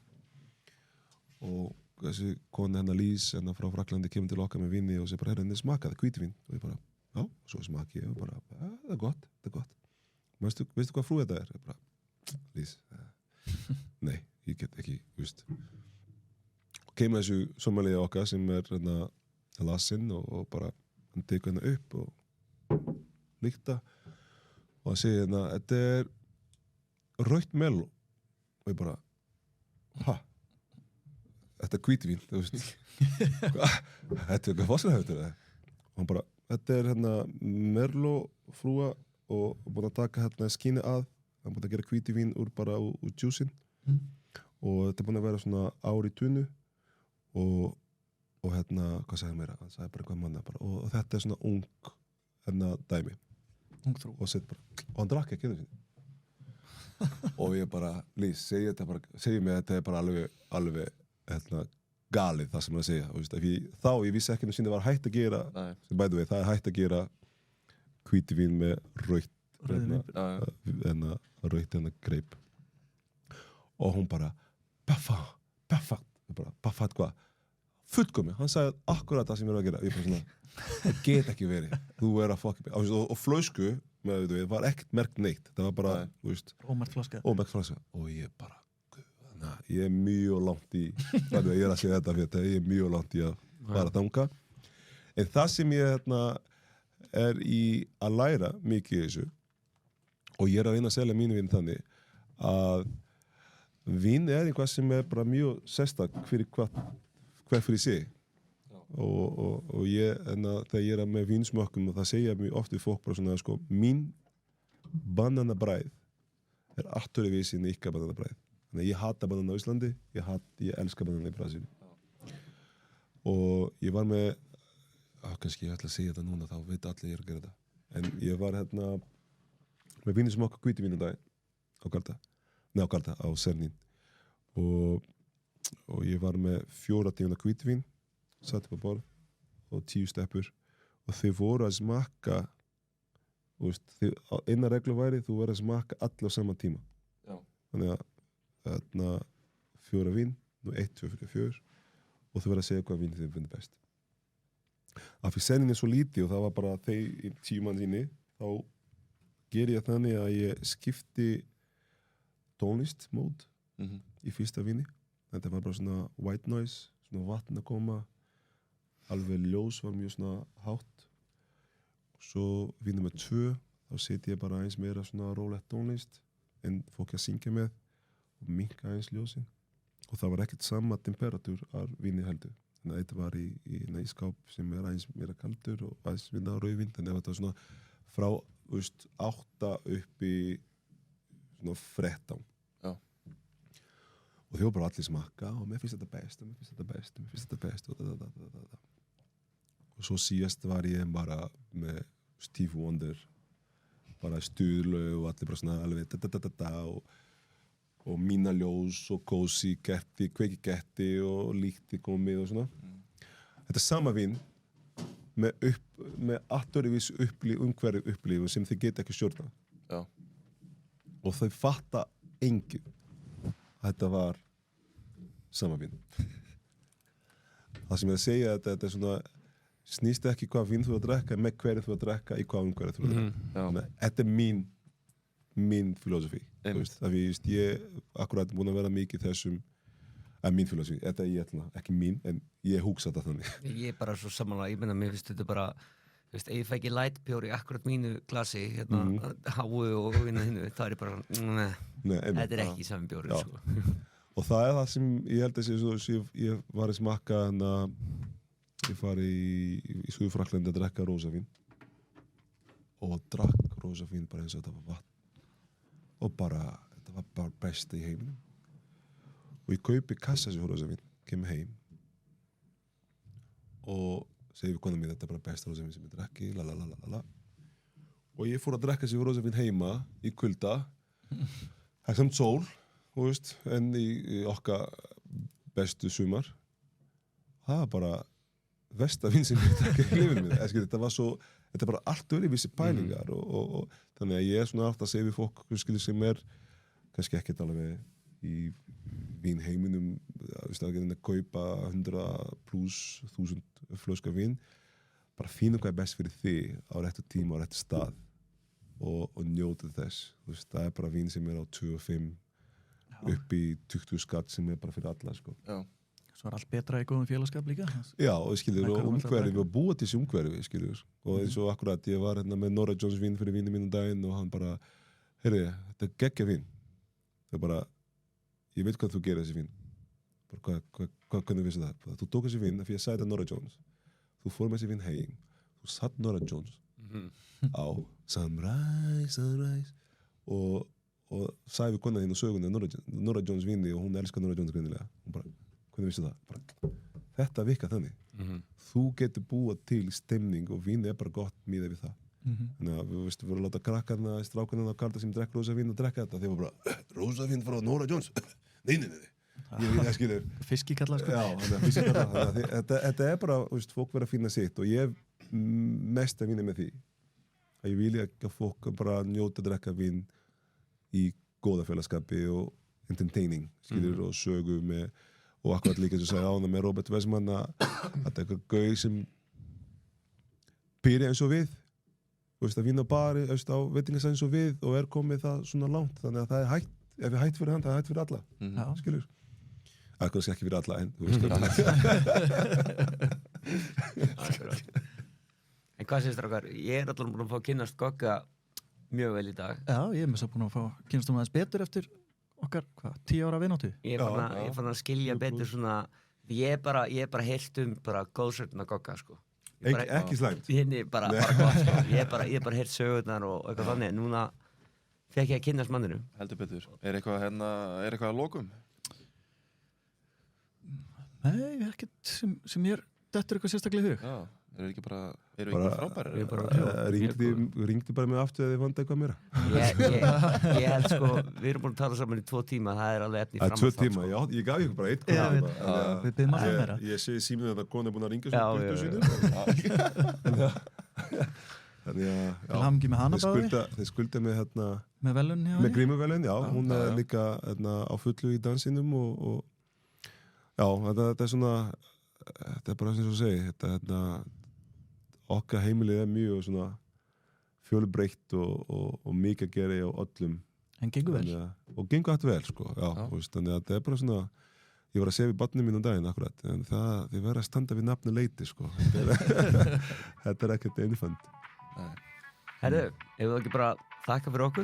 og þessi kona hennar Lís frá Fraklandi kemur til okkar með víni og segir bara henni smakaði hvítvín og ég bara, já, svo smaki ég og bara, það er gott veistu hvað frú þetta er? Ég bara, Lís nei, ég get ekki, og kemur þessu samanlega okkar sem er lasinn og bara hann tekur hennar upp og líkta og hann segir þetta er rautt meló og ég bara þetta er hvítvín þetta er hvað fóssilhæftur og hann bara, þetta er merló frúa og búin að taka skínu að hann búið að gera hvítivín úr juicin og þetta er búin að vera svona ár í tunnu og hvað sagði hann meira? Hann sagði bara hvað manna bara og þetta er svona ung dæmi Ungþrú. og hann drakk ekki sinni. Og ég bara, Lís, segja mér að þetta er bara alveg galið það sem hann að segja veist, ég vissi ekki sinni var hægt að gera sem bæðu við, það er hægt að gera hvítivín með rautt greip og hún bara Baffa hvað fullkomi, hann sagði akkurat það sem ég var að gera ég bara svona, það get ekki verið þú er að fokka og flösku var ekkert merkt neitt það var bara, þú veist ómerkt flaska og ég bara ég er mjög langt í ég er að segja þetta fyrir ég er mjög langt í að fara þanga en það sem ég er í að læra mikið í þessu og ég er að reyna að selja mínu vín þannig að vín er eitthvað sem er bara mjög sérstak fyrir hver fyrir sig og ég, þegar ég er með vínsmökkum og það segja mjög oft við fólk bara svona sko, mín bananabræð er afturvísi en ykkar bananabræð þannig að ég hata banan á Íslandi ég elska banan í Brasil og ég var með kannski ég ætla að segja þetta núna þá veit allir ég er að gera þetta en ég var með vínsmökk og hvítivín á Galda á Sernín og ég var með 4 tíma hvítivín satt upp á borð og 10 steppur og þau voru að smakka eina regla væri þú verður að smakka allir á sama tíma þannig að 4 vín 1, 2, 3, 4 og þau verður að segja hvað vín þið finnir best af því Sernín er svo lítið og það var bara þeir 10 mann inni þá ger ég þannig að ég skipti tónlistmód í fyrsta víni þetta var bara svona white noise svona vatn að koma alveg ljós var mjög svona hátt svo víni með 2 þá seti ég bara eins meira svona rólegt tónlist en fólk að syngja með og minnka eins ljósin og það var ekkert sama temperatúr af víni heldur þannig að þetta var í skáp sem er eins meira kaldur og eins vinna rauðvín þannig að þetta var svona frá 8 upp í svona 13 og þau var bara allir smakka og mér finnst þetta best og svo síðast var ég bara með Stevie Wonder bara stuðlu og allir bara svona alveg og mína ljós og kósi ketti, kveiki ketti og líkti komið og svona þetta sama vín með afturvís umhverju upplifun sem þið geta ekki stjórna og þau fatta engin þetta var sama vín það sem ég að segja þetta er svona snýst ekki hvað vín þú að drekka með hverju þú að drekka í hvað umhverju þú að drekka þetta er mín filosofi ég akkurat búin að vera mikið þessum mín filosofi, þetta er ég ekki mín en ég hugsa þetta þannig ég er bara svo samanlega, ég meina mér finnst þetta bara ef ég fæ ekki lightbjór í akkurat mínu glasi háu og hinnu það er bara, þetta er ekki saman bjóri sko. og það er það sem ég held að ég var að smakka ég fari í Suður-Fraklandi að drekka rósavín og drakk rósavín bara eins og þetta var vatn og bara, þetta var bara besta í heiminum og ég kaupi kassa sér rósavín, kemur heim og segi við konum mér þetta er bara besta rósavín sem ég drekki og ég fór að drekka sér rósavín heima í kulda það er samt sól en í okkar bestu sumar það var bara versta vín sem ég drekka í lífinu mínu þetta er bara allt öðruvísi pælingar og þannig að ég er svona aftur að segja við fólk sem er kannski ekkert alveg í vínheiminum að kaupa 100+1000 flöskar vín bara finna hvað er best fyrir þig á réttu tíma á réttu stað og njóta þess það er bara vín sem er á 25 upp í 20 skatt sem er bara fyrir alla sko. Svo er allt betra í góðum félagskap líka já og umhverfi og búa til þessu umhverfi og eins og akkurat ég var með Norra Jones vín fyrir vínu mínum daginn og hann bara heyrðu þetta er geggja vín það er bara ég veit hvað þú gerir þessi vín hvernig vissi það þú tók þessi vín af því að sagði þetta Norra Jones þú fór með þessi vín heim þú satt Norra Jones á Sunrise og og sagði við konan þín og söguna Norah Jones vini og hún elskar Norah Jones greinilega. Hún bara, hvernig vissu það? Bara, þetta virkar þannig. Þú getur búa til stemning og vín bara gott miðað við það. Þannig að við vorum að láta krakkarna, strákarna á Karda sem drekk rósavín og drekka þetta. Þeir voru bara, rósavín frá Norah Jones? Nei. Ég skilur. Fiskikalla sko. Já, þannig að fiskikalla. Þetta bara, fólk verður að finna sitt og ég mest að vinna með því. Að ég vilja að fólk bara njóta að drekka vín í góða félagskapi og entertaining, skilur, og sögu með, og akkurat líka sem sagði ána með Robert Wessman að þetta er eitthvað gauð sem byrja eins og við. Að vinna bari á veitingasæði eins og við og komið það svona langt þannig að það hægt, ef við hægt fyrir hann, það hægt fyrir alla skilur það skal ekki fyrir alla en þú veist En hvað sést þér okkar? Ég allavega búin að fá að kynnast Gogga mjög vel í dag. Já, ég svo búin að fá kynnast aðeins betur eftir okkar, 10 ára vináttu. Ég fann að skilja betur svona ég bara heilt bara góðsögn að Gogga sko. Ekki slæmt Henni bara gott sko. Ég bara heyrt sögurnar og eitthvað þannig. Núna fekk ég að kynnast manninum. Heldur betur. Er eitthvað að lokum? Nei, ekkert sem ég dettur eitthvað sérstaklega í hug. Já, eru ekki frábærir? Ringdi bara mig aftur eða þið vandi eitthvað meira. Ég held sko, við erum búin að tala saman í 2 tíma, það er alveg efni fram 2 tíma, já, ég gaf ykkur bara 1 tíma. Við byrjum að meira. Ég sé símið að það konu er búin að ringja svona 20 sinni. Þannig að, Til hamingju með hana báði. Þeir skulda mig með velun, já. Með grímuvelun, já, hún er líka á fullu í dansinum og já, þetta er svona, þetta er bara sem þú segir, okkar heimilið er mjög svona fjölbreytt og mikið að gera á öllum. En gengur vel. Og gengur hægt vel, sko, já. Þannig að þetta er bara svona, ég var að segja við barnið mín daginn akkurat, en þið verða að standa við nafni leiti, sko. Þetta er ekkert einfalt. Herðu, ef þú ekki bara þakka fyrir okkur.